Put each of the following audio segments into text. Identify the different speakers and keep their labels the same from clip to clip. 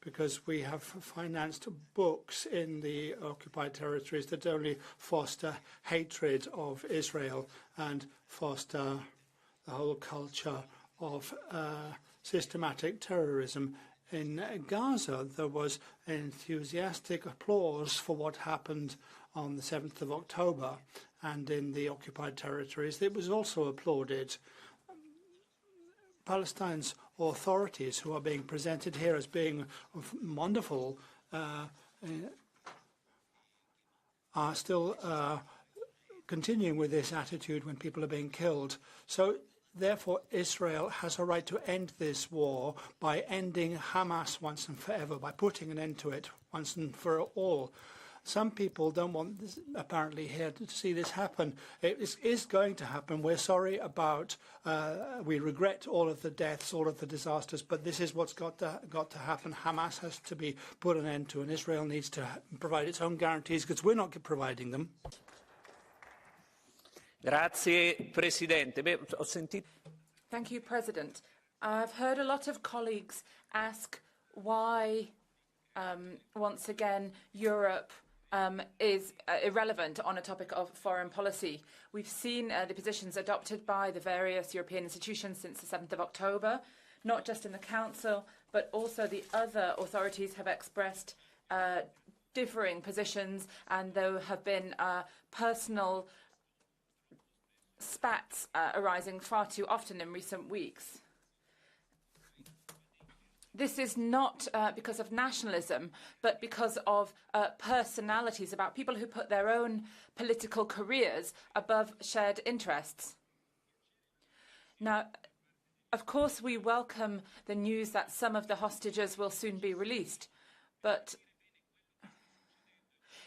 Speaker 1: because we have financed books in the occupied territories that only foster hatred of Israel and foster the whole culture of systematic terrorism. In Gaza, there was enthusiastic applause for what happened on the 7th of October, and in the occupied territories, it was also applauded. Palestine's authorities, who are being presented here as being wonderful, are still continuing with this attitude when people are being killed. So, therefore, Israel has a right to end this war by ending Hamas once and forever, by putting an end to it once and for all. Some people don't want this, apparently, here to see this happen. It is going to happen. We're sorry about, we regret all of the deaths, all of the disasters, but this is what's got to happen. Hamas has to be put an end to, and Israel needs to provide its own guarantees because we're not providing them.
Speaker 2: Grazie, Presidente. Ho sentito...
Speaker 3: Thank you, President. I've heard a lot of colleagues ask why, once again, Europe is irrelevant on a topic of foreign policy. We've seen the positions adopted by the various European institutions since the 7th of October, not just in the Council, but also the other authorities have expressed differing positions, and there have been personal spats arising far too often in recent weeks. This is not because of nationalism, but because of personalities, about people who put their own political careers above shared interests. Now, of course, we welcome the news that some of the hostages will soon be released, but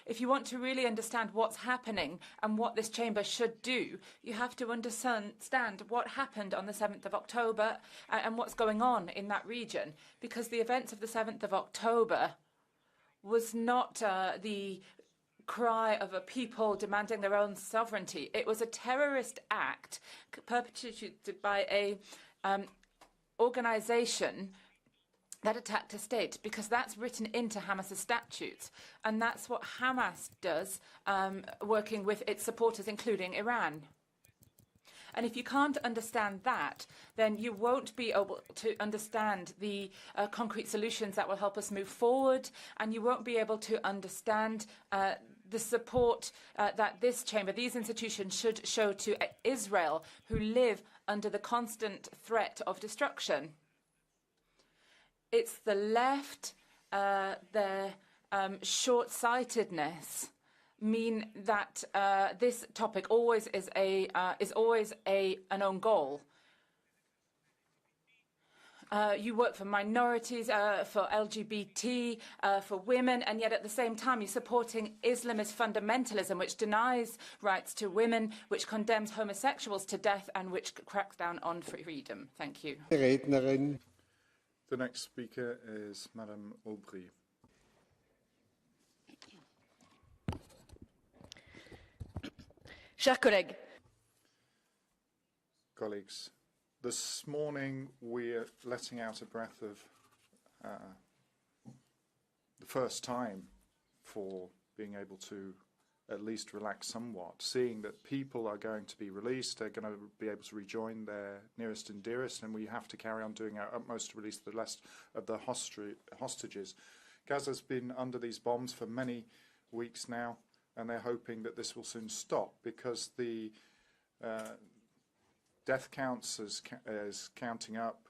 Speaker 3: if you want to really understand what's happening and what this chamber should do, you have to understand what happened on the 7th of October and what's going on in that region. Because the events of the 7th of October was not the cry of a people demanding their own sovereignty. It was a terrorist act perpetrated by a organization that attacked a state, because that's written into Hamas's statutes. And that's what Hamas does, working with its supporters, including Iran. And if you can't understand that, then you won't be able to understand the concrete solutions that will help us move forward, and you won't be able to understand the support that this chamber, these institutions, should show to Israel, who live under the constant threat of destruction. It's the left, their short-sightedness mean that this topic always is an own goal. You work for minorities, for LGBT, for women, and yet at the same time you're supporting Islamist fundamentalism, which denies rights to women, which condemns homosexuals to death, and which cracks down on freedom. Thank you.
Speaker 4: The next speaker is Madame Aubry.
Speaker 5: Chers collègues,
Speaker 4: Colleagues, this morning we're letting out a breath of the first time for being able to at least relax somewhat, seeing that people are going to be released, they're going to be able to rejoin their nearest and dearest, and we have to carry on doing our utmost to release the rest of the hostages. Gaza's been under these bombs for many weeks now, and they're hoping that this will soon stop, because the death counts is counting up,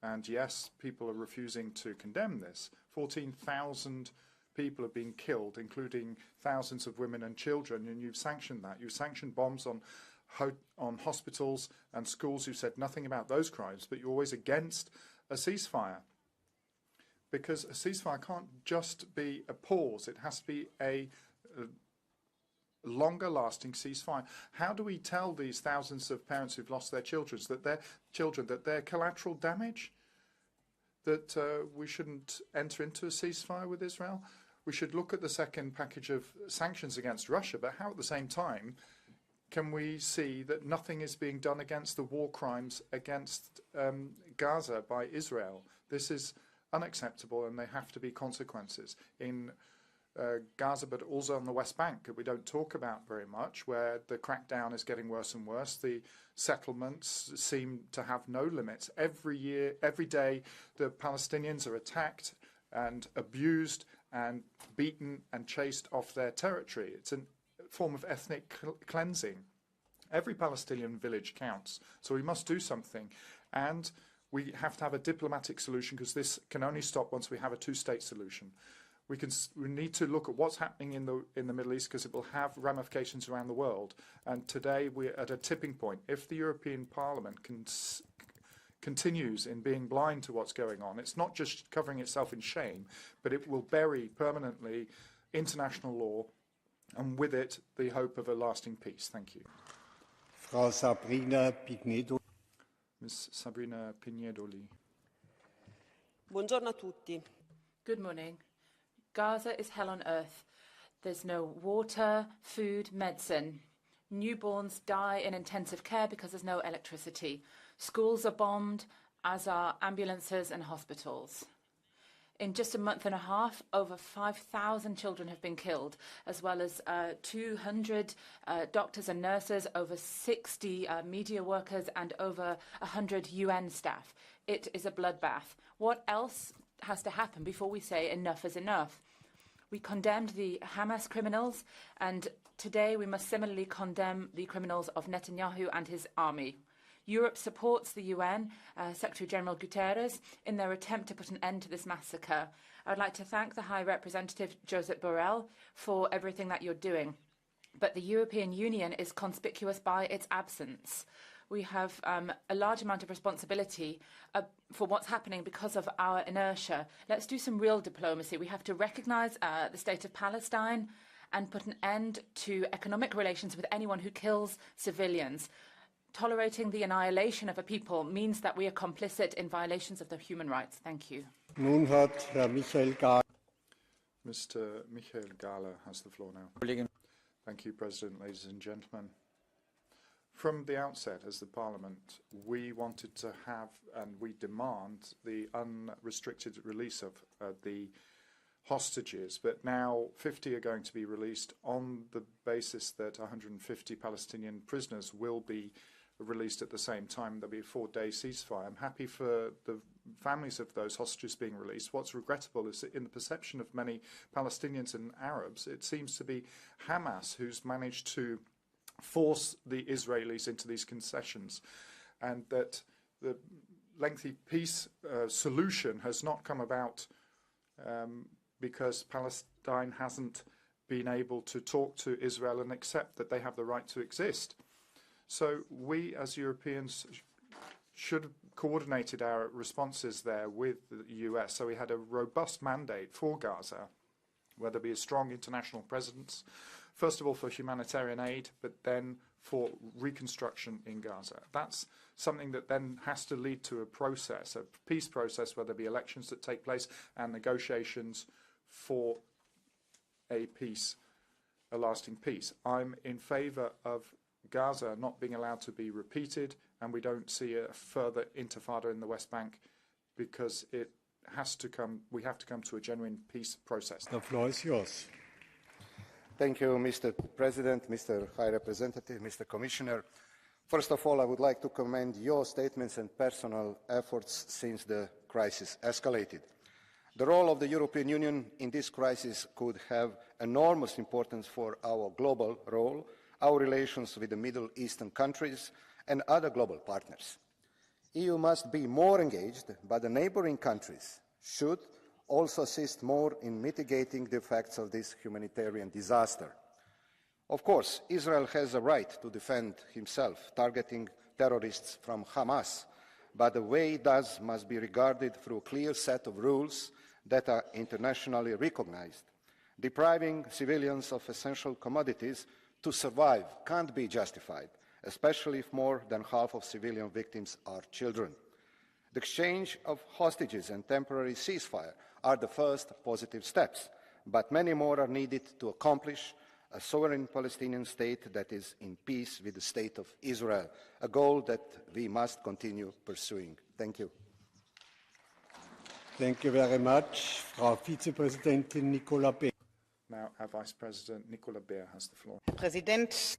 Speaker 4: and yes, people are refusing to condemn this. 14,000 people have been killed, including thousands of women and children, and you've sanctioned that. You've sanctioned bombs on hospitals and schools. You've said nothing about those crimes, but you're always against a ceasefire. Because a ceasefire can't just be a pause. It has to be a longer-lasting ceasefire. How do we tell these thousands of parents who've lost their children that they're collateral damage? That we shouldn't enter into a ceasefire with Israel? We should look at the second package of sanctions against Russia, but how at the same time can we see that nothing is being done against the war crimes against Gaza by Israel? This is unacceptable, and there have to be consequences in Gaza, but also on the West Bank, that we don't talk about very much, where the crackdown is getting worse and worse. The settlements seem to have no limits. Every day, the Palestinians are attacked and abused and beaten and chased off their territory. It's a form of ethnic cleansing. Every Palestinian village counts, so we must do something. And we have to have a diplomatic solution, because this can only stop once we have a two-state solution. We need to look at what's happening in the Middle East, because it will have ramifications around the world. And today we're at a tipping point. If the European Parliament continues in being blind to what's going on, it's not just covering itself in shame, but it will bury permanently international law, and with it the hope of a lasting peace. Thank you.
Speaker 5: Frau Sabrina Pignedoli.
Speaker 4: Ms. Sabrina Pignedoli.
Speaker 6: Buongiorno a tutti.
Speaker 3: Good morning. Gaza is hell on earth. There's no water, food, medicine. Newborns die in intensive care because there's no electricity. Schools are bombed, as are ambulances and hospitals. In just a month and a half, over 5,000 children have been killed, as well as 200 doctors and nurses, over 60 media workers, and over 100 UN staff. It is a bloodbath. What else has to happen before we say enough is enough? We condemned the Hamas criminals, and today we must similarly condemn the criminals of Netanyahu and his army. Europe supports the UN, Secretary-General Guterres, in their attempt to put an end to this massacre. I would like to thank the High Representative Josep Borrell for everything that you're doing. But the European Union is conspicuous by its absence. We have a large amount of responsibility for what's happening because of our inertia. Let's do some real diplomacy. We have to recognise the state of Palestine and put an end to economic relations with anyone who kills civilians. Tolerating the annihilation of a people means that we are complicit in violations of their human rights. Thank you.
Speaker 5: Nun hat Herr Michael Gahler.
Speaker 4: Mr. Michael Gahler has the floor now. Thank you, President, ladies and gentlemen. From the outset, as the Parliament, we wanted to have, and we demand, the unrestricted release of the hostages, but now 50 are going to be released on the basis that 150 Palestinian prisoners will be released at the same time. There'll be a 4-day ceasefire. I'm happy for the families of those hostages being released. What's regrettable is that in the perception of many Palestinians and Arabs, it seems to be Hamas who's managed to force the Israelis into these concessions, and that the lengthy peace solution has not come about because Palestine hasn't been able to talk to Israel and accept that they have the right to exist. So we as Europeans should have coordinated our responses there with the US. So we had a robust mandate for Gaza, where there be a strong international presence, first of all for humanitarian aid, but then for reconstruction in Gaza. That's something that then has to lead to a process, a peace process, where there be elections that take place and negotiations for a peace, a lasting peace. I'm in favour of Gaza not being allowed to be repeated, and we don't see a further intifada in the West Bank, because it has to come. We have to come to a genuine peace process.
Speaker 5: The floor is yours.
Speaker 7: Thank you, Mr. President, Mr. High Representative, Mr. Commissioner. First of all, I would like to commend your statements and personal efforts since the crisis escalated. The role of the European Union in this crisis could have enormous importance for our global role, our relations with the Middle Eastern countries and other global partners. The EU must be more engaged, but the neighbouring countries should also assist more in mitigating the effects of this humanitarian disaster. Of course, Israel has a right to defend himself, targeting terrorists from Hamas, but the way it does must be regarded through a clear set of rules that are internationally recognized. Depriving civilians of essential commodities to survive can't be justified, especially if more than half of civilian victims are children. The exchange of hostages and temporary ceasefire are the first positive steps, but many more are needed to accomplish a sovereign Palestinian state that is in peace with the State of Israel, a goal that we must continue pursuing. Thank you.
Speaker 5: Thank you very much. Frau Vizepräsidentin Nicola Beer.
Speaker 4: Now, our Vice President Nicola Beer has the floor.
Speaker 8: Präsident.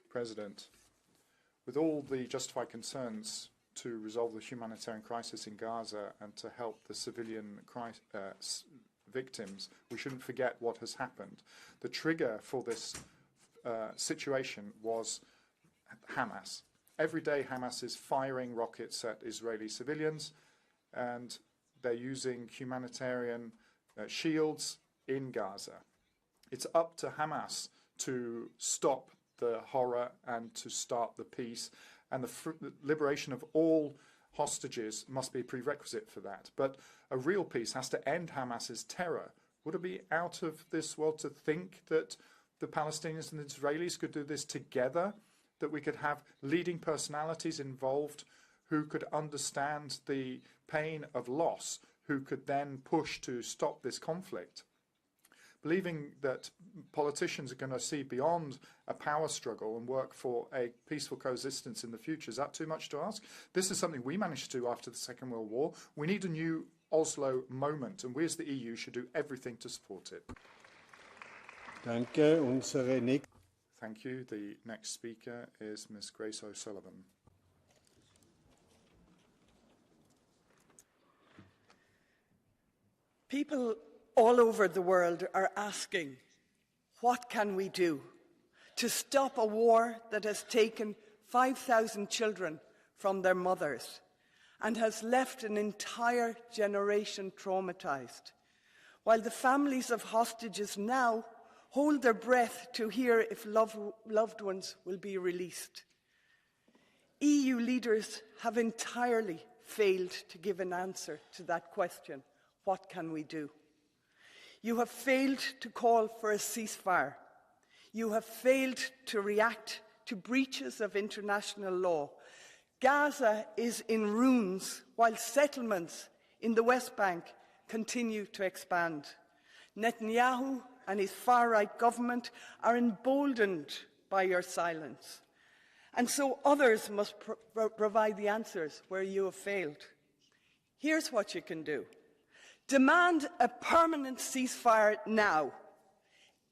Speaker 4: President, with all the justified concerns to resolve the humanitarian crisis in Gaza and to help the civilian victims, we shouldn't forget what has happened. The trigger for this situation was Hamas. Every day Hamas is firing rockets at Israeli civilians, and they're using humanitarian shields in Gaza. It's up to Hamas to stop the horror and to start the peace, and the liberation of all hostages must be a prerequisite for that. But a real peace has to end Hamas's terror. Would it be out of this world to think that the Palestinians and the Israelis could do this together, that we could have leading personalities involved who could understand the pain of loss, who could then push to stop this conflict? Believing that politicians are going to see beyond a power struggle and work for a peaceful coexistence in the future, is that too much to ask? This is something we managed to do after the Second World War. We need a new Oslo moment, and we as the EU should do everything to support it.
Speaker 5: Danke.
Speaker 4: Thank you. The next speaker is Ms. Grace O'Sullivan.
Speaker 9: People all over the world are asking, what can we do to stop a war that has taken 5,000 children from their mothers and has left an entire generation traumatized, while the families of hostages now hold their breath to hear if loved ones will be released? EU leaders have entirely failed to give an answer to that question. What can we do? You have failed to call for a ceasefire. You have failed to react to breaches of international law. Gaza is in ruins while settlements in the West Bank continue to expand. Netanyahu and his far-right government are emboldened by your silence. And so others must provide the answers where you have failed. Here's what you can do. Demand a permanent ceasefire now.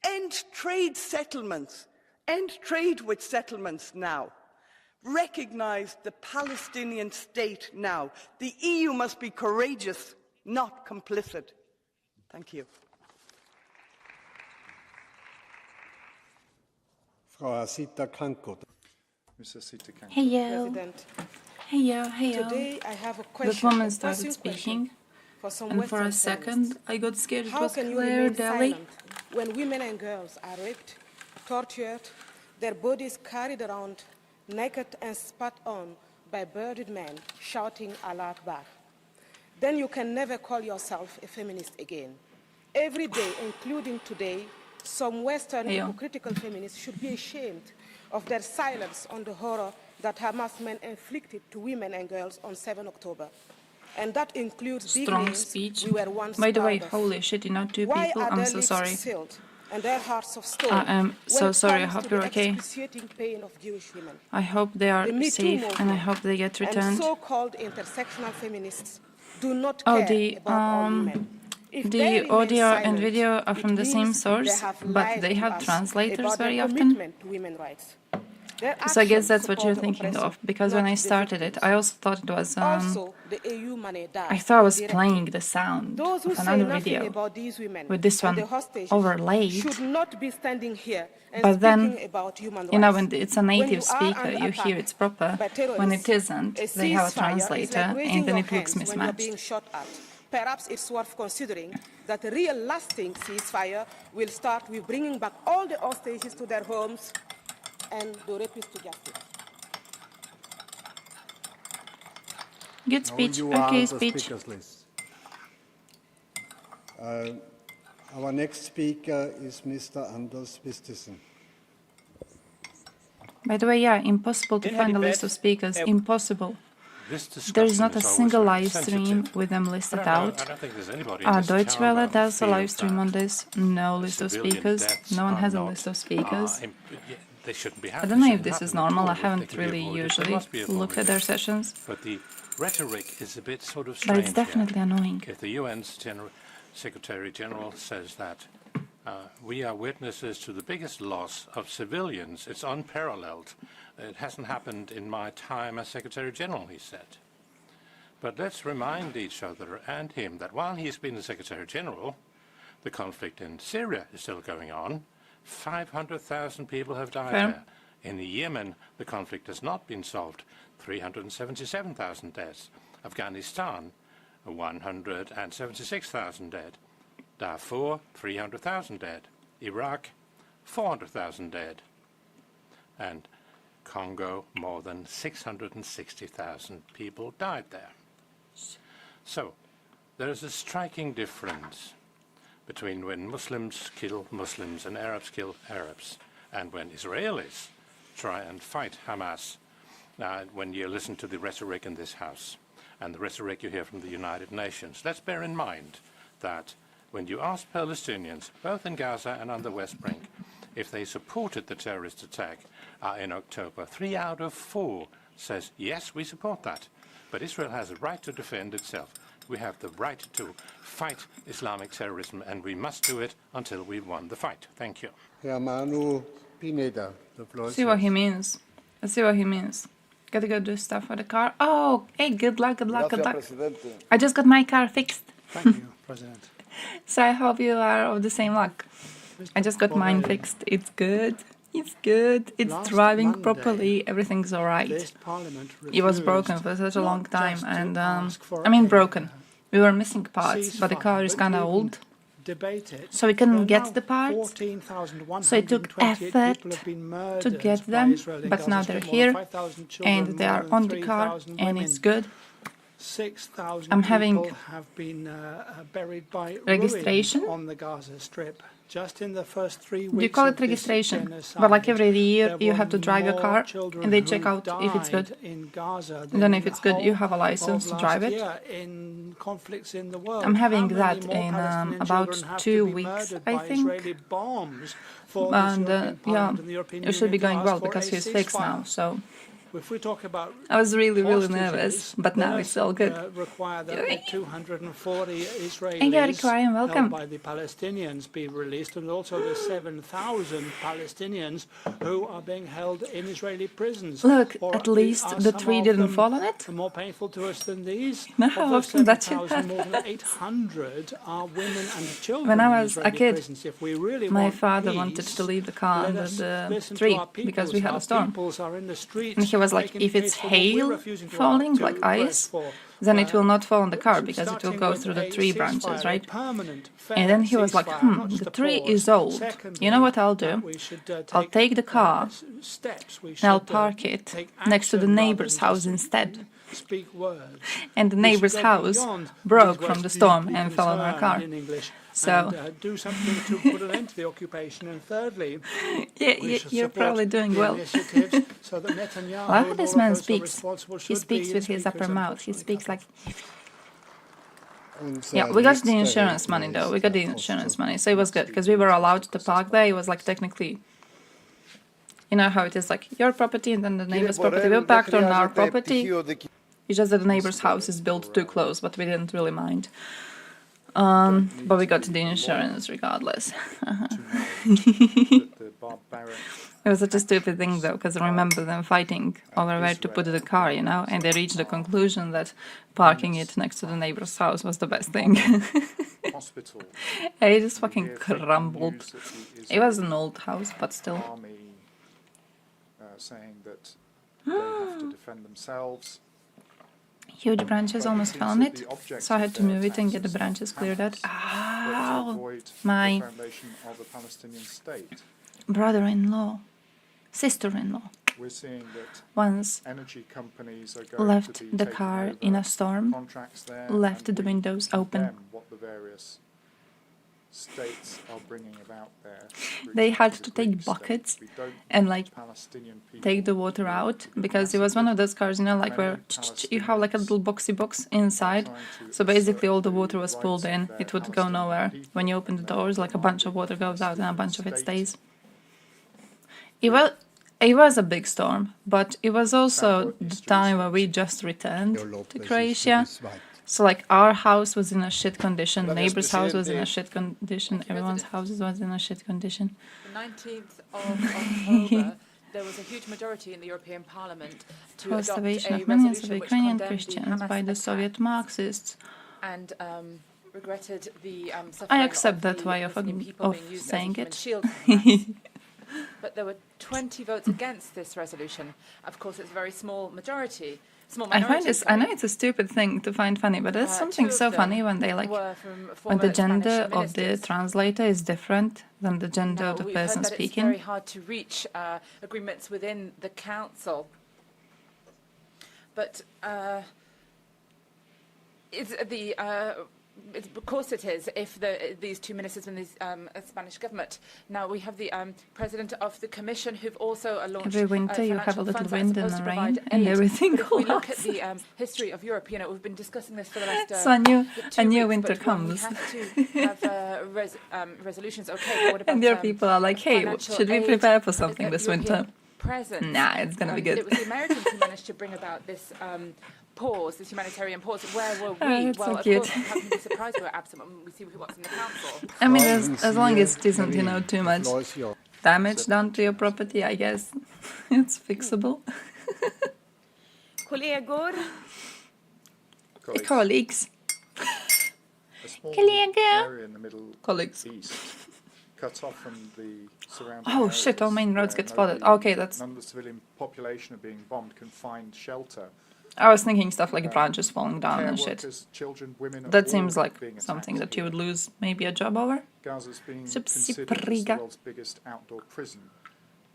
Speaker 9: End trade settlements. End trade with settlements now. Recognise the Palestinian state now. The EU must be courageous, not complicit. Thank you.
Speaker 5: Frau Asita Kanko.
Speaker 4: Mr. Sita Kanko.
Speaker 8: President. Today I have a question.
Speaker 10: That woman started speaking, and for a second I got scared it was Claire Daly.
Speaker 8: When women and girls are raped, tortured, their bodies carried around naked and spat on by bearded men shouting Allah Akbar? Then you can never call yourself a feminist again. Every day, including today, some Western hypocritical feminists should be ashamed of their silence on the horror that Hamas men inflicted to women and girls on 7 October. And that includes big
Speaker 10: Strong
Speaker 8: names
Speaker 10: speech.
Speaker 8: we were once
Speaker 10: By the way,
Speaker 8: proud of.
Speaker 10: holy shit, you're not two
Speaker 8: Why
Speaker 10: people.
Speaker 8: are
Speaker 10: I'm
Speaker 8: their
Speaker 10: so
Speaker 8: lips
Speaker 10: sorry.
Speaker 8: sealed and their hearts of stone
Speaker 10: I am so
Speaker 8: when it
Speaker 10: sorry. I
Speaker 8: comes
Speaker 10: hope
Speaker 8: to
Speaker 10: you're
Speaker 8: the
Speaker 10: okay.
Speaker 8: excruciating pain of Jewish women?
Speaker 10: I hope they are
Speaker 8: The Me Too
Speaker 10: safe, and I
Speaker 8: movement
Speaker 10: hope they get
Speaker 8: and
Speaker 10: returned.
Speaker 8: so-called intersectional feminists do not
Speaker 10: Oh,
Speaker 8: care about all women. If they
Speaker 10: the
Speaker 8: remain
Speaker 10: audio and
Speaker 8: silent,
Speaker 10: video are
Speaker 8: it
Speaker 10: from the same
Speaker 8: means
Speaker 10: source,
Speaker 8: they have
Speaker 10: but
Speaker 8: lied
Speaker 10: they
Speaker 8: to
Speaker 10: have
Speaker 8: us
Speaker 10: translators
Speaker 8: about their
Speaker 10: very often.
Speaker 8: commitment to women's rights. Their
Speaker 10: So I guess
Speaker 8: actions
Speaker 10: that's what you're
Speaker 8: support the
Speaker 10: thinking
Speaker 8: oppressor,
Speaker 10: of, because when
Speaker 8: not
Speaker 10: I
Speaker 8: the
Speaker 10: started it,
Speaker 8: victims.
Speaker 10: I also thought it was,
Speaker 8: Also, the EU money died
Speaker 10: I thought I was
Speaker 8: directly.
Speaker 10: playing the sound
Speaker 8: Those who
Speaker 10: of
Speaker 8: say
Speaker 10: another
Speaker 8: nothing
Speaker 10: video
Speaker 8: about these women
Speaker 10: with this
Speaker 8: and
Speaker 10: one
Speaker 8: the hostages
Speaker 10: overlaid.
Speaker 8: should not be standing here and
Speaker 10: But then,
Speaker 8: speaking about human rights.
Speaker 10: you know, when it's a
Speaker 8: When
Speaker 10: native
Speaker 8: you are
Speaker 10: speaker,
Speaker 8: under
Speaker 10: you hear
Speaker 8: attack
Speaker 10: it's proper.
Speaker 8: by
Speaker 10: When it
Speaker 8: terrorists,
Speaker 10: isn't,
Speaker 8: a
Speaker 10: they have a
Speaker 8: ceasefire is
Speaker 10: translator,
Speaker 8: like raising
Speaker 10: and then
Speaker 8: your
Speaker 10: it looks
Speaker 8: hands when you're being
Speaker 10: mismatched.
Speaker 8: shot at. Perhaps it's worth considering that a real lasting ceasefire will start with bringing back all the hostages to their homes and the rapists to justice.
Speaker 10: Good speech.
Speaker 5: You are
Speaker 10: Okay,
Speaker 5: on the
Speaker 10: speech.
Speaker 5: speakers list. Our next speaker is Mr. Anders Vistisen.
Speaker 10: By the way, yeah, impossible to find a list of speakers. Impossible. There is not a single live stream with them listed out. Deutsche Welle does a live stream on this. No list of speakers. No one has a list of speakers. I don't know if this is normal. I haven't really usually looked at their sessions.
Speaker 11: rhetoric is a bit sort of
Speaker 10: But
Speaker 11: strange
Speaker 10: it's definitely annoying.
Speaker 11: If the UN's Secretary General says that we are witnesses to the biggest loss of civilians, it's unparalleled. It hasn't happened in my time as Secretary General, he said. But let's remind each other and him that while he's been the Secretary General, the conflict in Syria is still going on. 500,000 people have died there. In Yemen, the conflict has not been solved. 377,000 deaths. Afghanistan, 176,000 dead. Darfur, 300,000 dead. Iraq, 400,000 dead. And Congo, more than 660,000 people died there. So, there is a striking difference between when Muslims kill Muslims and Arabs kill Arabs, and when Israelis try and fight Hamas. Now, when you listen to the rhetoric in this House, and the rhetoric you hear from the United Nations, let's bear in mind that when you ask Palestinians, both in Gaza and on the West Bank, if they supported the terrorist attack in October, 3 out of 4 says, yes, we support that. But Israel has a right to defend itself. We have the right to fight Islamic terrorism, and we must do it until we've won the fight. Thank you.
Speaker 5: Manu Pineda, the floor is
Speaker 10: See what
Speaker 5: yours.
Speaker 10: he means. I see what he means. Gotta go do stuff for the car. Oh, hey, good luck, good luck, good luck. I just got my car fixed.
Speaker 1: Thank you, President.
Speaker 10: So I hope you are of the same luck. I just got mine fixed. It's good. It's good. It's
Speaker 1: Last
Speaker 10: driving
Speaker 1: Monday,
Speaker 10: properly. Everything's all right.
Speaker 1: This Parliament
Speaker 10: It was broken
Speaker 1: refused
Speaker 10: for such a long
Speaker 1: not
Speaker 10: time,
Speaker 1: just to
Speaker 10: and
Speaker 1: ask for
Speaker 10: I mean
Speaker 1: a
Speaker 10: broken. We were missing parts, but the
Speaker 1: ceasefire,
Speaker 10: car is
Speaker 1: but
Speaker 10: kind of
Speaker 1: even
Speaker 10: old,
Speaker 1: debate it.
Speaker 10: so we couldn't
Speaker 1: There are
Speaker 10: get
Speaker 1: now
Speaker 10: the parts.
Speaker 1: 14,128
Speaker 10: So it took
Speaker 1: people
Speaker 10: effort
Speaker 1: have been
Speaker 10: to
Speaker 1: murdered
Speaker 10: get
Speaker 1: by
Speaker 10: them,
Speaker 1: Israel in
Speaker 10: but
Speaker 1: Gaza
Speaker 10: now
Speaker 1: Strip,
Speaker 10: they're
Speaker 1: more than
Speaker 10: here,
Speaker 1: 5,000 children,
Speaker 10: and they
Speaker 1: more
Speaker 10: are
Speaker 1: than
Speaker 10: on the car,
Speaker 1: 3,000
Speaker 10: and
Speaker 1: women.
Speaker 10: it's good.
Speaker 1: 6,000
Speaker 10: I'm
Speaker 1: people
Speaker 10: having
Speaker 1: have been buried by
Speaker 10: registration.
Speaker 1: ruins on the Gaza Strip. Just in the first 3 weeks
Speaker 10: Do you call
Speaker 1: of
Speaker 10: it
Speaker 1: this
Speaker 10: registration?
Speaker 1: genocide,
Speaker 10: But like every year,
Speaker 1: there
Speaker 10: you
Speaker 1: were
Speaker 10: have to drive your
Speaker 1: more
Speaker 10: car,
Speaker 1: children
Speaker 10: and they
Speaker 1: who
Speaker 10: check out if it's good.
Speaker 1: died in Gaza
Speaker 10: I
Speaker 1: than
Speaker 10: don't know
Speaker 1: in
Speaker 10: if it's
Speaker 1: the
Speaker 10: good. You
Speaker 1: whole
Speaker 10: have a license
Speaker 1: of
Speaker 10: to drive
Speaker 1: last
Speaker 10: it.
Speaker 1: year in conflicts in the world.
Speaker 10: I'm having
Speaker 1: How
Speaker 10: that
Speaker 1: many more
Speaker 10: in
Speaker 1: Palestinian
Speaker 10: about
Speaker 1: children have
Speaker 10: 2
Speaker 1: to be
Speaker 10: weeks,
Speaker 1: murdered
Speaker 10: I
Speaker 1: by
Speaker 10: think.
Speaker 1: Israeli bombs for this
Speaker 10: And
Speaker 1: European
Speaker 10: yeah,
Speaker 1: Parliament and the European
Speaker 10: it should be
Speaker 1: Union to
Speaker 10: going
Speaker 1: ask
Speaker 10: well
Speaker 1: for
Speaker 10: because
Speaker 1: a
Speaker 10: he's fixed now.
Speaker 1: ceasefire?
Speaker 10: So
Speaker 1: If we talk about
Speaker 10: I was really
Speaker 1: hostages,
Speaker 10: nervous, but
Speaker 1: let
Speaker 10: now
Speaker 1: us,
Speaker 10: it's all good.
Speaker 1: Require that the 240
Speaker 10: And Gary
Speaker 1: Israelis
Speaker 10: Cry, welcome.
Speaker 1: held by the Palestinians be released, and also the 7,000 Palestinians who are being held in Israeli prisons.
Speaker 10: Look,
Speaker 1: Or
Speaker 10: at least
Speaker 1: are
Speaker 10: the
Speaker 1: some
Speaker 10: tree
Speaker 1: of
Speaker 10: didn't
Speaker 1: them
Speaker 10: fall on it.
Speaker 1: more painful to us than these?
Speaker 10: No,
Speaker 1: Of
Speaker 10: how
Speaker 1: those
Speaker 10: often that shit
Speaker 1: 7,000, more than 800 are women and children
Speaker 10: When I
Speaker 1: in
Speaker 10: was a
Speaker 1: Israeli
Speaker 10: kid,
Speaker 1: prisons. If we really
Speaker 10: my
Speaker 1: want
Speaker 10: father
Speaker 1: peace,
Speaker 10: wanted to leave the car
Speaker 1: let
Speaker 10: under
Speaker 1: us
Speaker 10: the
Speaker 1: listen to
Speaker 10: tree
Speaker 1: our
Speaker 10: because
Speaker 1: peoples.
Speaker 10: we had a
Speaker 1: Our
Speaker 10: storm.
Speaker 1: peoples are in the streets
Speaker 10: And he was like,
Speaker 1: making
Speaker 10: if
Speaker 1: the
Speaker 10: it's
Speaker 1: case for what we're
Speaker 10: hail
Speaker 1: refusing to
Speaker 10: falling,
Speaker 1: to
Speaker 10: like
Speaker 1: press
Speaker 10: ice,
Speaker 1: for,
Speaker 10: then it will not fall on the car because it will
Speaker 1: starting
Speaker 10: go
Speaker 1: with
Speaker 10: through the
Speaker 1: a
Speaker 10: tree
Speaker 1: ceasefire,
Speaker 10: branches,
Speaker 1: a
Speaker 10: right?
Speaker 1: permanent, fair
Speaker 10: And then he was like,
Speaker 1: ceasefire, not just
Speaker 10: the
Speaker 1: a
Speaker 10: tree
Speaker 1: pause.
Speaker 10: is old.
Speaker 1: Secondly,
Speaker 10: You know what I'll
Speaker 1: that
Speaker 10: do?
Speaker 1: we should,
Speaker 10: I'll take the car
Speaker 1: steps. We
Speaker 10: and I'll
Speaker 1: should,
Speaker 10: park it
Speaker 1: take
Speaker 10: next to the
Speaker 1: action rather
Speaker 10: neighbor's
Speaker 1: than
Speaker 10: house
Speaker 1: just
Speaker 10: instead.
Speaker 1: Speak words.
Speaker 10: And the
Speaker 1: We should
Speaker 10: neighbor's
Speaker 1: go
Speaker 10: house
Speaker 1: beyond
Speaker 10: broke
Speaker 1: these
Speaker 10: from
Speaker 1: words,
Speaker 10: the storm
Speaker 1: deeply
Speaker 10: and fell on our car.
Speaker 1: concerned in English,
Speaker 10: So
Speaker 1: and do something to put an end to the occupation. And thirdly, we should
Speaker 10: you're
Speaker 1: support
Speaker 10: probably doing
Speaker 1: the
Speaker 10: well.
Speaker 1: initiatives so that Netanyahu
Speaker 10: Well, how
Speaker 1: and
Speaker 10: this
Speaker 1: all of
Speaker 10: man
Speaker 1: those who are
Speaker 10: speaks.
Speaker 1: responsible
Speaker 10: He
Speaker 1: should
Speaker 10: speaks
Speaker 1: be
Speaker 10: with his upper
Speaker 1: speakers,
Speaker 10: mouth. He
Speaker 1: unfortunately,
Speaker 10: speaks like.
Speaker 5: Und
Speaker 10: Yeah, we got the
Speaker 5: nächster
Speaker 10: insurance money though. We got the insurance money, so it was good because we were allowed to park there. It was like technically, you know how it is, like your property and then the neighbor's property. We parked on our property. It's just that the neighbor's house is built too close, but we didn't really mind. But we got the insurance regardless. It was such a stupid thing though, because I remember them fighting over where to put the car, you know, and they reached the conclusion that parking it next to the neighbor's house was the best thing. And it just fucking crumbled. It was an old house, but still.
Speaker 4: Saying that they have to defend themselves.
Speaker 10: Huge branches almost fell on it, so I had to move it and get the branches cleared out. Ow! My brother-in-law, sister-in-law, once left the car in a storm, left the windows open.
Speaker 4: States are bringing about there.
Speaker 10: They had to take buckets and like take the water out because it was one of those cars, you know, like where you have like a little boxy box inside. So basically all the water was pulled in. It would go nowhere. When you open the doors, like a bunch of water goes out and a bunch of it stays. It was a big storm, but it was also the time where we just returned to Croatia. So like our house was in a shit condition, neighbor's house was in a shit condition, everyone's house was in a shit condition.
Speaker 3: The 19th of October, there was a huge majority in the European Parliament to adopt
Speaker 10: Postavation
Speaker 3: a
Speaker 10: of millions of
Speaker 3: resolution which
Speaker 10: Ukrainian
Speaker 3: condemned the
Speaker 10: Christians by the
Speaker 3: Hamas
Speaker 10: Soviet
Speaker 3: attack
Speaker 10: Marxists.
Speaker 3: and regretted the
Speaker 10: I
Speaker 3: suffering
Speaker 10: accept
Speaker 3: of
Speaker 10: that
Speaker 3: the
Speaker 10: way of
Speaker 3: Muslim people being used as a
Speaker 10: saying
Speaker 3: human
Speaker 10: it.
Speaker 3: shield for Hamas. But there were 20 votes against this resolution. Of course, it's a very small majority.
Speaker 10: I find this. I know it's a stupid thing to find funny, but there's something so funny when they like when the gender of the translator is different than the gender of the person speaking.
Speaker 3: It's very hard to reach agreements within the council. But of course it is, if these two ministers in the Spanish government. Now we have the president of the commission who've also launched
Speaker 10: every winter you have a little wind and a rain and
Speaker 3: aid.
Speaker 10: everything
Speaker 3: But if we look at
Speaker 10: collapses.
Speaker 3: the history of Europe, you know, we've been discussing this for the last
Speaker 10: So a new winter comes.
Speaker 3: We have to have resolutions. Okay, but what about
Speaker 10: And there people are like, hey, should we prepare for something this winter?
Speaker 3: Presence.
Speaker 10: Nah, it's gonna be good.
Speaker 3: It was the Americans who managed to bring about this pause, this humanitarian pause. Where were we?
Speaker 10: It's
Speaker 3: Well,
Speaker 10: so
Speaker 3: of
Speaker 10: cute.
Speaker 3: course, how can we be surprised we were absent when we see what's in the council?
Speaker 10: I mean, as long as it isn't, you know, too much damage done to your property, I guess it's fixable.
Speaker 6: Kollegor,
Speaker 10: Colleagues.
Speaker 4: A small
Speaker 10: Kollega.
Speaker 4: area in the Middle
Speaker 10: Colleagues.
Speaker 4: East, cut off from the surrounding
Speaker 10: Oh shit, all
Speaker 4: areas
Speaker 10: main roads
Speaker 4: where
Speaker 10: get spotted.
Speaker 4: nobody-
Speaker 10: Okay, that's...
Speaker 4: None of the civilian population are being bombed can find shelter.
Speaker 10: I was thinking stuff like branches falling down
Speaker 4: Care
Speaker 10: and shit.
Speaker 4: workers, children, women are
Speaker 10: That seems
Speaker 4: all
Speaker 10: like
Speaker 4: being
Speaker 10: something
Speaker 4: attacked
Speaker 10: that you would
Speaker 4: here.
Speaker 10: lose maybe a job over.
Speaker 4: Gaza's being
Speaker 10: Subsi
Speaker 4: considered as the
Speaker 10: priga.
Speaker 4: world's biggest outdoor prison.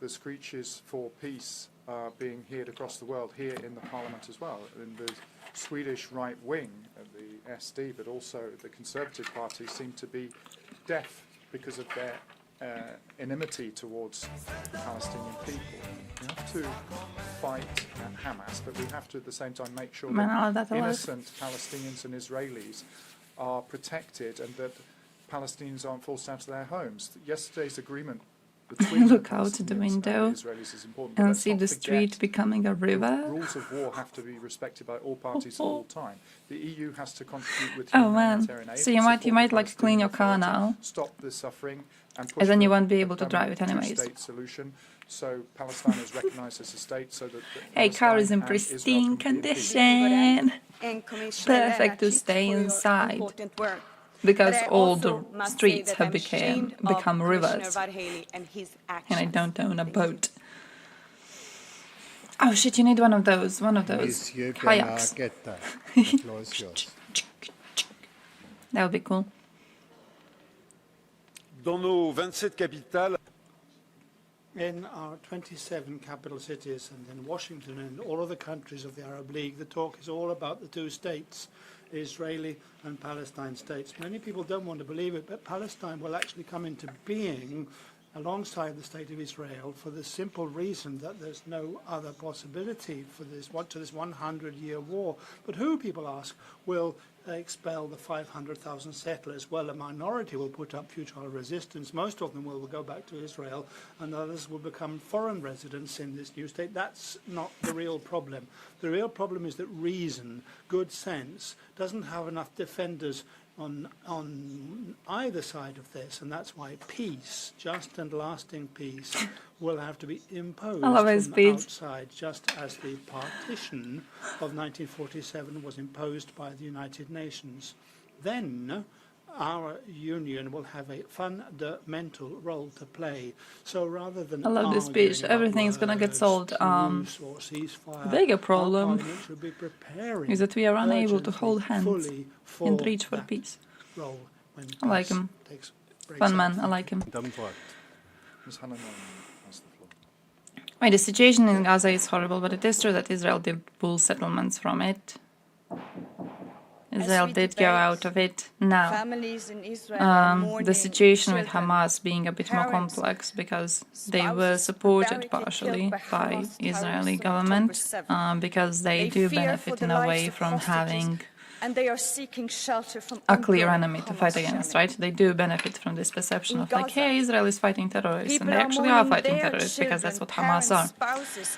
Speaker 4: The screeches for peace are being heard across the world, here in the parliament as well. In the Swedish right wing, the SD, but also the Conservative Party, seem to be deaf because of their enmity towards the Palestinian people. We have to fight Hamas, but we have to at the same time make sure that innocent Palestinians and Israelis are protected and that Palestinians aren't forced out of their homes. Yesterday's agreement between
Speaker 10: Look
Speaker 4: the
Speaker 10: out the
Speaker 4: Palestinians
Speaker 10: window
Speaker 4: and Israelis is important, but
Speaker 10: and
Speaker 4: let's
Speaker 10: see
Speaker 4: not
Speaker 10: the
Speaker 4: forget
Speaker 10: street becoming a river.
Speaker 4: rules of war have to be respected by all parties at all time. The EU has to contribute with
Speaker 10: Oh man,
Speaker 4: humanitarian aid.
Speaker 10: so you
Speaker 4: support
Speaker 10: might
Speaker 4: the
Speaker 10: like clean your car
Speaker 4: Palestinian
Speaker 10: now,
Speaker 4: stop the suffering, and
Speaker 10: and then
Speaker 4: push
Speaker 10: you
Speaker 4: for
Speaker 10: won't be
Speaker 4: a
Speaker 10: able to drive it
Speaker 4: permanent
Speaker 10: anyways.
Speaker 4: two-state solution. So Palestine is recognised as a state, so that
Speaker 10: Hey, car is in
Speaker 4: Palestine and Israel
Speaker 10: pristine
Speaker 4: can be at peace.
Speaker 10: condition.
Speaker 6: and Commissioner
Speaker 10: Perfect to
Speaker 6: Lenarčič
Speaker 10: stay
Speaker 6: for your
Speaker 10: inside.
Speaker 6: important work.
Speaker 10: Because
Speaker 6: But I
Speaker 10: all
Speaker 6: also
Speaker 10: the
Speaker 6: must say
Speaker 10: streets
Speaker 6: that
Speaker 10: have
Speaker 6: I'm
Speaker 10: become
Speaker 6: ashamed of Commissioner
Speaker 10: rivers,
Speaker 6: Varhelyi and his
Speaker 10: and I
Speaker 6: actions.
Speaker 10: don't own a
Speaker 6: Thank you.
Speaker 10: boat. Oh shit! You need one of those
Speaker 5: Monsieur
Speaker 10: kayaks.
Speaker 5: Bernard, the floor is yours.
Speaker 10: That would be cool.
Speaker 12: Dans nos 27 capitales,
Speaker 1: In our 27 capital cities and in Washington and all other countries of the Arab League, the talk is all about the two states, Israeli and Palestine states. Many people don't want to believe it, but Palestine will actually come into being alongside the state of Israel for the simple reason that there's no other possibility for this 100-year war. But who, people ask, will expel the 500,000 settlers? Well, a minority will put up futile resistance. Most of them will go back to Israel, and others will become foreign residents in this new state. That's not the real problem. The real problem is that reason, good sense, doesn't have enough defenders on either side of this, and that's why peace, just and lasting peace, will have to be imposed
Speaker 10: I love his
Speaker 1: from
Speaker 10: speech.
Speaker 1: outside, just as the partition of 1947 was imposed by the United Nations. Then our union will have a fundamental role to play. So rather than
Speaker 10: I love this
Speaker 1: arguing
Speaker 10: speech.
Speaker 1: about
Speaker 10: Everything's gonna get
Speaker 1: words,
Speaker 10: solved.
Speaker 1: truce or ceasefire,
Speaker 10: Bigger
Speaker 1: our
Speaker 10: problem
Speaker 1: parliament should be preparing
Speaker 10: is that we are unable to
Speaker 1: urgently,
Speaker 10: hold hands
Speaker 1: fully for
Speaker 10: and reach for
Speaker 1: that
Speaker 10: peace.
Speaker 1: role when
Speaker 10: I like
Speaker 1: peace
Speaker 10: him.
Speaker 1: breaks
Speaker 10: Fun
Speaker 1: out.
Speaker 10: man. I like him.
Speaker 4: Ms. Hannan has the floor.
Speaker 10: Wait, the situation in Gaza is horrible, but it is true that Israel did pull settlements from it. Israel
Speaker 6: we
Speaker 10: did go
Speaker 6: debate,
Speaker 10: out of it. Now,
Speaker 6: Families in Israel are
Speaker 10: the
Speaker 6: mourning
Speaker 10: situation with
Speaker 6: children,
Speaker 10: Hamas being a bit more
Speaker 6: parents,
Speaker 10: complex because they were
Speaker 6: spouses
Speaker 10: supported
Speaker 6: barricaded
Speaker 10: partially
Speaker 6: by
Speaker 10: by
Speaker 6: Hamas
Speaker 10: Israeli
Speaker 6: terrorists on
Speaker 10: government
Speaker 6: October 7.
Speaker 10: because they
Speaker 6: They
Speaker 10: do
Speaker 6: fear
Speaker 10: benefit
Speaker 6: for
Speaker 10: in
Speaker 6: the
Speaker 10: a
Speaker 6: lives
Speaker 10: way
Speaker 6: of
Speaker 10: from
Speaker 6: hostages
Speaker 10: having
Speaker 6: and they are seeking shelter from
Speaker 10: a clear
Speaker 6: ongoing
Speaker 10: enemy to fight
Speaker 6: Hamas
Speaker 10: against,
Speaker 6: shelling.
Speaker 10: right? They do benefit from this perception
Speaker 6: In
Speaker 10: of like,
Speaker 6: Gaza,
Speaker 10: hey, Israel is fighting terrorists, and
Speaker 6: people
Speaker 10: they
Speaker 6: are
Speaker 10: actually are
Speaker 6: mourning
Speaker 10: fighting
Speaker 6: their
Speaker 10: terrorists because that's
Speaker 6: children,
Speaker 10: what Hamas are.
Speaker 6: spouses,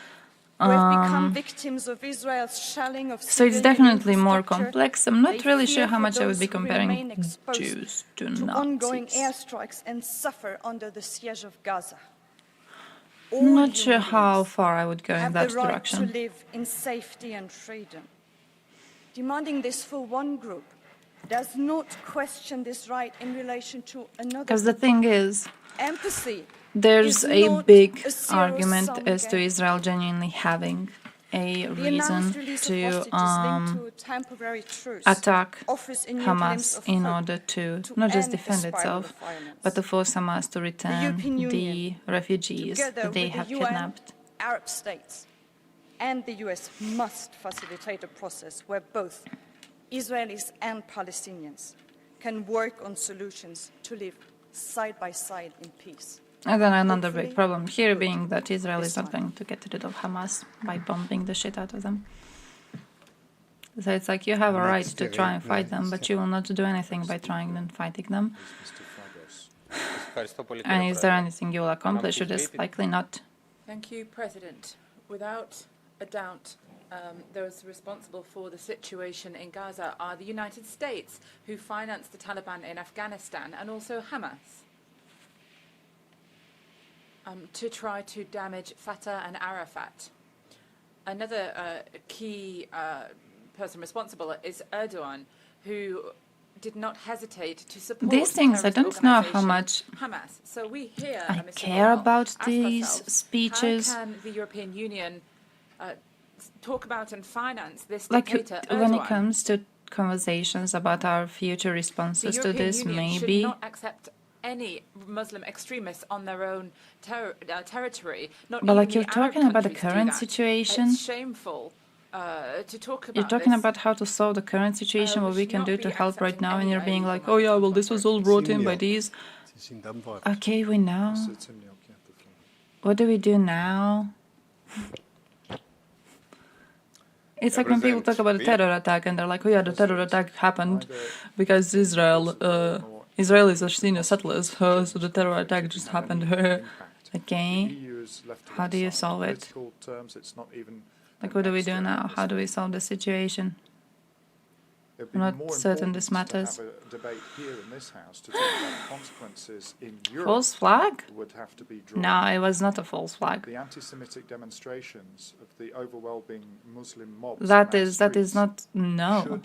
Speaker 6: who have become victims of Israel's shelling of
Speaker 10: So it's
Speaker 6: civilian
Speaker 10: definitely more
Speaker 6: infrastructure.
Speaker 10: complex. I'm not
Speaker 6: They
Speaker 10: really sure
Speaker 6: fear
Speaker 10: how
Speaker 6: for
Speaker 10: much I would
Speaker 6: those
Speaker 10: be
Speaker 6: who remain
Speaker 10: comparing
Speaker 6: exposed
Speaker 10: Jews to
Speaker 6: ongoing
Speaker 10: Nazis.
Speaker 6: airstrikes and suffer under the siege of Gaza.
Speaker 10: I'm
Speaker 6: All
Speaker 10: not sure
Speaker 6: human
Speaker 10: how
Speaker 6: beings
Speaker 10: far I would go in
Speaker 6: have
Speaker 10: that
Speaker 6: the right
Speaker 10: direction.
Speaker 6: to live in safety and freedom. Demanding this for one group does not question this right in relation to another.
Speaker 10: Because the thing is,
Speaker 6: empathy
Speaker 10: there's
Speaker 6: is
Speaker 10: a
Speaker 6: not
Speaker 10: big
Speaker 6: a
Speaker 10: argument
Speaker 6: zero-sum
Speaker 10: as to
Speaker 6: game.
Speaker 10: Israel genuinely having a
Speaker 6: The
Speaker 10: reason
Speaker 6: announced release of
Speaker 10: to
Speaker 6: hostages linked to a temporary truce
Speaker 10: attack
Speaker 6: offers a new glimpse
Speaker 10: Hamas
Speaker 6: of
Speaker 10: in
Speaker 6: hope
Speaker 10: order to not just
Speaker 6: end the
Speaker 10: defend
Speaker 6: spiral
Speaker 10: itself,
Speaker 6: of violence.
Speaker 10: but to force Hamas to return
Speaker 6: European
Speaker 10: the
Speaker 6: Union,
Speaker 10: refugees
Speaker 6: together
Speaker 10: that they
Speaker 6: with
Speaker 10: have
Speaker 6: the UN,
Speaker 10: kidnapped.
Speaker 6: Arab states, and the US must facilitate a process where both Israelis and Palestinians can work on solutions to live side by side in peace.
Speaker 10: And then another big
Speaker 6: Hopefully,
Speaker 10: problem here
Speaker 6: good
Speaker 10: being that Israel
Speaker 6: this
Speaker 10: is not
Speaker 6: time.
Speaker 10: going to get rid of Hamas by bombing the shit out of them. So it's like you have a right to try and fight them, but you will not do anything by trying and fighting them. And is there anything you will accomplish with this? Likely not.
Speaker 3: Thank you, President. Without a doubt, those responsible for the situation in Gaza are the United States, who financed the Taliban in Afghanistan, and also Hamas, to try to damage Fatah and Arafat. Another key person responsible is Erdogan, who did not hesitate to support
Speaker 10: These things, I
Speaker 3: terrorist
Speaker 10: don't know how
Speaker 3: organisation
Speaker 10: much
Speaker 3: Hamas. So we here,
Speaker 10: I
Speaker 3: Mr.
Speaker 10: care
Speaker 3: Borrell,
Speaker 10: about
Speaker 3: ask
Speaker 10: these
Speaker 3: ourselves,
Speaker 10: speeches.
Speaker 3: how can the European Union talk about and finance this
Speaker 10: Like
Speaker 3: dictator,
Speaker 10: when it
Speaker 3: Erdogan?
Speaker 10: comes to conversations about our future
Speaker 3: The
Speaker 10: responses to
Speaker 3: European
Speaker 10: this,
Speaker 3: Union should
Speaker 10: maybe.
Speaker 3: not accept any Muslim extremists on their own territory. Not
Speaker 10: But
Speaker 3: even
Speaker 10: like
Speaker 3: the
Speaker 10: you're
Speaker 3: Arab
Speaker 10: talking about the
Speaker 3: countries do
Speaker 10: current
Speaker 3: that.
Speaker 10: situation.
Speaker 3: It's shameful to talk about
Speaker 10: You're talking
Speaker 3: this.
Speaker 10: about how to solve the current situation,
Speaker 3: we
Speaker 10: what we
Speaker 3: should
Speaker 10: can
Speaker 3: not
Speaker 10: do
Speaker 3: be
Speaker 10: to help right
Speaker 3: accepting
Speaker 10: now, and
Speaker 3: any
Speaker 10: you're being
Speaker 3: aid
Speaker 10: like,
Speaker 3: from
Speaker 10: oh yeah, well
Speaker 3: outside
Speaker 10: this was all brought in by these. Okay, we know. What do we do now? It's like when people talk about a terror attack and they're like, oh yeah, the terror attack happened because Israelis are senior settlers, so the terror attack just happened. Okay, how do you solve it? Like, what do we do now? How do we solve the situation? I'm not certain this matters. False flag? No, it was not a false flag.
Speaker 4: The anti-Semitic demonstrations of the overwhelming Muslim mobs
Speaker 10: That is not, no.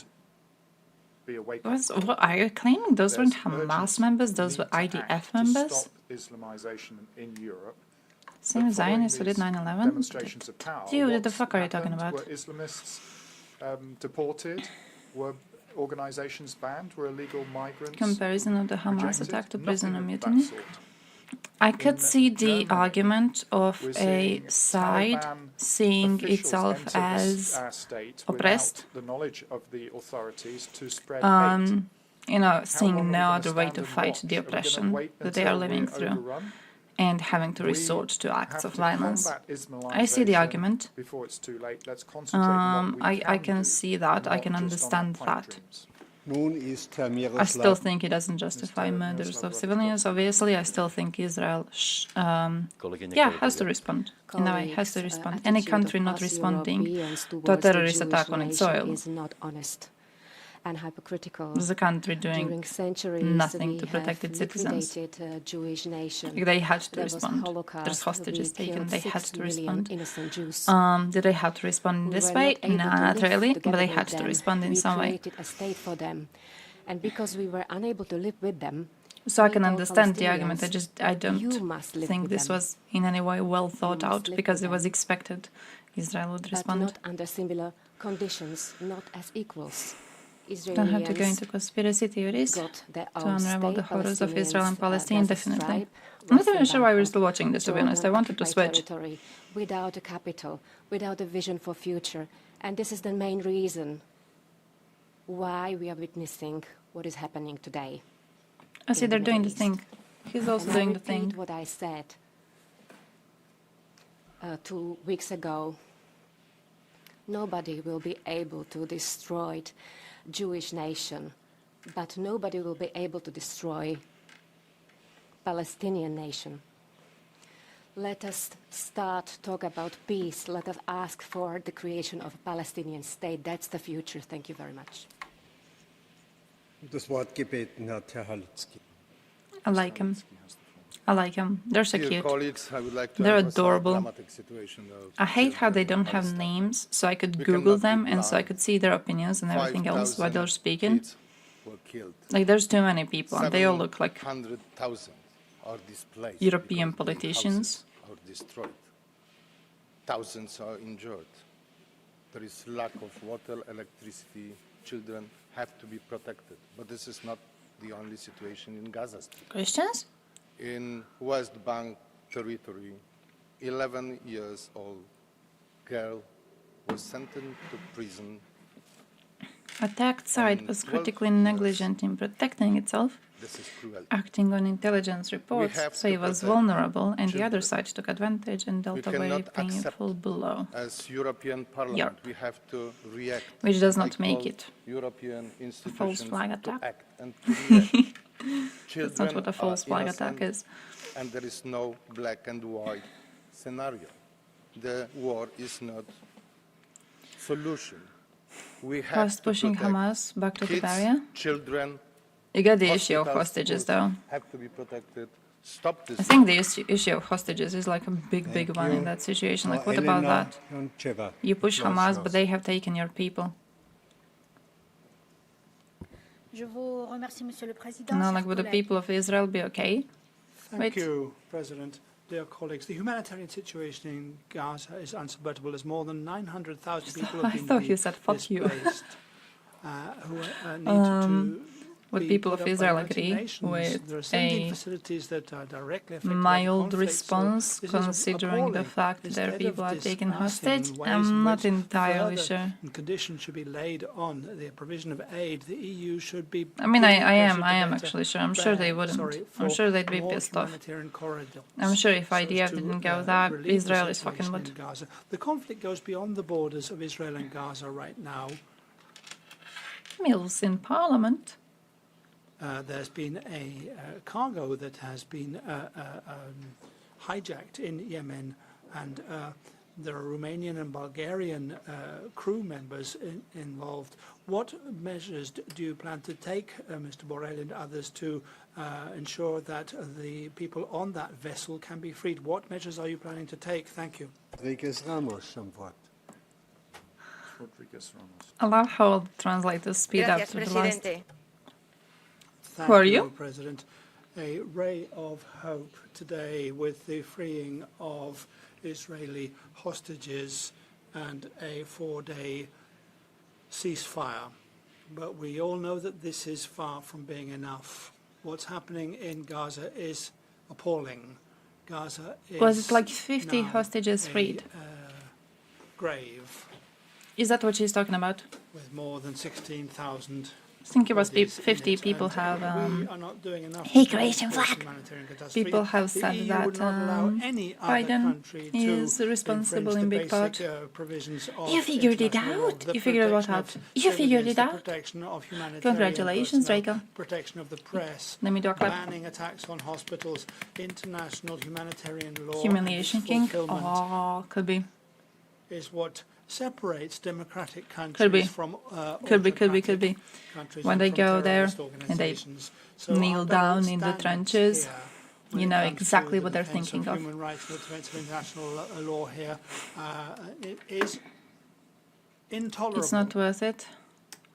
Speaker 4: be a wake
Speaker 10: What, are you claiming those weren't Hamas members? Those were IDF members?
Speaker 4: Stop Islamization in Europe.
Speaker 10: Same Zionists who did 9/11?
Speaker 4: Demonstrations of power.
Speaker 10: Dude, what the fuck are you talking about?
Speaker 4: Were Islamists deported? Were organizations banned? Were illegal migrants?
Speaker 10: Comparison of the Hamas
Speaker 4: rejected?
Speaker 10: attack to
Speaker 4: Nothing
Speaker 10: prisoner
Speaker 4: of that
Speaker 10: mutiny?
Speaker 4: sort.
Speaker 10: I could
Speaker 4: In
Speaker 10: see the
Speaker 4: Germany,
Speaker 10: argument of
Speaker 4: we're
Speaker 10: a
Speaker 4: seeing
Speaker 10: side
Speaker 4: Taliban
Speaker 10: seeing
Speaker 4: officials
Speaker 10: itself
Speaker 4: enter
Speaker 10: as
Speaker 4: our state
Speaker 10: oppressed.
Speaker 4: without the knowledge of the authorities to spread hate.
Speaker 10: You know,
Speaker 4: How long
Speaker 10: seeing
Speaker 4: are we
Speaker 10: no
Speaker 4: gonna
Speaker 10: other way
Speaker 4: stand
Speaker 10: to
Speaker 4: and
Speaker 10: fight
Speaker 4: watch?
Speaker 10: the
Speaker 4: Are we gonna
Speaker 10: oppression
Speaker 4: wait
Speaker 10: that they are
Speaker 4: until
Speaker 10: living
Speaker 4: we're
Speaker 10: through
Speaker 4: overrun?
Speaker 10: and having to
Speaker 4: We
Speaker 10: resort to acts
Speaker 4: have
Speaker 10: of
Speaker 4: to
Speaker 10: violence.
Speaker 4: combat
Speaker 10: I see the
Speaker 4: Islamization
Speaker 10: argument.
Speaker 4: Before it's too late. Let's concentrate on what we
Speaker 10: I can
Speaker 4: do,
Speaker 10: see that. I
Speaker 4: not
Speaker 10: can
Speaker 4: just on our
Speaker 10: understand
Speaker 4: pipe
Speaker 10: that.
Speaker 4: dreams.
Speaker 10: I still think it doesn't justify murders of civilians. Obviously, I still think Israel, has to respond. In a way, has to respond. Any country not responding to a terrorist attack on its soil
Speaker 13: is not honest and hypocritical.
Speaker 10: is a country doing
Speaker 13: During centuries,
Speaker 10: nothing
Speaker 13: we
Speaker 10: to protect
Speaker 13: have
Speaker 10: its citizens.
Speaker 13: liquidated a Jewish nation.
Speaker 10: They had to
Speaker 13: There was
Speaker 10: respond.
Speaker 13: Holocaust.
Speaker 10: There's hostages
Speaker 13: We
Speaker 10: taken.
Speaker 13: killed
Speaker 10: They had
Speaker 13: 6
Speaker 10: to
Speaker 13: million
Speaker 10: respond.
Speaker 13: innocent Jews.
Speaker 10: Did they have to respond in
Speaker 13: We
Speaker 10: this
Speaker 13: were
Speaker 10: way?
Speaker 13: not able
Speaker 10: Nah,
Speaker 13: to
Speaker 10: not
Speaker 13: live
Speaker 10: really. But
Speaker 13: together
Speaker 10: they
Speaker 13: with
Speaker 10: had to
Speaker 13: them.
Speaker 10: respond in
Speaker 13: we
Speaker 10: some way.
Speaker 13: created a state for them, and because we were unable to live with them,
Speaker 10: So I
Speaker 13: we
Speaker 10: can
Speaker 13: told
Speaker 10: understand the argument.
Speaker 13: Palestinians,
Speaker 10: I
Speaker 13: you
Speaker 10: don't
Speaker 13: must live
Speaker 10: think
Speaker 13: with
Speaker 10: this
Speaker 13: them.
Speaker 10: was in any way well thought
Speaker 13: must
Speaker 10: out
Speaker 13: live
Speaker 10: because
Speaker 13: with
Speaker 10: it was
Speaker 13: them.
Speaker 10: expected Israel would
Speaker 13: but
Speaker 10: respond.
Speaker 13: not under similar conditions, not as equals.
Speaker 10: Don't have to go
Speaker 13: Israelis
Speaker 10: into conspiracy theories
Speaker 13: got their
Speaker 10: to
Speaker 13: own
Speaker 10: unravel
Speaker 13: state.
Speaker 10: the horrors of Israel and
Speaker 13: Palestinians,
Speaker 10: Palestine,
Speaker 13: Gaza
Speaker 10: definitely.
Speaker 13: Strip,
Speaker 10: I'm not
Speaker 13: West
Speaker 10: even sure why we're
Speaker 13: Bank,
Speaker 10: still watching this, to be honest. I
Speaker 13: Jordan
Speaker 10: wanted to
Speaker 13: occupied
Speaker 10: switch.
Speaker 13: territory without a capital, without a vision for future. And this is the main reason why we are witnessing what is happening today.
Speaker 10: I see
Speaker 13: in
Speaker 10: they're doing
Speaker 13: Middle
Speaker 10: the thing. He's also
Speaker 13: and
Speaker 10: doing
Speaker 13: I
Speaker 10: the thing.
Speaker 13: repeat what I said 2 weeks ago. Nobody will be able to destroy Jewish nation, but nobody will be able to destroy Palestinian nation. Let us start talk about peace. Let us ask for the creation of a Palestinian state. That's the future. Thank you very much.
Speaker 5: Das Wort gebeten hat Herr Halicki.
Speaker 10: I like him. I like him. They're so
Speaker 14: Dear
Speaker 10: cute.
Speaker 14: colleagues, I would like to
Speaker 10: They're
Speaker 14: emphasize the
Speaker 10: adorable.
Speaker 14: dramatic situation of
Speaker 10: I hate how they
Speaker 14: children in
Speaker 10: don't have
Speaker 14: Palestine.
Speaker 10: names, so I could
Speaker 14: We
Speaker 10: Google
Speaker 14: cannot be
Speaker 10: them and so I
Speaker 14: blind.
Speaker 10: could see their opinions and everything else while
Speaker 14: 5,000
Speaker 10: they're speaking.
Speaker 14: kids were killed.
Speaker 10: Like, there's too many people, and they all look like
Speaker 14: 700,000 are displaced
Speaker 10: European
Speaker 14: because their
Speaker 10: politicians.
Speaker 14: houses are destroyed. Thousands are injured. There is lack of water, electricity. Children have to be protected. But this is not the only situation in Gaza Strip.
Speaker 10: Christians?
Speaker 14: In West Bank territory, 11 years old girl was sentenced to prison.
Speaker 10: Attacked side was critically negligent in protecting itself,
Speaker 14: This is cruel.
Speaker 10: acting on intelligence reports,
Speaker 14: have
Speaker 10: so it
Speaker 14: to
Speaker 10: was
Speaker 14: protect
Speaker 10: vulnerable, and the other
Speaker 14: children.
Speaker 10: side took advantage and dealt a very
Speaker 14: cannot
Speaker 10: painful blow.
Speaker 14: As European Parliament,
Speaker 10: Europe.
Speaker 14: we have to react.
Speaker 10: Which does
Speaker 14: I
Speaker 10: not make
Speaker 14: call
Speaker 10: it
Speaker 14: European
Speaker 10: a false
Speaker 14: institutions
Speaker 10: flag
Speaker 14: to
Speaker 10: attack.
Speaker 14: act and to react.
Speaker 10: That's not what a false flag attack is.
Speaker 14: And there is no black and white scenario. The war is not solution. We have
Speaker 10: First
Speaker 14: to
Speaker 10: pushing
Speaker 14: protect
Speaker 10: Hamas back to the
Speaker 14: kids,
Speaker 10: barrier.
Speaker 14: children.
Speaker 10: You got the issue of
Speaker 14: hospitals,
Speaker 10: hostages,
Speaker 14: schools
Speaker 10: though.
Speaker 14: have to be protected. Stop this.
Speaker 10: I think the issue of hostages is like a big one in that situation. Like, what about that? You push Hamas, but they have taken your people. Now, like, would the people of Israel be okay?
Speaker 1: Thank you, President. Dear colleagues, the humanitarian situation in Gaza is unsupportable as more than 900,000 people have
Speaker 10: I
Speaker 1: been
Speaker 10: thought you said fuck you.
Speaker 1: displaced, who need to
Speaker 10: Would
Speaker 1: be
Speaker 10: people
Speaker 1: put
Speaker 10: of
Speaker 1: up by
Speaker 10: Israel
Speaker 1: United
Speaker 10: agree
Speaker 1: Nations.
Speaker 10: with
Speaker 1: There are sending
Speaker 10: a
Speaker 1: facilities that are directly affected by the
Speaker 10: mild
Speaker 1: conflict,
Speaker 10: response,
Speaker 1: so this is
Speaker 10: considering the
Speaker 1: appalling.
Speaker 10: fact that their
Speaker 1: Instead
Speaker 10: people
Speaker 1: of
Speaker 10: are taken
Speaker 1: discussing
Speaker 10: hostage?
Speaker 1: ways in
Speaker 10: I'm not
Speaker 1: which
Speaker 10: entirely
Speaker 1: further
Speaker 10: sure.
Speaker 1: conditions should be laid on the provision of aid. The EU should be.
Speaker 10: I mean,
Speaker 1: putting
Speaker 10: I am
Speaker 1: pressure to
Speaker 10: actually sure. I'm sure they wouldn't. I'm
Speaker 1: for
Speaker 10: sure they'd be
Speaker 1: more
Speaker 10: pissed off.
Speaker 1: humanitarian corridors
Speaker 10: I'm sure if
Speaker 1: so as
Speaker 10: IDF
Speaker 1: to,
Speaker 10: didn't go that,
Speaker 1: relieve the
Speaker 10: Israel is fucking
Speaker 1: situation
Speaker 10: would.
Speaker 1: in Gaza. The conflict goes beyond the borders of Israel and Gaza right now.
Speaker 10: Mills in Parliament.
Speaker 1: There's been a cargo that has been hijacked in Yemen, and there are Romanian and Bulgarian crew members involved. What measures do you plan to take, Mr. Borrell and others, to ensure that the people on that vessel can be freed? What measures are you planning to take? Thank you.
Speaker 5: Rodriguez Ramos, am Wort.
Speaker 4: Rodriguez Ramos.
Speaker 10: I love how the translators speed up to the last.
Speaker 1: Thank
Speaker 10: Who are you?
Speaker 1: President. A ray of hope today with the freeing of Israeli hostages and a 4-day ceasefire. But we all know that this is far from being enough. What's happening in Gaza is appalling. Gaza is
Speaker 10: Was it like 50
Speaker 1: now
Speaker 10: hostages
Speaker 1: a,
Speaker 10: freed?
Speaker 1: Grave
Speaker 10: Is that what she's talking about?
Speaker 1: with more than 16,000.
Speaker 10: I think it was
Speaker 1: bodies in
Speaker 10: 50
Speaker 1: it,
Speaker 10: people
Speaker 1: and
Speaker 10: have.
Speaker 1: we are not doing enough
Speaker 10: Hey,
Speaker 1: to
Speaker 10: Croatian
Speaker 1: stop this
Speaker 10: flag.
Speaker 1: humanitarian catastrophe.
Speaker 10: People have
Speaker 1: The
Speaker 10: said
Speaker 1: EU
Speaker 10: that
Speaker 1: would not allow any other
Speaker 10: Biden
Speaker 1: country to
Speaker 10: is responsible
Speaker 1: infringe
Speaker 10: in
Speaker 1: the
Speaker 10: big part.
Speaker 1: basic, provisions of
Speaker 10: You figured it
Speaker 1: international law,
Speaker 10: out.
Speaker 1: the
Speaker 10: You figured what
Speaker 1: protection
Speaker 10: out.
Speaker 1: of
Speaker 10: You figured
Speaker 1: civilians,
Speaker 10: it
Speaker 1: the
Speaker 10: out.
Speaker 1: protection of humanitarian
Speaker 10: Congratulations,
Speaker 1: personnel,
Speaker 10: Draco.
Speaker 1: protection of the press,
Speaker 10: Let me do a clap.
Speaker 1: banning attacks on hospitals, international humanitarian law,
Speaker 10: Humiliation
Speaker 1: and its
Speaker 10: King.
Speaker 1: fulfillment
Speaker 10: Oh, could be.
Speaker 1: is what separates democratic countries
Speaker 10: Could be.
Speaker 1: from
Speaker 10: Could be.
Speaker 1: autocratic countries
Speaker 10: When
Speaker 1: and
Speaker 10: they
Speaker 1: from
Speaker 10: go there
Speaker 1: terrorist
Speaker 10: and they
Speaker 1: organizations. So
Speaker 10: kneel
Speaker 1: our
Speaker 10: down
Speaker 1: gold
Speaker 10: in the
Speaker 1: standards
Speaker 10: trenches,
Speaker 1: here, when
Speaker 10: you
Speaker 1: it
Speaker 10: know
Speaker 1: comes to
Speaker 10: exactly
Speaker 1: the
Speaker 10: what they're
Speaker 1: defense
Speaker 10: thinking of.
Speaker 1: Human rights, the defense of international law here, it is intolerable.
Speaker 10: It's not worth it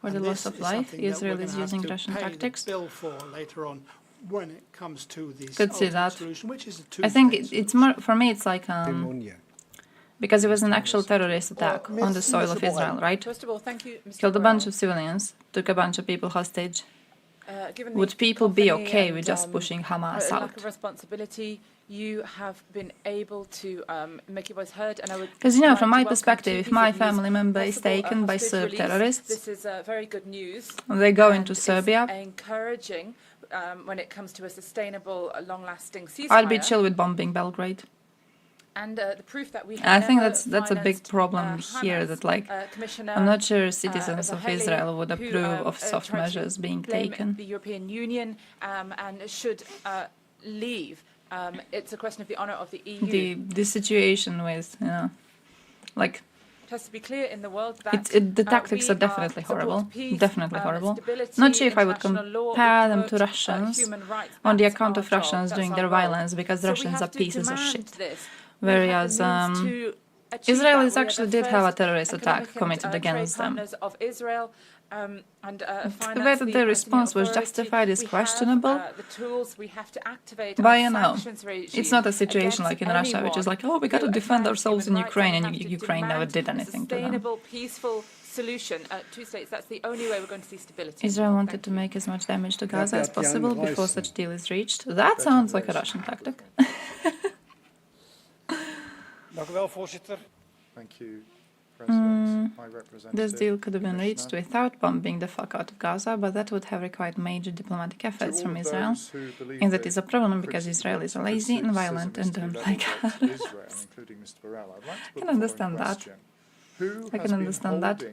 Speaker 10: for the
Speaker 1: And
Speaker 10: loss
Speaker 1: this
Speaker 10: of
Speaker 1: is
Speaker 10: life.
Speaker 1: something that
Speaker 10: Israel
Speaker 1: we're
Speaker 10: is
Speaker 1: gonna have
Speaker 10: using
Speaker 1: to
Speaker 10: Russian
Speaker 1: pay the
Speaker 10: tactics.
Speaker 1: bill for later on when it comes to this
Speaker 10: Could see
Speaker 1: ultimate
Speaker 10: that.
Speaker 1: solution, which is a
Speaker 10: I think
Speaker 1: two-state
Speaker 10: it's more for me. It's like
Speaker 5: Pneumonia.
Speaker 10: because it was an actual terrorist attack on the soil of Israel, right?
Speaker 3: First of all, thank you, Mr.
Speaker 10: Killed a bunch
Speaker 3: Borrell.
Speaker 10: of civilians, took a bunch of people hostage.
Speaker 3: Given
Speaker 10: Would
Speaker 3: the
Speaker 10: people be
Speaker 3: cacophony
Speaker 10: okay
Speaker 3: and,
Speaker 10: with just pushing Hamas
Speaker 3: lack
Speaker 10: out?
Speaker 3: of responsibility, you have been able to make your voice heard, and I would.
Speaker 10: Because, you know,
Speaker 3: like
Speaker 10: from
Speaker 3: to
Speaker 10: my
Speaker 3: welcome
Speaker 10: perspective,
Speaker 3: two
Speaker 10: if
Speaker 3: pieces
Speaker 10: my
Speaker 3: of news.
Speaker 10: family member is
Speaker 3: Possible,
Speaker 10: taken by
Speaker 3: hostage
Speaker 10: Serb
Speaker 3: release.
Speaker 10: terrorists,
Speaker 3: This is very good news.
Speaker 10: they go into
Speaker 3: and is
Speaker 10: Serbia,
Speaker 3: encouraging when it comes to a sustainable, long-lasting ceasefire.
Speaker 10: I'll be chill with bombing Belgrade.
Speaker 3: And the proof that we
Speaker 10: I think that's a big problem here, that like I'm not sure citizens of Israel would approve of soft measures being taken.
Speaker 3: The European Union and should leave. It's a question of the honor of the EU.
Speaker 10: The situation with, like,
Speaker 3: it has to be clear in the world that
Speaker 10: the tactics are definitely horrible. Definitely horrible. Not sure if I would compare them to Russians on the account of Russians doing their violence, because Russians are pieces of shit. Whereas Israelis actually did have a terrorist attack committed against them. Whether the response was justified is questionable. But it's not a situation like in Russia, which is like, oh, we got to defend ourselves in Ukraine, and Ukraine never did anything to them.
Speaker 3: Peaceful solution, 2 states, that's the only way we're going to see stability.
Speaker 10: Israel wanted to make as much damage to Gaza as possible before such deal is reached. That sounds like a Russian tactic.
Speaker 4: Thank you, President. High Representative.
Speaker 10: This deal could have been reached without bombing the fuck out of Gaza, but that would have required major diplomatic efforts from Israel. And that is a problem because Israelis are lazy and violent and don't like Arabs. I can understand that. I can understand that.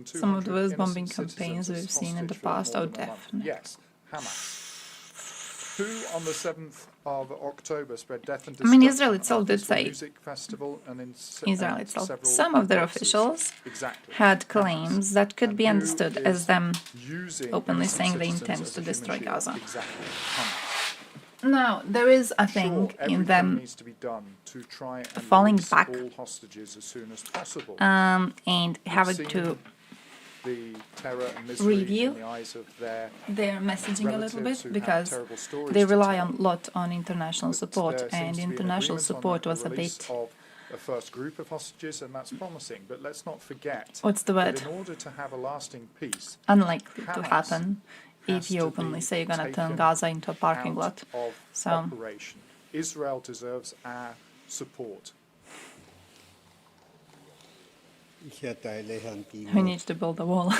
Speaker 10: Some of the worst bombing campaigns we've seen in the past, oh, definitely.
Speaker 4: Yes, Hamas. Who on the 7th of October spread death and
Speaker 10: I mean,
Speaker 4: destruction
Speaker 10: Israel itself did say, Israel itself, some of their officials had claims that could be understood as them openly saying they intend to destroy Gaza. Now, there is a thing in them falling back and having to review their messaging a little bit, because they rely a lot on international support, and international support was a bit
Speaker 4: a first group of hostages, and that's promising. But let's not forget,
Speaker 10: what's the word?
Speaker 4: In order to have a lasting peace,
Speaker 10: unlikely to happen if you openly say you're gonna turn Gaza into a parking lot. So
Speaker 4: operation. Israel deserves our support.
Speaker 10: We need to build a wall.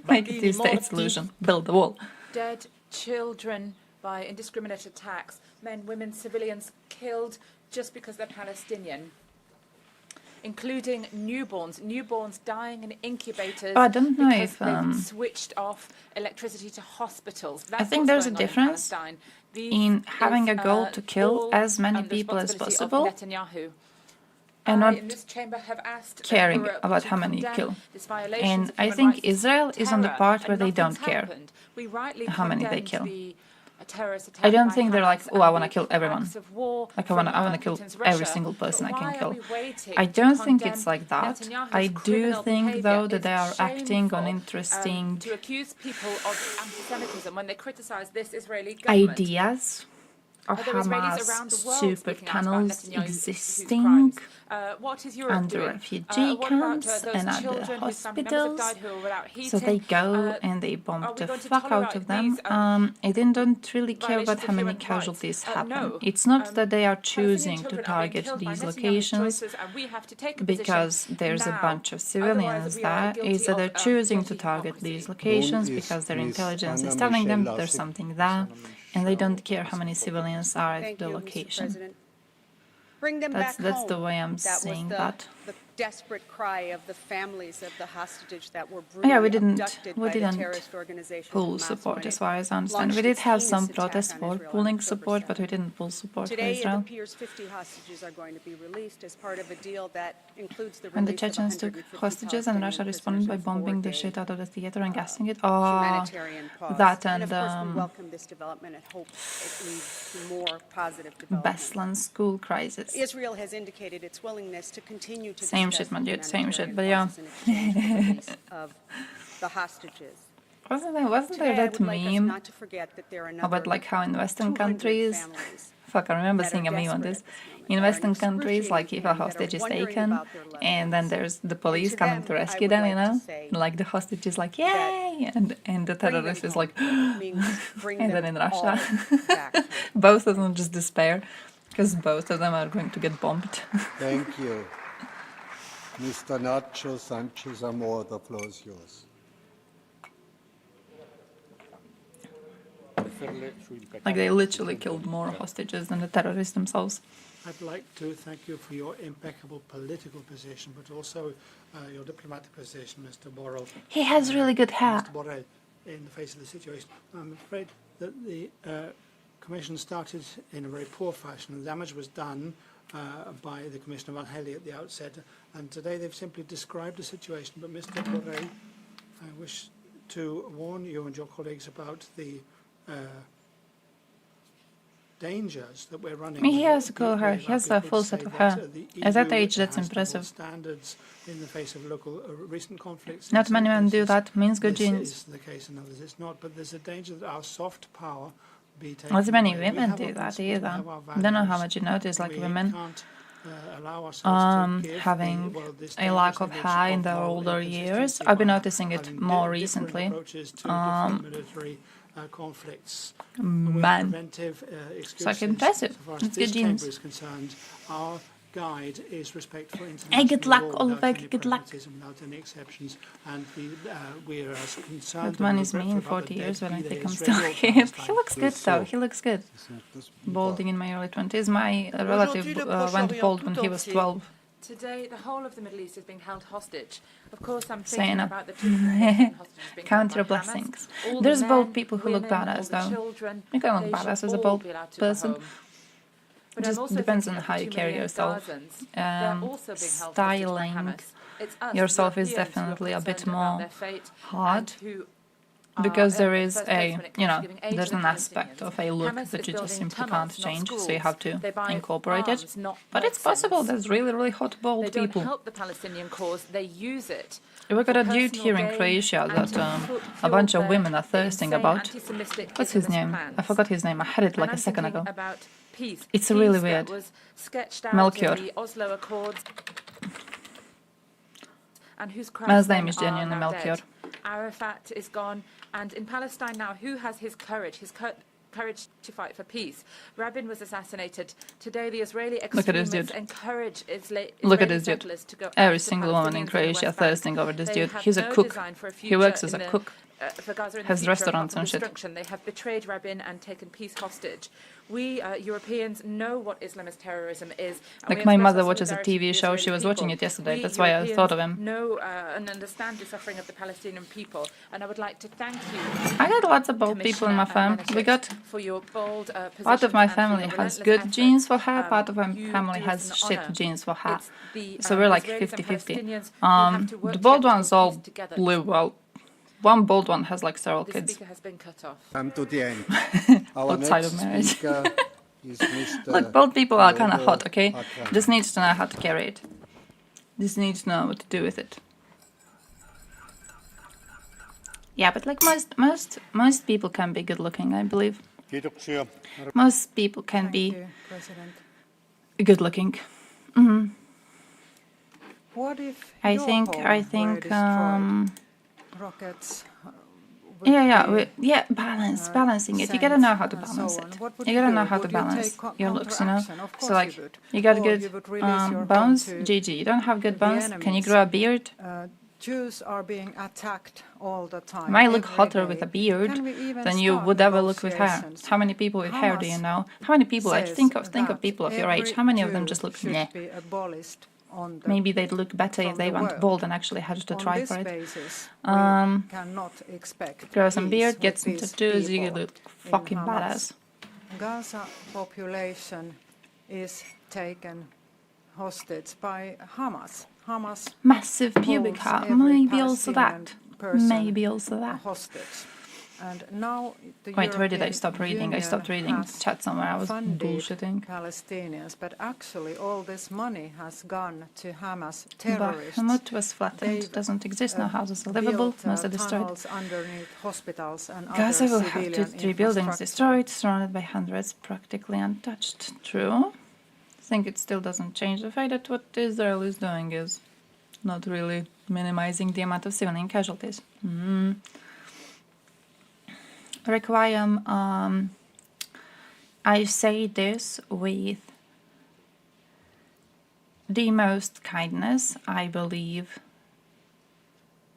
Speaker 10: Make a two-state solution. Build the wall.
Speaker 3: Dead children by indiscriminate attacks. Men, women, civilians killed just because they're Palestinian. Including newborns. Newborns dying in incubators.
Speaker 10: I don't know
Speaker 3: because
Speaker 10: if
Speaker 3: they've switched off electricity to hospitals. That's
Speaker 10: I think there's a difference in having a goal to kill as many people as possible, and not caring about how many you kill. And I think Israel is on the part where they don't care how many they kill. I don't think they're like, oh, I want to kill everyone. Like, I want to kill every single person I can kill. I don't think it's like that. I do think, though, that they are acting on interesting ideas of Hamas super tunnels existing under refugee camps and at the hospitals. So they go and they bomb the fuck out of them. And don't really care about how many casualties happen. It's not that they are choosing to target these locations because there's a bunch of civilians there. It's that they're choosing to target these locations because their intelligence is telling them there's something there, and they don't care how many civilians are at the location.
Speaker 15: Bring them
Speaker 10: that's
Speaker 15: back
Speaker 10: the way I'm seeing that.
Speaker 15: The desperate cry of the families of the hostage that were brutally abducted by the terrorist organization
Speaker 10: pull support, as far as I understand. We did have some protests for pulling support, but we didn't pull support for
Speaker 15: Today,
Speaker 10: Israel.
Speaker 15: it appears 50 hostages are going to be released as part of a deal that includes the
Speaker 10: And the
Speaker 15: release of
Speaker 10: Chechens took
Speaker 15: 150
Speaker 10: hostages, and Russia responded by bombing the shit out of the theater and gassing it. Oh,
Speaker 15: humanitarian pause.
Speaker 10: that
Speaker 15: and
Speaker 10: and
Speaker 15: of course, we welcome this development and hope it leads to more positive development.
Speaker 10: Beslan school crisis.
Speaker 15: Israel has indicated its willingness to continue to
Speaker 10: Same shit, man, dude. Same shit, but yeah.
Speaker 15: of the hostages.
Speaker 10: Wasn't there that meme about like how in Western countries, fuck, I remember seeing a meme on this. In Western countries, like if a hostage is taken, and then there's the police coming to rescue them, you know, like the hostage is like yay, and the terrorist is like, and then in Russia, both of them just despair because both of them are going to get bombed.
Speaker 5: Thank you. Mr. Nacho Sanchez Amor, the floor is yours.
Speaker 10: Like they literally killed more hostages than the terrorists themselves.
Speaker 1: I'd like to thank you for your impeccable political position, but also your diplomatic position, Mr. Borrell.
Speaker 10: He has really good hair.
Speaker 1: Mr. Borrell, in the face of the situation. I'm afraid that the Commission started in a very poor fashion. The damage was done by the Commissioner Van Helle at the outset, and today they've simply described the situation. But Mr. Borrell, I wish to warn you and your colleagues about the dangers that we're running.
Speaker 10: He has cool hair. He has a full set of hair. At that age, that's impressive.
Speaker 1: Standards in the face of local recent conflicts.
Speaker 10: Not many men do that. Means good genes.
Speaker 1: This is the case in others. It's not. But there's a danger that our soft power be taken.
Speaker 10: Not many
Speaker 1: away.
Speaker 10: women do that either. Don't know how much you notice, like women having a lack of hair in their older years. I've been noticing it more recently.
Speaker 1: Conflicts.
Speaker 10: Man, it's like impressive. It's good genes.
Speaker 1: Our guide is respect for international
Speaker 10: Hey, good luck,
Speaker 1: law
Speaker 10: Oliver.
Speaker 1: without
Speaker 10: Good luck.
Speaker 1: without any exceptions, and we are as concerned.
Speaker 10: That man is me in 40 years when I think I'm still here. He looks good though. He looks good. Balding in my early 20s. My relative went bald when he was 12.
Speaker 3: Today, the whole of the Middle East is being held hostage. Of course, I'm
Speaker 10: Saying
Speaker 3: thinking
Speaker 10: up.
Speaker 3: about the 200 hostages being
Speaker 10: Count your
Speaker 3: held by
Speaker 10: blessings.
Speaker 3: Hamas. All
Speaker 10: There's
Speaker 3: the
Speaker 10: bald
Speaker 3: men,
Speaker 10: people who look
Speaker 3: women,
Speaker 10: badass
Speaker 3: all the
Speaker 10: though.
Speaker 3: children,
Speaker 10: You can look
Speaker 3: they
Speaker 10: badass
Speaker 3: should
Speaker 10: as a
Speaker 3: all
Speaker 10: bald
Speaker 3: be allowed to go
Speaker 10: person.
Speaker 3: home. But
Speaker 10: Just
Speaker 3: I'm also
Speaker 10: depends on
Speaker 3: thinking of
Speaker 10: how
Speaker 3: the
Speaker 10: you
Speaker 3: 2
Speaker 10: carry
Speaker 3: million
Speaker 10: yourself.
Speaker 3: Gazans. They're also being held hostage by
Speaker 10: Styling
Speaker 3: Hamas. It's us,
Speaker 10: yourself is
Speaker 3: Europeans, who are
Speaker 10: definitely a bit
Speaker 3: concerned about
Speaker 10: more
Speaker 3: their fate
Speaker 10: hard.
Speaker 3: and who
Speaker 10: Because there
Speaker 3: are in
Speaker 10: is
Speaker 3: first place
Speaker 10: a,
Speaker 3: when it
Speaker 10: you
Speaker 3: comes to
Speaker 10: know,
Speaker 3: giving aid
Speaker 10: there's
Speaker 3: to
Speaker 10: an
Speaker 3: the
Speaker 10: aspect
Speaker 3: Palestinians.
Speaker 10: of a look
Speaker 3: Hamas
Speaker 10: that
Speaker 3: is
Speaker 10: you just
Speaker 3: building
Speaker 10: simply
Speaker 3: tunnels,
Speaker 10: can't
Speaker 3: not
Speaker 10: change, so you
Speaker 3: schools.
Speaker 10: have to
Speaker 3: They buy
Speaker 10: incorporate it.
Speaker 3: arms, not
Speaker 10: But it's possible.
Speaker 3: medicines.
Speaker 10: There's really, really hot
Speaker 3: They
Speaker 10: bald
Speaker 3: don't
Speaker 10: people.
Speaker 3: help the Palestinian cause, they use it.
Speaker 10: We got
Speaker 3: for
Speaker 10: a dude
Speaker 3: personal
Speaker 10: here in
Speaker 3: gain
Speaker 10: Croatia
Speaker 3: and
Speaker 10: that
Speaker 3: to
Speaker 10: a bunch of
Speaker 3: fuel
Speaker 10: women are
Speaker 3: the
Speaker 10: thirsting
Speaker 3: insane
Speaker 10: about.
Speaker 3: anti-Semitic
Speaker 10: What's his
Speaker 3: Islamist
Speaker 10: name?
Speaker 3: plans.
Speaker 10: I forgot his name. I had it like
Speaker 3: And
Speaker 10: a second
Speaker 3: I'm thinking
Speaker 10: ago.
Speaker 3: about peace.
Speaker 10: It's really
Speaker 3: Peace that
Speaker 10: weird.
Speaker 3: was sketched out
Speaker 10: Melchior.
Speaker 3: in the Oslo Accords, and whose
Speaker 10: Man's
Speaker 3: crimes
Speaker 10: name
Speaker 3: men
Speaker 10: is
Speaker 3: are
Speaker 10: genuinely
Speaker 3: now
Speaker 10: Melchior.
Speaker 3: dead. Arafat is gone, and in Palestine now, who has his courage to fight for peace? Rabin was assassinated. Today, the Israeli
Speaker 10: Look at this
Speaker 3: extremists
Speaker 10: dude.
Speaker 3: encourage
Speaker 10: Look
Speaker 3: Israeli
Speaker 10: at this dude.
Speaker 3: settlers to go
Speaker 10: Every
Speaker 3: after
Speaker 10: single woman in
Speaker 3: Palestinians the
Speaker 10: Croatia
Speaker 3: West Bank.
Speaker 10: thirsting over this
Speaker 3: They
Speaker 10: dude.
Speaker 3: have
Speaker 10: He's a
Speaker 3: no
Speaker 10: cook.
Speaker 3: design for a
Speaker 10: He works
Speaker 3: future
Speaker 10: as a
Speaker 3: in the-
Speaker 10: cook.
Speaker 3: for Gaza in the
Speaker 10: Has
Speaker 3: future,
Speaker 10: restaurants
Speaker 3: apart from
Speaker 10: and shit.
Speaker 3: destruction. They have betrayed Rabin and taken peace hostage. We Europeans know what Islamist terrorism is. And
Speaker 10: Like
Speaker 3: we
Speaker 10: my
Speaker 3: express
Speaker 10: mother
Speaker 3: our
Speaker 10: watches a
Speaker 3: solidarity
Speaker 10: TV
Speaker 3: with the
Speaker 10: show.
Speaker 3: Israeli
Speaker 10: She was watching
Speaker 3: people.
Speaker 10: it yesterday.
Speaker 3: We
Speaker 10: That's why I
Speaker 3: Europeans
Speaker 10: thought of him.
Speaker 3: know and understand the suffering of the Palestinian people, and I would like to thank you.
Speaker 10: I got lots of bald people in my family. We got
Speaker 3: for your bold
Speaker 10: part of my
Speaker 3: and for your
Speaker 10: family has
Speaker 3: relentless
Speaker 10: good
Speaker 3: efforts.
Speaker 10: genes for hair, part of my
Speaker 3: You
Speaker 10: family
Speaker 3: do us
Speaker 10: has
Speaker 3: an
Speaker 10: shit
Speaker 3: honour.
Speaker 10: genes for hair.
Speaker 3: It's the,
Speaker 10: So we're like
Speaker 3: Israelis and
Speaker 10: 50-50.
Speaker 3: Palestinians who have to work
Speaker 10: The bald
Speaker 3: together
Speaker 10: ones
Speaker 3: to
Speaker 10: all
Speaker 3: peace together.
Speaker 10: blue. Well, one bald one has like several
Speaker 3: The
Speaker 10: kids.
Speaker 3: speaker has been cut off.
Speaker 5: To the end. Our
Speaker 10: Outside of
Speaker 5: next
Speaker 10: marriage.
Speaker 5: speaker is Mr.
Speaker 10: Look, bald people are kind of
Speaker 5: Holodomor.
Speaker 10: hot, okay? Just needs to know how to carry it. Just needs to know what to do with it. Yeah, but like most people can be good looking, I believe.
Speaker 5: Kiitoksia.
Speaker 10: Most people can be
Speaker 16: President.
Speaker 10: good looking. Hmm.
Speaker 16: What if
Speaker 10: I
Speaker 16: your
Speaker 10: think
Speaker 16: home were destroyed? Rockets.
Speaker 10: Balancing it. You gotta know how to balance it. You gotta know how to balance your looks, you know. So like, you got good bones, GG. You don't have good bones, can you grow a beard?
Speaker 16: Jews are being attacked all the time.
Speaker 10: You might look
Speaker 16: every
Speaker 10: hotter
Speaker 16: day.
Speaker 10: with a beard
Speaker 16: Can we even
Speaker 10: than you
Speaker 16: start
Speaker 10: would ever look with hair.
Speaker 16: negotiations?
Speaker 10: How many people with hair do you
Speaker 16: Hamas
Speaker 10: know? How many people? Like,
Speaker 16: says
Speaker 10: think of
Speaker 16: that
Speaker 10: people of your age.
Speaker 16: every
Speaker 10: How many of them
Speaker 16: Jew
Speaker 10: just look
Speaker 16: should
Speaker 10: meh?
Speaker 16: be abolished on the
Speaker 10: Maybe they'd look better if
Speaker 16: from
Speaker 10: they
Speaker 16: the
Speaker 10: went
Speaker 16: world.
Speaker 10: bald and actually had to
Speaker 16: On
Speaker 10: try
Speaker 16: this
Speaker 10: for it.
Speaker 16: basis, we cannot expect
Speaker 10: Grow some
Speaker 16: peace
Speaker 10: beard,
Speaker 16: with
Speaker 10: get some
Speaker 16: these
Speaker 10: tattoos, you
Speaker 16: people
Speaker 10: look
Speaker 16: in
Speaker 10: fucking
Speaker 16: Hamas.
Speaker 10: badass.
Speaker 16: Gaza population is taken hostage by Hamas. Hamas
Speaker 10: Massive pubic
Speaker 16: holds
Speaker 10: hair.
Speaker 16: every
Speaker 10: Maybe also
Speaker 16: Palestinian
Speaker 10: that.
Speaker 16: person
Speaker 10: Maybe also that.
Speaker 16: hostage. And now the
Speaker 10: Wait, where did I
Speaker 16: European
Speaker 10: stop reading? I stopped
Speaker 16: Union
Speaker 10: reading
Speaker 16: has
Speaker 10: chat somewhere. I was
Speaker 16: funded
Speaker 10: bullshitting.
Speaker 16: Palestinians, but actually all this money has gone to Hamas
Speaker 10: But
Speaker 16: terrorists.
Speaker 10: Hamut was flattened.
Speaker 16: They've,
Speaker 10: Doesn't exist now. Houses are livable.
Speaker 16: built,
Speaker 10: Most are destroyed.
Speaker 16: tunnels underneath hospitals and
Speaker 10: Gaza
Speaker 16: other
Speaker 10: will have
Speaker 16: civilian
Speaker 10: 2-3 buildings
Speaker 16: infrastructure.
Speaker 10: destroyed, surrounded by hundreds, practically untouched. True. I think it still doesn't change the fact that what Israel is doing is not really minimizing the amount of civilian casualties. Requiem, I say this with the most kindness. I believe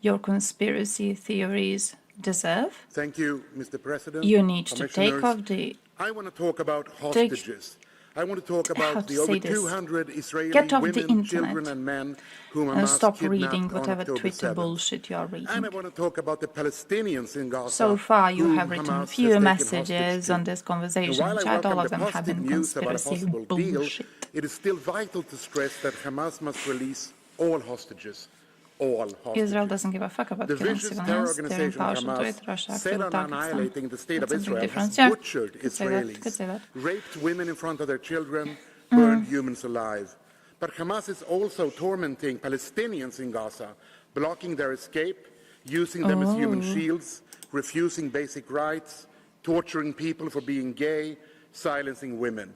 Speaker 10: your conspiracy theories deserve.
Speaker 17: Thank you, Mr. President.
Speaker 10: You need to take off the...
Speaker 17: I want to talk about hostages. I want to talk about the over 200 Israeli women, children and men whom
Speaker 10: and
Speaker 17: Hamas
Speaker 10: stop
Speaker 17: kidnapped
Speaker 10: reading
Speaker 17: on
Speaker 10: whatever
Speaker 17: October
Speaker 10: Twitter
Speaker 17: 7th.
Speaker 10: bullshit you are reading.
Speaker 17: And I want to talk about the Palestinians in Gaza.
Speaker 10: So far, you
Speaker 17: whom
Speaker 10: have written
Speaker 17: Hamas
Speaker 10: few
Speaker 17: has taken
Speaker 10: messages
Speaker 17: hostage
Speaker 10: on
Speaker 17: to.
Speaker 10: this
Speaker 17: And
Speaker 10: conversation,
Speaker 17: while I
Speaker 10: chat. All
Speaker 17: welcome
Speaker 10: of
Speaker 17: the
Speaker 10: them have
Speaker 17: positive
Speaker 10: been
Speaker 17: news about a
Speaker 10: conspiracy
Speaker 17: possible deal,
Speaker 10: bullshit.
Speaker 17: it is still vital to stress that Hamas must release all hostages. All hostages.
Speaker 10: Israel doesn't give a fuck about
Speaker 17: The
Speaker 10: killing
Speaker 17: vicious terror
Speaker 10: civilians. They're
Speaker 17: organization
Speaker 10: impartial to
Speaker 17: Hamas,
Speaker 10: it. Russia
Speaker 17: set
Speaker 10: killed
Speaker 17: on
Speaker 10: targets them.
Speaker 17: annihilating the state
Speaker 10: That's
Speaker 17: of
Speaker 10: a big
Speaker 17: Israel,
Speaker 10: difference.
Speaker 17: has
Speaker 10: Yeah,
Speaker 17: butchered
Speaker 10: could say that.
Speaker 17: Israelis,
Speaker 10: Could say that.
Speaker 17: raped women in front of their children, burned humans alive. But Hamas is also tormenting Palestinians in Gaza, blocking their escape, using them as human shields, refusing basic rights, torturing people for being gay, silencing women.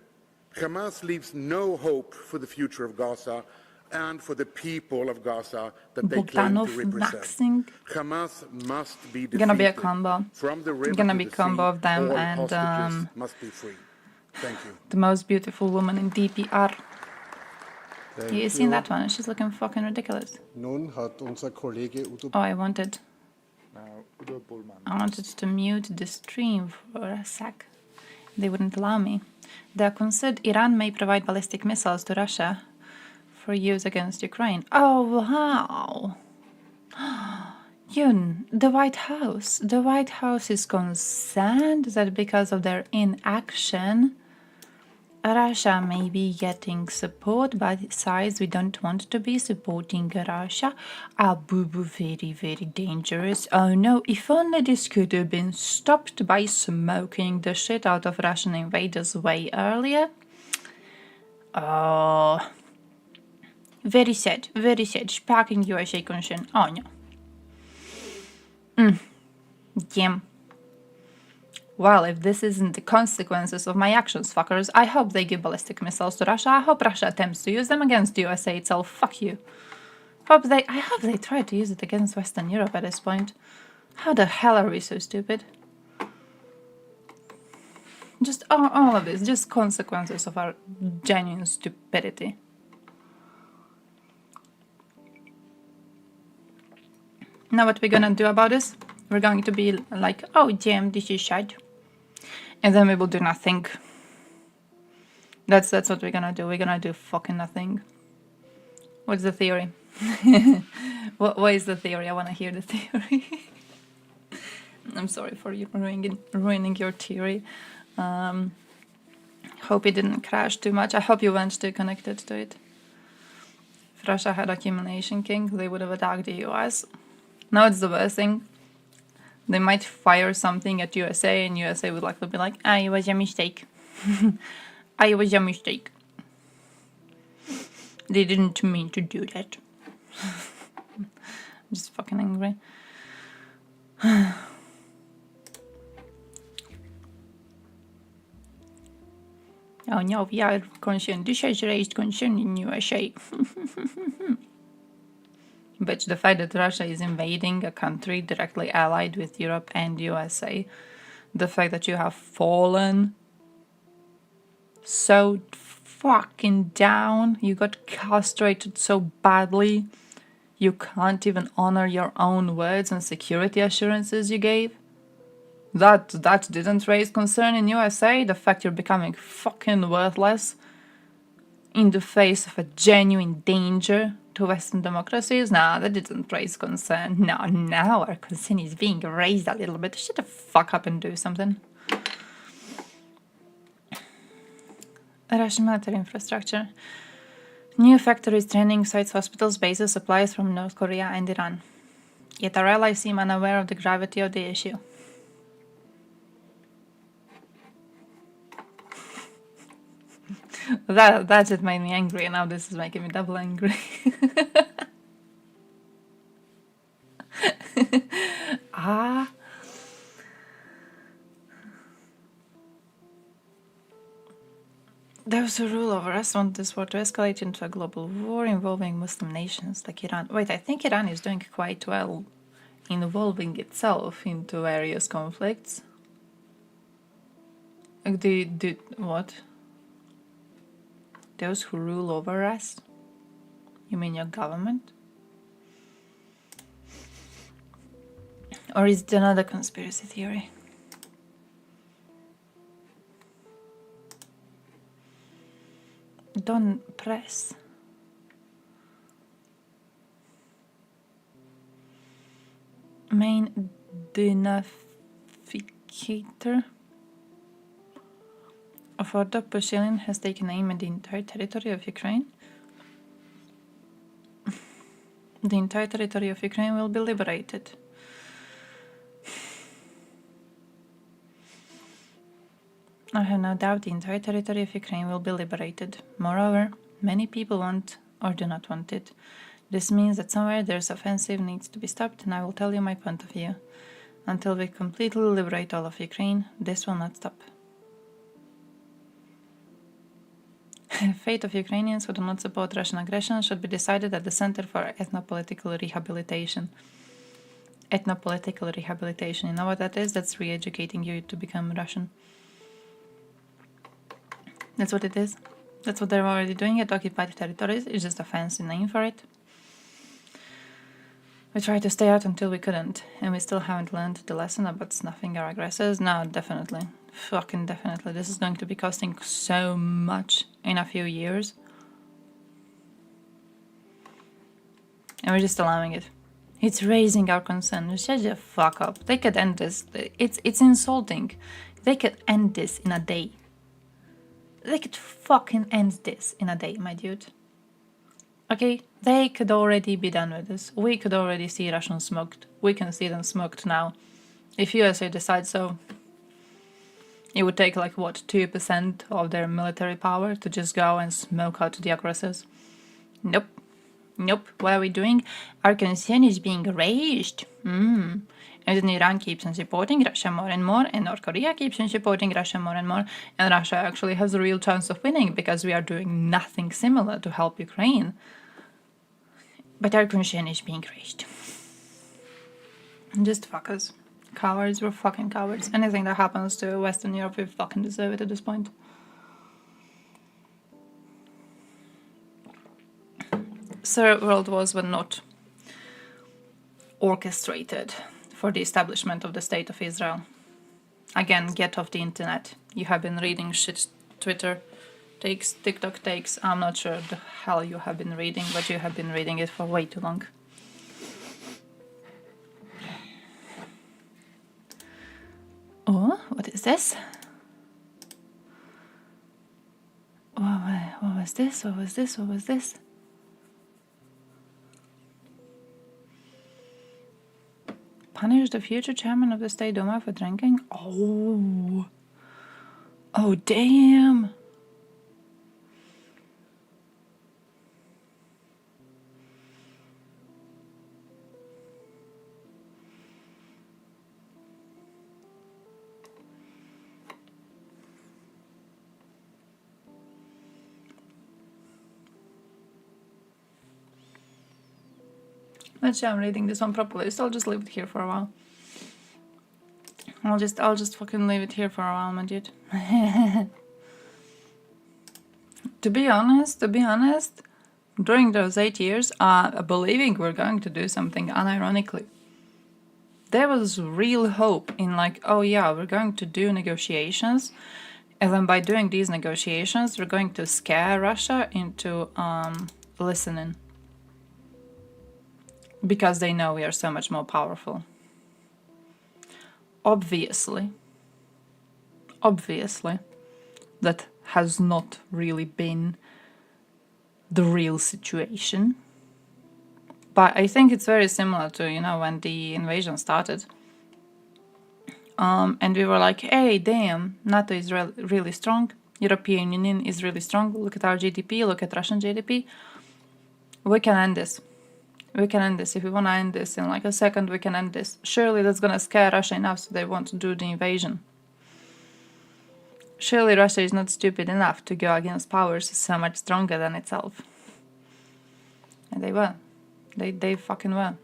Speaker 17: Hamas leaves no hope for the future of Gaza and for the people of Gaza that they claim to represent. Hamas must be defeated.
Speaker 10: Gonna be a combo.
Speaker 17: From the river
Speaker 10: Gonna
Speaker 17: to
Speaker 10: be
Speaker 17: the
Speaker 10: combo
Speaker 17: sea,
Speaker 10: of them
Speaker 17: all
Speaker 10: and
Speaker 17: hostages must be free. Thank you.
Speaker 10: the most beautiful woman in DPR.
Speaker 5: Thank
Speaker 10: You seen that one? She's looking fucking ridiculous.
Speaker 5: Nun hat unser Kollege Udo...
Speaker 10: Oh, I wanted
Speaker 4: Udo
Speaker 10: to mute the stream for a sec. They wouldn't allow me. They are concerned Iran may provide ballistic missiles to Russia for use against Ukraine. Oh, wow. Yun, the White House is concerned that because of their inaction, Russia may be getting support, but besides, we don't want to be supporting Russia. Ah, boo-boo, very, very dangerous. Oh no, if only this could have been stopped by smoking the shit out of Russian invaders way earlier. Oh, very sad, sparking USA concern. Oh no. Damn. Well, if this isn't the consequences of my actions, fuckers, I hope they give ballistic missiles to Russia. I hope Russia attempts to use them against the USA itself. Fuck you. I hope they try to use it against Western Europe at this point. How the hell are we so stupid? Just all of this, just consequences of our genuine stupidity. Now what we're gonna do about this? We're going to be like, oh damn, this is sad. And then we will do nothing. That's what we're gonna do. We're gonna do fucking nothing. What's the theory? What is the theory? I wanna hear the theory. I'm sorry for you ruining your theory. Hope it didn't crash too much. I hope you weren't too connected to it. If Russia had accumulation king, they would have attacked the US. Now it's the worst thing. They might fire something at USA and USA would likely be like, it was a mistake. It was a mistake. They didn't mean to do that. I'm just fucking angry. Oh no, we are concerned. This has raised concern in USA. But the fact that Russia is invading a country directly allied with Europe and USA, the fact that you have fallen so fucking down, you got castrated so badly, you can't even honor your own words and security assurances you gave. That didn't raise concern in USA, the fact you're becoming fucking worthless in the face of a genuine danger to Western democracies? No, that didn't raise concern. No, now our concern is being raised a little bit. Shut the fuck up and do something. Russian military infrastructure. New factories, training sites, hospitals, bases, supplies from North Korea and Iran. Yet our allies seem unaware of the gravity of the issue. That just made me angry, and now this is making me double angry. Those who rule over us want this war to escalate into a global war involving Muslim nations like Iran. Wait, I think Iran is doing quite well involving itself into various conflicts. What? Those who rule over us? You mean your government? Or is it another conspiracy theory? Don't press. Main denazificator of Holodomor has taken aim at the entire territory of Ukraine. The entire territory of Ukraine will be liberated. I have no doubt the entire territory of Ukraine will be liberated. Moreover, many people want or do not want it. This means that somewhere this offensive needs to be stopped, and I will tell you my point of view. Until we completely liberate all of Ukraine, this will not stop. Fate of Ukrainians who do not support Russian aggression should be decided at the Center for Ethnopolitical Rehabilitation. Ethnopolitical rehabilitation, you know what that is? That's re-educating you to become Russian. That's what it is. That's what they're already doing at occupied territories. It's just a fancy name for it. We tried to stay out until we couldn't, and we still haven't learned the lesson about snuffing our aggressors. No, definitely. Fucking definitely. This is going to be costing so much in a few years. And we're just allowing it. It's raising our concern. Shut the fuck up. They could end this. It's insulting. They could end this in a day. They could fucking end this in a day, my dude. Okay? They could already be done with this. We could already see Russians smoked. We can see them smoked now. If USA decides so, it would take like, what, 2% of their military power to just go and smoke out the aggressors? Nope. Nope. What are we doing? Our concern is being raised. And then Iran keeps on supporting Russia more and more, and North Korea keeps on supporting Russia more and more, and Russia actually has a real chance of winning because we are doing nothing similar to help Ukraine. But our concern is being raised. Just fuckers. Cowards, we're fucking cowards. Anything that happens to Western Europe, we fucking deserve it at this point. Third World Wars were not orchestrated for the establishment of the State of Israel. Again, get off the internet. You have been reading shit Twitter takes, TikTok takes. I'm not sure the hell you have been reading, but you have been reading it for way too long. Oh, what is this? What was this? What was this? What was this? Punish the future chairman of the State Duma for drinking? Oh. Oh, damn. Let's see, I'm reading this one properly, so I'll just leave it here for a while. I'll just fucking leave it here for a while, my dude. To be honest, during those 8 years, believing we're going to do something unironically, there was real hope in like, oh yeah, we're going to do negotiations, and then by doing these negotiations, we're going to scare Russia into listening. Because they know we are so much more powerful. Obviously, that has not really been the real situation. But I think it's very similar to, you know, when the invasion started. And we were like, hey, damn, NATO is really strong. European Union is really strong. Look at our GDP, look at Russian GDP. We can end this. We can end this. If we want to end this in like a second, we can end this. Surely that's going to scare Russia enough so they want to do the invasion. Surely Russia is not stupid enough to go against powers so much stronger than itself. And they were. They fucking were.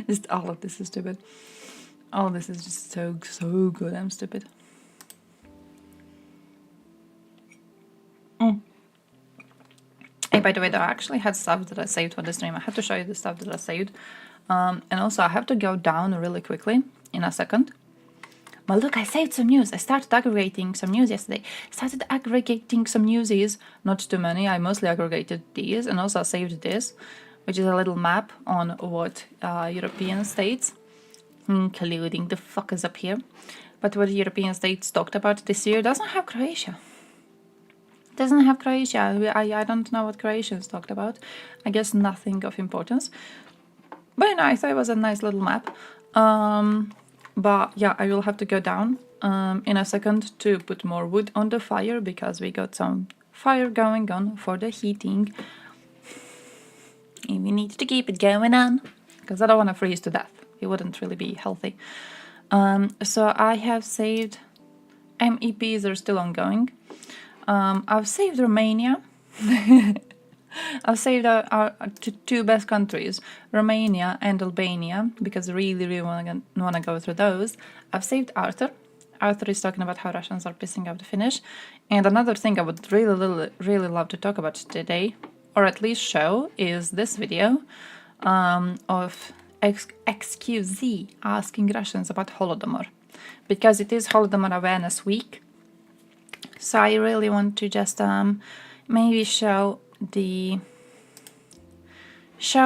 Speaker 10: Just all of this is stupid. All of this is just so good. I'm stupid. by the way, I actually had stuff that I saved for the stream. I had to show you the stuff that I saved. And also, I have to go down really quickly in a second. But look, I saved some news. I started aggregating some news yesterday. Started aggregating some newsies. Not too many. I mostly aggregated these, and also I saved this, which is a little map on what European states, including the fuckers up here, but what European states talked about this year. Doesn't have Croatia. Doesn't have Croatia. I don't know what Croatians talked about. I guess nothing of importance. But you know, I thought it was a nice little map. But yeah, I will have to go down in a second to put more wood on the fire because we got some fire going on for the heating. And we need to keep it going on because I don't want to freeze to death. It wouldn't really be healthy. So I have saved MEPs are still ongoing. I've saved Romania. I've saved our two best countries, Romania and Albania, because I really want to go through those. I've saved Arthur. Arthur is talking about how Russians are pissing off the Finnish. And another thing I would really love to talk about today, or at least show, is this video of XQZ asking Russians about Holodomor. Because it is Holodomor Awareness Week. So I really want to just maybe show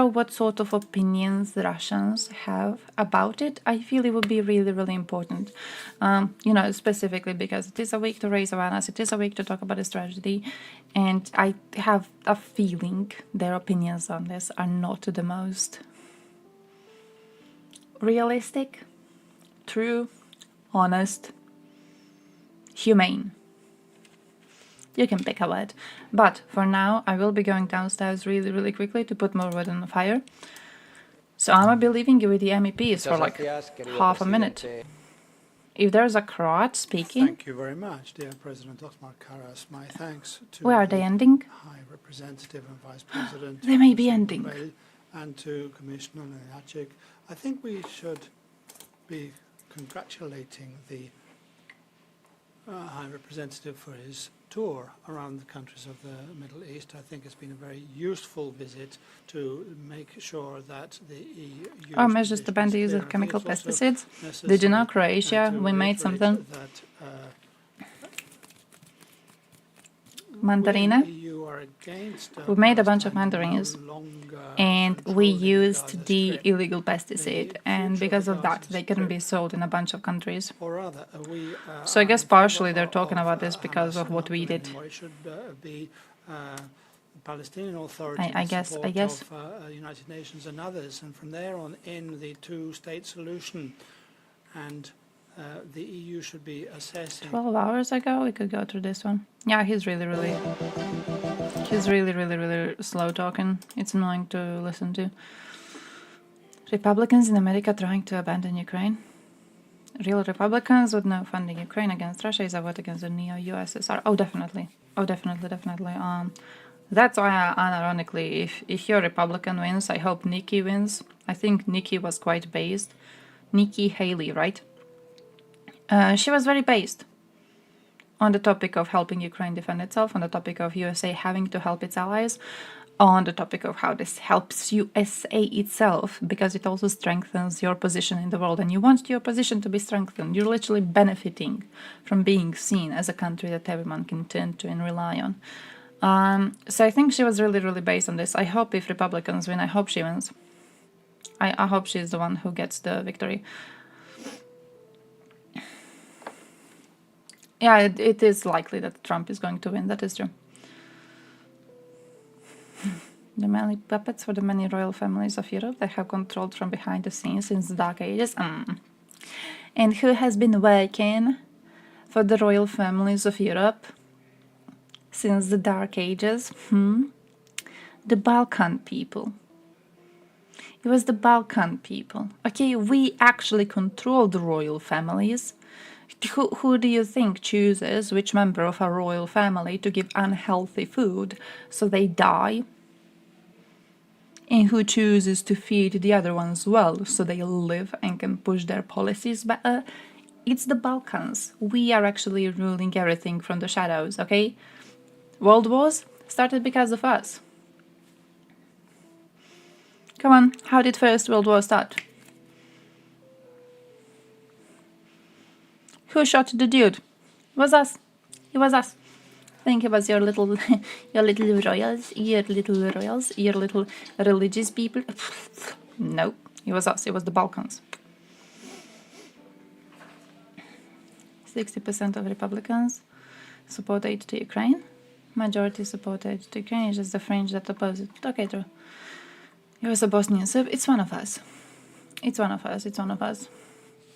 Speaker 10: what sort of opinions the Russians have about it. I feel it would be really important, you know, specifically because it is a week to raise awareness, it is a week to talk about this tragedy, and I have a feeling their opinions on this are not the most realistic, true, honest, humane. You can pick a word. But for now, I will be going downstairs really quickly to put more wood on the fire. So I'm gonna be leaving you with the MEPs for like half a minute. If there's a Croat speaking...
Speaker 1: Thank you very much, dear President Otmar Karas. My thanks to
Speaker 10: where are they ending?
Speaker 1: High Representative and Vice President...
Speaker 10: They may be ending.
Speaker 1: And to Commissioner Lunacek. I think we should be congratulating the High Representative for his tour around the countries of the Middle East. I think it's been a very useful visit to make sure that the EU... measures
Speaker 10: to ban the use of chemical pesticides. Did you know, Croatia, we made something? Mandarina. We made a bunch of mandarins and we used the illegal pesticide, and because of that they couldn't be sold in a bunch of countries. So I guess partially they're talking about this because of what we did.
Speaker 1: Palestinian Authority,
Speaker 10: I guess.
Speaker 1: Of, United Nations and others, and from there on in the two-state solution, and the EU should be assessing.
Speaker 10: 12 hours ago, we could go through this one. Yeah, he's really slow talking. It's annoying to listen to. Republicans in America trying to abandon Ukraine. Real Republicans would know funding Ukraine against Russia is a vote against the neo-USSR. Oh, definitely. That's why, unironically, if your Republican wins, I hope Nikki wins. I think Nikki was quite based. Nikki Haley, right? She was very based on the topic of helping Ukraine defend itself, on the topic of USA having to help its allies, on the topic of how this helps USA itself, because it also strengthens your position in the world, and you want your position to be strengthened. You're literally benefiting from being seen as a country that everyone can turn to and rely on. So I think she was really based on this. I hope if Republicans win, I hope she wins. I hope she's the one who gets the victory. Yeah, it is likely that Trump is going to win, that is true. The many puppets for the many royal families of Europe that have controlled from behind the scenes since the Dark Ages. And who has been working for the royal families of Europe since the Dark Ages? The Balkan people. It was the Balkan people. Okay, we actually control the royal families. Who do you think chooses which member of a royal family to give unhealthy food so they die? And who chooses to feed the other ones well so they live and can push their policies better? It's the Balkans. We are actually ruling everything from the shadows, okay? World wars started because of us. Come on, how did First World War start? Who shot the dude? It was us. It was us. I think it was your little royals, your little religious people. No, it was us. It was the Balkans. 60% of Republicans support aid to Ukraine. Majority support aid to Ukraine. It's just the French that oppose it. Okay, true. It was a Bosnian Serb. It's one of us. It's one of us. It's one of us.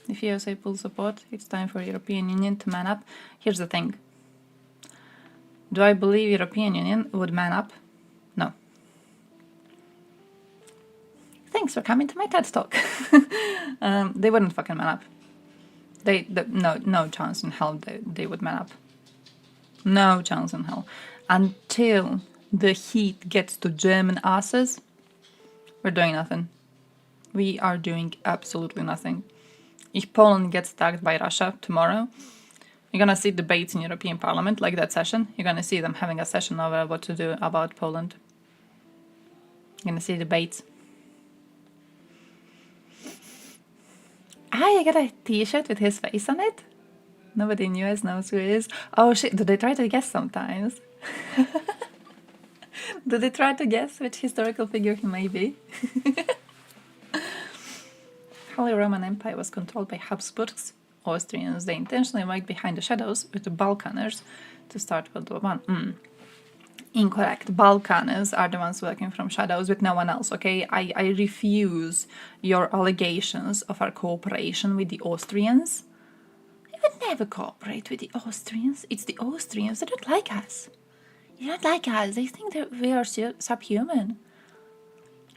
Speaker 10: If USA full support, it's time for European Union to man up. Here's the thing. Do I believe European Union would man up? No. Thanks for coming to my TED Talk. They wouldn't fucking man up. No chance in hell they would man up. No chance in hell. Until the heat gets to German asses, we're doing nothing. We are doing absolutely nothing. If Poland gets attacked by Russia tomorrow, you're gonna see debates in European Parliament, like that session. You're gonna see them having a session over what to do about Poland. You're gonna see debates. I got a t-shirt with his face on it. Nobody in US knows who he is. Oh shit, do they try to guess sometimes? Do they try to guess which historical figure he may be? Holy Roman Empire was controlled by Habsburgs, Austrians. They intentionally worked behind the shadows with the Balkaners to start World War I. Incorrect. Balkaners are the ones working from shadows with no one else, okay? I refuse your allegations of our cooperation with the Austrians. We would never cooperate with the Austrians. It's the Austrians. They don't like us. They don't like us. They think that we are subhuman.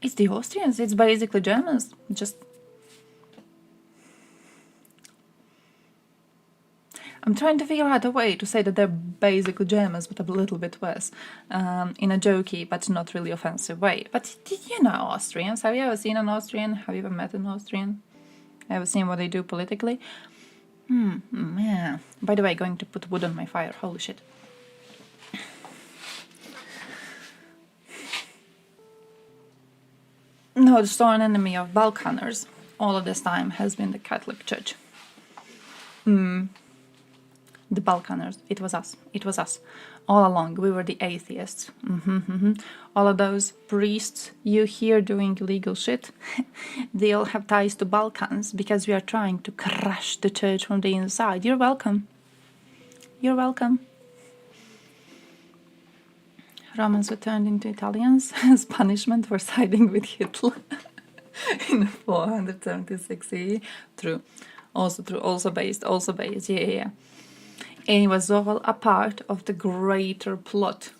Speaker 10: It's the Austrians. It's basically Germans. Just... I'm trying to figure out a way to say that they're basically Germans, but a little bit worse, in a jokey but not really offensive way. But did you know Austrians? Have you ever seen an Austrian? Have you ever met an Austrian? Ever seen what they do politically? Yeah. By the way, going to put wood on my fire. Holy shit. No, the sworn enemy of Balkaners all of this time has been the Catholic Church. The Balkaners. It was us. It was us. All along, we were the atheists. All of those priests you hear doing illegal shit, they all have ties to Balkans because we are trying to crush the church from the inside. You're welcome. You're welcome. Romans were turned into Italians as punishment for siding with Hitler in 476 CE. True. Also true. Also based. Yeah. And it was all a part of the greater plot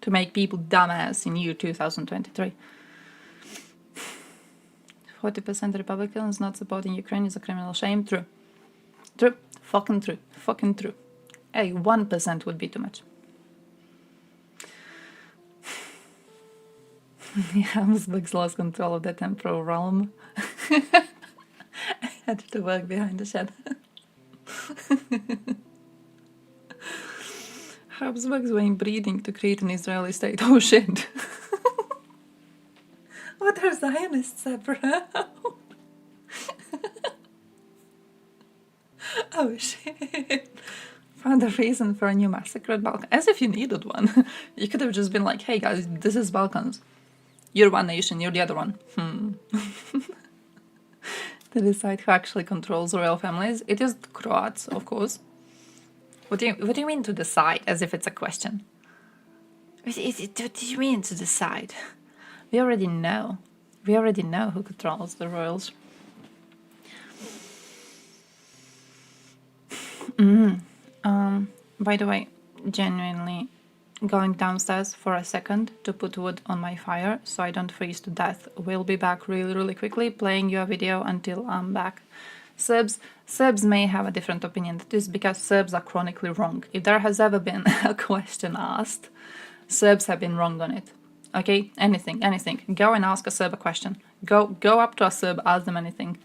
Speaker 10: to make people dumbass in year 2023. 40% Republicans not supporting Ukraine is a criminal shame. True. True. Fucking true. Fucking true. Hey, 1% would be too much. Habsburgs lost control of the temporal realm. I had to work behind the shed. Habsburgs were inbreeding to create an Israeli state. Oh shit. What are Zionists about? Oh shit. Found a reason for a new massacre at Balkans. As if you needed one. You could have just been like, hey guys, this is Balkans. You're one nation, you're the other one. To decide who actually controls royal families. It is the Croats, of course. What do you mean to decide, as if it's a question? What do you mean to decide? We already know. We already know who controls the royals. By the way, genuinely going downstairs for a second to put wood on my fire so I don't freeze to death. We'll be back really quickly, playing you a video until I'm back. Serbs may have a different opinion. That is because Serbs are chronically wrong. If there has ever been a question asked, Serbs have been wrong on it. Okay? Anything. Go and ask a Serb a question. Go up to a Serb, ask them anything.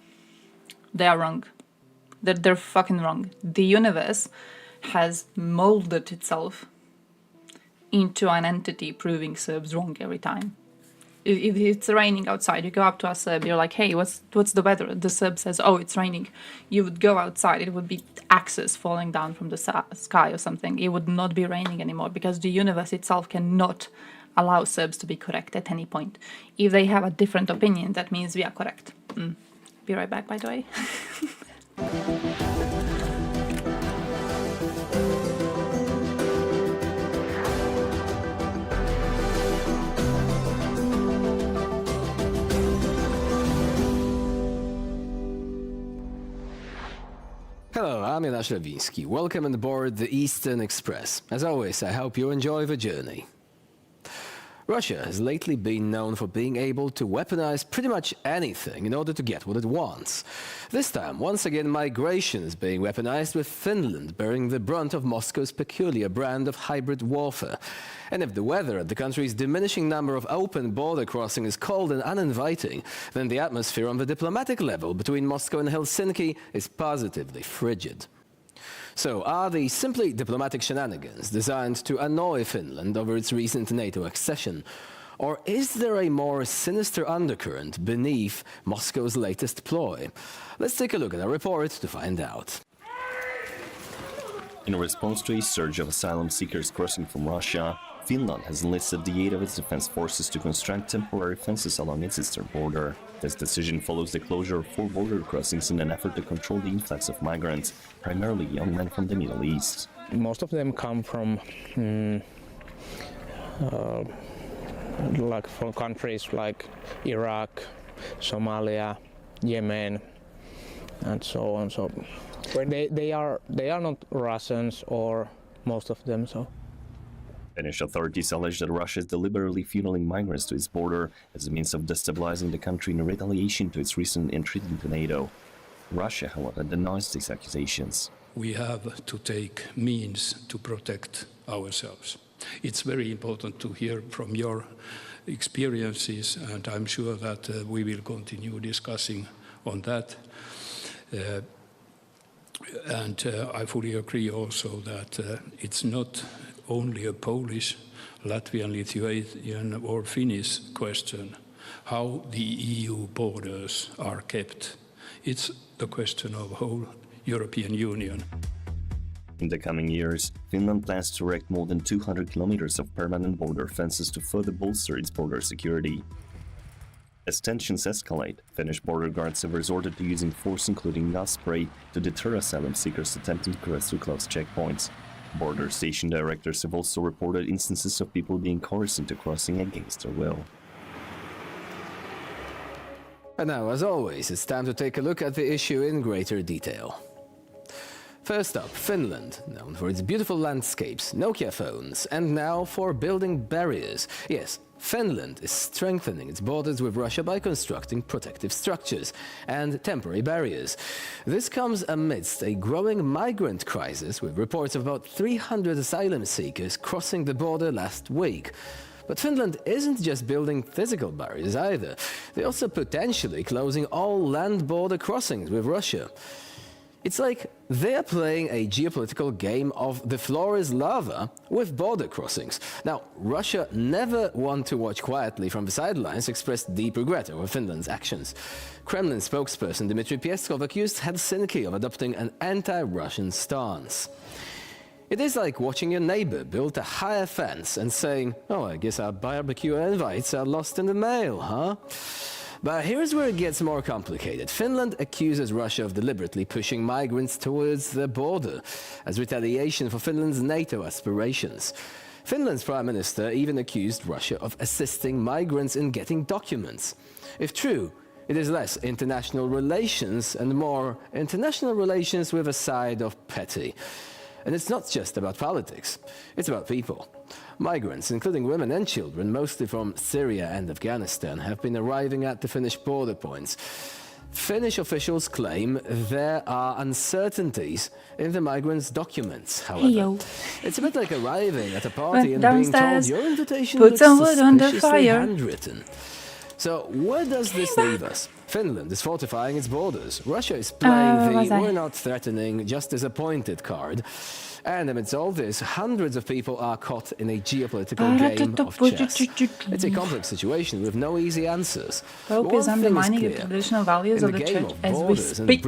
Speaker 10: They are wrong. They're fucking wrong. The universe has molded itself into an entity proving Serbs wrong every time. If it's raining outside, you go up to a Serb, you're like, hey, what's the weather? The Serb says, oh, it's raining. You would go outside, it would be axes falling down from the sky or something. It would not be raining anymore because the universe itself cannot allow Serbs to be correct at any point. If they have a different opinion, that means we are correct. Be right back, by the way.
Speaker 18: Hello, I'm Janusz Lewiński. Welcome on board the Eastern Express. As always, I hope you enjoy the journey. Russia has lately been known for being able to weaponize pretty much anything in order to get what it wants. This time, once again, migration is being weaponized, with Finland bearing the brunt of Moscow's peculiar brand of hybrid warfare. And if the weather at the country's diminishing number of open border crossings is cold and uninviting, then the atmosphere on the diplomatic level between Moscow and Helsinki is positively frigid. So, are these simply diplomatic shenanigans designed to annoy Finland over its recent NATO accession? Or is there a more sinister undercurrent beneath Moscow's latest ploy? Let's take a look at our report to find out.
Speaker 19: In response to a surge of asylum seekers crossing from Russia, Finland has enlisted the aid of its defense forces to construct temporary fences along its eastern border. This decision follows the closure of 4 border crossings in an effort to control the influx of migrants, primarily young men from the Middle East.
Speaker 20: Most of them come from countries like Iraq, Somalia, Yemen, and so on. So they are not Russians, or most of them. So.
Speaker 19: Finnish authorities allege that Russia is deliberately funneling migrants to its border as a means of destabilizing the country in retaliation to its recent entry into NATO. Russia, however, denies these accusations.
Speaker 21: We have to take means to protect ourselves. It's very important to hear from your experiences, and I'm sure that we will continue discussing on that. I fully agree also that it's not only a Polish, Latvian, Lithuanian or Finnish question how the EU borders are kept. It's the question of whole European Union.
Speaker 19: In the coming years, Finland plans to erect more than 200 kilometers of permanent border fences to further bolster its border security. As tensions escalate, Finnish border guards have resorted to using force, including gas spray, to deter asylum seekers attempting to cross through close checkpoints. Border station directors have also reported instances of people being coerced into crossing against their will.
Speaker 18: And now, as always, it's time to take a look at the issue in greater detail. First up, Finland, known for its beautiful landscapes, Nokia phones, and now for building barriers. Yes, Finland is strengthening its borders with Russia by constructing protective structures and temporary barriers. This comes amidst a growing migrant crisis, with reports of about 300 asylum seekers crossing the border last week. But Finland isn't just building physical barriers either. They're also potentially closing all land border crossings with Russia. It's like they're playing a geopolitical game of the floor is lava with border crossings. Now, Russia never one to watch quietly from the sidelines expressed deep regret over Finland's actions. Kremlin spokesperson Dmitry Peskov accused Helsinki of adopting an anti-Russian stance. It is like watching your neighbor build a higher fence and saying, oh, I guess our barbecue invites are lost in the mail, huh? But here's where it gets more complicated. Finland accuses Russia of deliberately pushing migrants towards the border as retaliation for Finland's NATO aspirations. Finland's prime minister even accused Russia of assisting migrants in getting documents. If true, it is less international relations and more international relations with a side of petty. And it's not just about politics, it's about people. Migrants, including women and children, mostly from Syria and Afghanistan, have been arriving at the Finnish border points. Finnish officials claim there are uncertainties in the migrants' documents, however. It's a bit like arriving at a party and being told your invitation looks suspiciously handwritten. So where does this leave us? Finland is fortifying its borders. Russia is playing the we're not threatening, just disappointed card. And amidst all this, hundreds of people are caught in a geopolitical game of chess. It's a complex situation with no easy answers.
Speaker 10: Pope is undermining the traditional values of the church as we speak,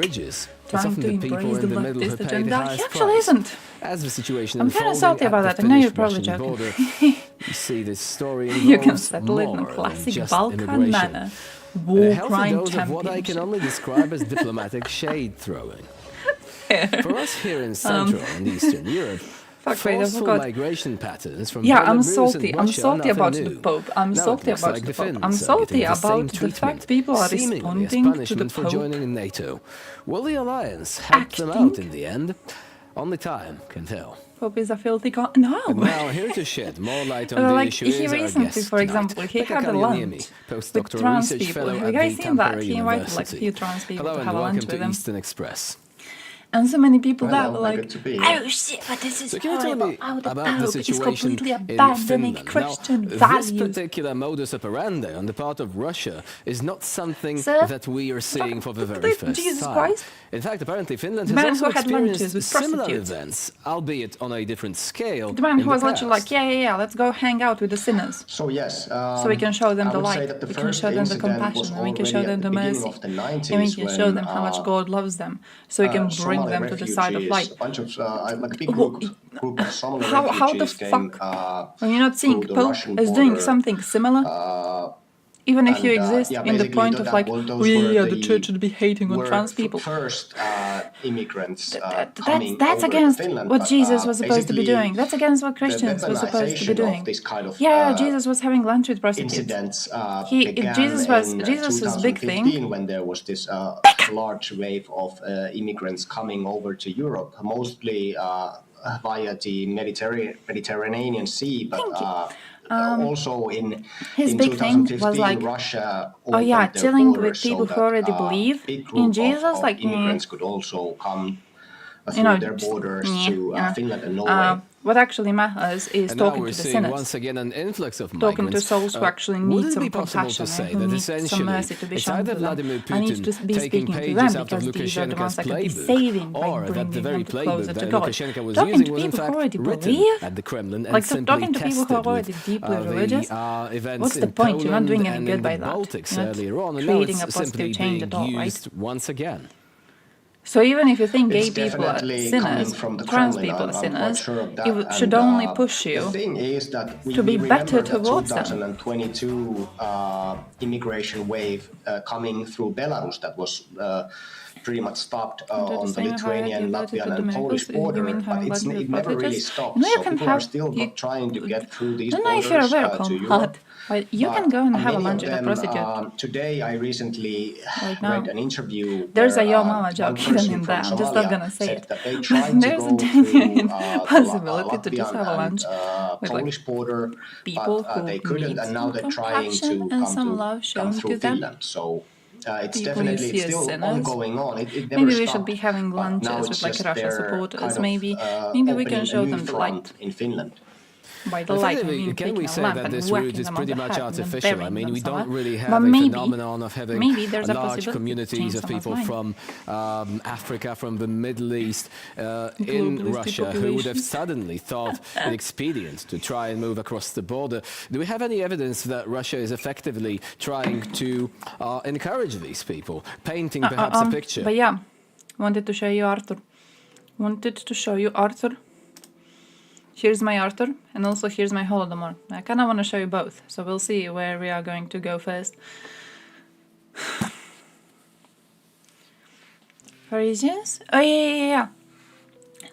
Speaker 10: trying to embrace the leftist agenda. He actually isn't.
Speaker 18: As the situation
Speaker 10: I'm kind of salty about that. I know you're probably joking.
Speaker 18: You see, this story
Speaker 10: you can settle it in a classic Balkan manner. War crime
Speaker 18: dose of what I can only describe as diplomatic shade throwing. For us here in Central and Eastern Europe, forceful migration patterns from
Speaker 10: I'm salty. I'm salty about the Pope. I'm salty about the Pope. I'm salty about the fact people are responding to the
Speaker 18: for joining in NATO. Will the alliance help them out in the end? Only time can tell.
Speaker 10: Pope is a filthy No.
Speaker 18: And now here to shed more light on the issue
Speaker 10: he recently, for example, he had a lunch with trans people. Have you guys seen that? He invited like a few trans people to have a lunch with him.
Speaker 18: Eastern Express.
Speaker 10: And so many people that were like, oh shit, but this is horrible.
Speaker 18: About the situation
Speaker 10: completely abandoning Christian values.
Speaker 18: This particular modus operandi on the part of Russia is not something that we are seeing for the very first time.
Speaker 10: Christ?
Speaker 18: In fact, apparently Finland has also experienced similar events, albeit on a different scale.
Speaker 10: The man who was literally like, yeah, let's go hang out with the sinners.
Speaker 2: So yes,
Speaker 10: so we can show them the light, we can show them the compassion, and we can show them the mercy, and we can show them how much God loves them, so we can bring them to the side of light.
Speaker 2: A bunch of like a big group of Somali
Speaker 10: how the fuck when you're not seeing Pope is doing something similar? Even if you exist in the point of like, the church should be hating on trans people.
Speaker 2: First immigrants
Speaker 10: that's against what Jesus was supposed to be doing. That's against what Christians were supposed to be doing. Jesus was having lunch with prostitutes. Jesus' big thing.
Speaker 2: When there was this large wave of immigrants coming over to Europe, mostly via the Mediterranean Sea, but also in
Speaker 10: his big thing was like,
Speaker 2: Russia
Speaker 10: chilling with people who already believe in Jesus. Like
Speaker 2: immigrants could also come through their borders to Finland and Norway.
Speaker 10: What actually matters is talking to the sinners.
Speaker 18: Once again an influx of
Speaker 10: talking to souls who actually need some compassion and who need some mercy to be shown to them. I need to be speaking to them because these are the ones that can be saving by bringing them closer to God. Talking to people who already believe, like talking to people who are already deeply religious, what's the point? You're not doing any good by that. You're not creating a positive change at all, right?
Speaker 18: Once again.
Speaker 10: So even if you think gay people are sinners, trans people are sinners, it should only push you to be better towards them.
Speaker 2: 2022 immigration wave coming through Belarus that was pretty much stopped on the Lithuanian, Latvian and Polish border, but it never really stopped. So people are still trying to get through these borders to Europe.
Speaker 10: You can go and have a lunch with a prostitute.
Speaker 2: Today I recently read an interview.
Speaker 10: There's a Yo Mama joke hidden in there. I'm just not gonna say it. There's a genuine possibility to just have a lunch with
Speaker 2: Polish border,
Speaker 10: people
Speaker 2: but they couldn't, and now they're trying to come through Finland. So it's definitely still ongoing on. It never
Speaker 10: maybe we should be having lunches with like Russia supporters. Maybe we can show them the light
Speaker 2: in Finland.
Speaker 10: By the light,
Speaker 18: can we say that this route is pretty much artificial? I mean, we don't really have
Speaker 10: a
Speaker 18: phenomenon of having large communities of people from Africa, from the Middle East, in Russia, who would have suddenly thought it expedient to try and move across the border. Do we have any evidence that Russia is effectively trying to encourage these people, painting perhaps a picture?
Speaker 10: But yeah, wanted to show you Arthur. Here's my Arthur, and also here's my Holodomor. I kind of want to show you both, so we'll see where we are going to go first. Parisians? Oh yeah.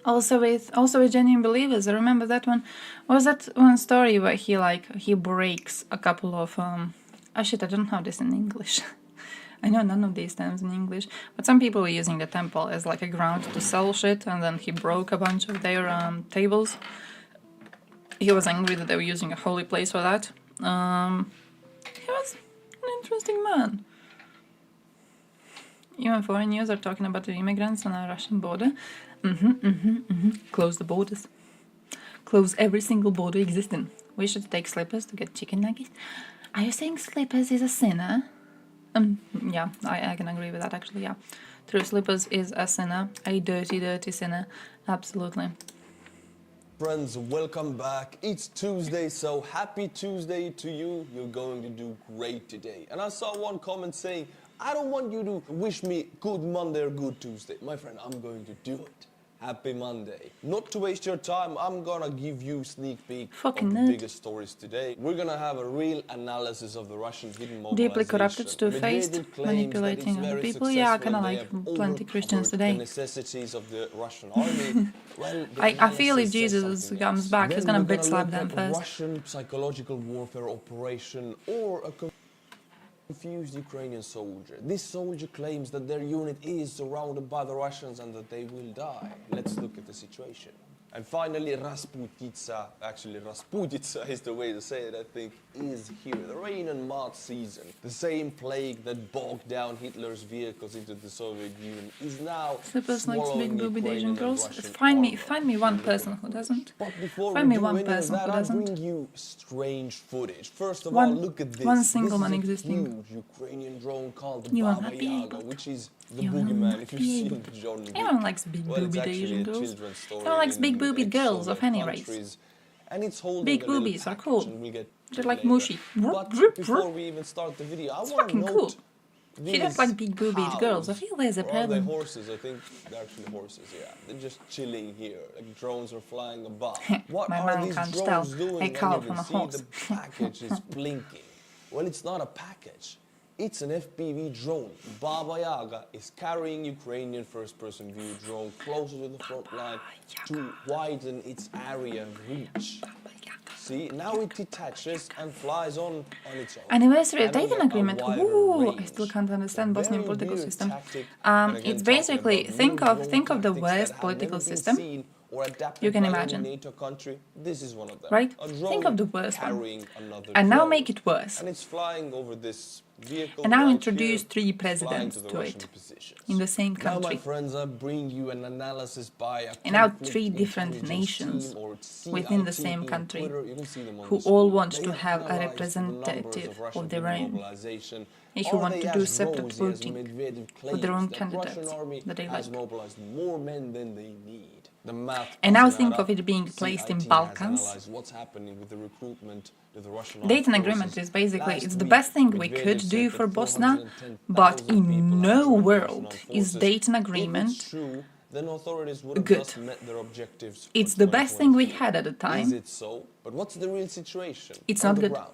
Speaker 10: Also with genuine believers. I remember that one. Was that one story where he breaks a couple of oh shit, I don't have this in English. I know none of these terms in English, but some people were using the temple as like a ground to sell shit, and then he broke a bunch of their tables. He was angry that they were using a holy place for that. He was an interesting man. Even foreign news are talking about the immigrants on our Russian border. Close the borders. Close every single border existing. We should take slippers to get chicken nuggets. Are you saying slippers is a sinner? Yeah, I can agree with that actually, yeah. True, slippers is a sinner, a dirty, dirty sinner, absolutely.
Speaker 7: Friends, welcome back. It's Tuesday, so happy Tuesday to you. You're going to do great today. And I saw one comment saying, I don't want you to wish me good Monday or good Tuesday. My friend, I'm going to do it. Happy Monday. Not to waste your time, I'm gonna give you a sneak peek of the biggest stories today. We're gonna have a real analysis of the Russian hidden mobilization.
Speaker 10: Deeply corrupted, two-faced, manipulating other people. Yeah, kind of like plenty Christians today.
Speaker 7: The necessities of the Russian army. Well,
Speaker 10: I feel if Jesus comes back, he's gonna bitch slap them first.
Speaker 7: Russian psychological warfare operation or a confused Ukrainian soldier. This soldier claims that their unit is surrounded by the Russians and that they will die. Let's look at the situation. And finally, Rasputitsa, actually Rasputitsa is the way to say it, I think, is here. The rain and mud season, the same plague that bogged down Hitler's vehicles into the Soviet Union, is now swallowing
Speaker 10: big booby Asian girls.
Speaker 7: Russian
Speaker 10: Find me one person who doesn't.
Speaker 7: But before
Speaker 10: Find
Speaker 7: we
Speaker 10: me
Speaker 7: do
Speaker 10: one
Speaker 7: any
Speaker 10: person
Speaker 7: of that,
Speaker 10: who doesn't.
Speaker 7: I bring you strange footage. First of all, look at this.
Speaker 10: One single
Speaker 7: this
Speaker 10: man
Speaker 7: is
Speaker 10: existing.
Speaker 7: A huge Ukrainian drone called the
Speaker 10: You will
Speaker 7: Baba
Speaker 10: not be
Speaker 7: Yaga,
Speaker 10: able
Speaker 7: which is the
Speaker 10: You will
Speaker 7: boogeyman.
Speaker 10: not
Speaker 7: If
Speaker 10: be
Speaker 7: you've
Speaker 10: able
Speaker 7: seen John Wick.
Speaker 10: Everyone likes big
Speaker 7: Well, it's
Speaker 10: boobied
Speaker 7: actually
Speaker 10: Asian
Speaker 7: a
Speaker 10: girls.
Speaker 7: children's story
Speaker 10: Everyone likes
Speaker 7: in
Speaker 10: big boobied girls of any race.
Speaker 7: countries. And it's holding
Speaker 10: Big
Speaker 7: a little
Speaker 10: boobies are
Speaker 7: package,
Speaker 10: cool.
Speaker 7: and we'll get to
Speaker 10: They're
Speaker 7: it
Speaker 10: like
Speaker 7: later.
Speaker 10: mushy.
Speaker 7: But before we even start the video, I
Speaker 10: It's
Speaker 7: want to
Speaker 10: fucking
Speaker 7: note
Speaker 10: cool. She
Speaker 7: these
Speaker 10: does like big boobied girls. I feel there's a
Speaker 7: or are they
Speaker 10: problem.
Speaker 7: horses? I think they're actually horses, yeah. They're just chilling here. Like drones are flying above. What
Speaker 10: My
Speaker 7: are
Speaker 10: man
Speaker 7: these
Speaker 10: can't
Speaker 7: drones
Speaker 10: tell
Speaker 7: doing?
Speaker 10: a
Speaker 7: And
Speaker 10: cow
Speaker 7: you
Speaker 10: from
Speaker 7: can
Speaker 10: a
Speaker 7: see
Speaker 10: horse.
Speaker 7: the package is blinking. Well, it's not a package. It's an FPV drone. Baba Yaga is carrying Ukrainian first-person view drone closer to the front line to widen its area of reach. See, now it detaches and flies on its own.
Speaker 10: Anniversary of
Speaker 7: Having
Speaker 10: Dayton
Speaker 7: a
Speaker 10: Agreement.
Speaker 7: wider
Speaker 10: Ooh, I
Speaker 7: range.
Speaker 10: still can't understand Bosnian
Speaker 7: Very
Speaker 10: political
Speaker 7: weird
Speaker 10: system.
Speaker 7: tactic, and again,
Speaker 10: It's
Speaker 7: talking
Speaker 10: basically
Speaker 7: about
Speaker 10: think
Speaker 7: new
Speaker 10: of the
Speaker 7: drone
Speaker 10: worst
Speaker 7: tactics that have
Speaker 10: political
Speaker 7: never been
Speaker 10: system
Speaker 7: seen or adapted
Speaker 10: you can
Speaker 7: by any
Speaker 10: imagine.
Speaker 7: NATO country. This is one of them.
Speaker 10: Right?
Speaker 7: A
Speaker 10: Think
Speaker 7: drone
Speaker 10: of the worst one.
Speaker 7: carrying another
Speaker 10: And now
Speaker 7: drone.
Speaker 10: make it worse.
Speaker 7: And it's flying over this vehicle.
Speaker 10: And now
Speaker 7: right
Speaker 10: introduce
Speaker 7: here,
Speaker 10: three
Speaker 7: flying
Speaker 10: presidents
Speaker 7: to the
Speaker 10: to
Speaker 7: Russian
Speaker 10: it
Speaker 7: positions.
Speaker 10: in the same
Speaker 7: Now, my
Speaker 10: country.
Speaker 7: friends, I bring you an analysis by a
Speaker 10: And now
Speaker 7: conflict
Speaker 10: three different
Speaker 7: intelligence
Speaker 10: nations
Speaker 7: team, or
Speaker 10: within the
Speaker 7: CIT
Speaker 10: same
Speaker 7: in
Speaker 10: country
Speaker 7: Twitter. You can see them on
Speaker 10: who
Speaker 7: the
Speaker 10: all
Speaker 7: screen.
Speaker 10: want
Speaker 7: They
Speaker 10: to have a
Speaker 7: analyzed the numbers
Speaker 10: representative
Speaker 7: Russian
Speaker 10: of their
Speaker 7: hidden
Speaker 10: own.
Speaker 7: mobilization.
Speaker 10: If you
Speaker 7: Are
Speaker 10: want
Speaker 7: they
Speaker 10: to do
Speaker 7: as
Speaker 10: separate
Speaker 7: rosy as
Speaker 10: voting
Speaker 7: Medvedev
Speaker 10: with their own
Speaker 7: claims that
Speaker 10: candidates
Speaker 7: Russian army
Speaker 10: that they
Speaker 7: has
Speaker 10: like.
Speaker 7: mobilized more men than they need. The math
Speaker 10: And now
Speaker 7: doesn't
Speaker 10: think
Speaker 7: add
Speaker 10: of
Speaker 7: up.
Speaker 10: it being placed in
Speaker 7: CIT has
Speaker 10: Balkans.
Speaker 7: analyzed what's happening with the recruitment to the Russian armed
Speaker 10: Dayton
Speaker 7: forces.
Speaker 10: Agreement is basically,
Speaker 7: Last
Speaker 10: it's the
Speaker 7: week,
Speaker 10: best thing we
Speaker 7: Medvedev
Speaker 10: could
Speaker 7: said
Speaker 10: do
Speaker 7: that
Speaker 10: for Bosnia,
Speaker 7: 410,000
Speaker 10: but
Speaker 7: people
Speaker 10: in
Speaker 7: have
Speaker 10: no
Speaker 7: joined the Russian
Speaker 10: world
Speaker 7: armed
Speaker 10: is
Speaker 7: forces.
Speaker 10: Dayton
Speaker 7: If
Speaker 10: Agreement
Speaker 7: it's true, then authorities would have
Speaker 10: good.
Speaker 7: just met their objectives for
Speaker 10: It's the best thing we
Speaker 7: 2024.
Speaker 10: had at the
Speaker 7: Is
Speaker 10: time.
Speaker 7: it so? But what's the real situation?
Speaker 10: It's
Speaker 7: on
Speaker 10: not
Speaker 7: the
Speaker 10: good.
Speaker 7: ground?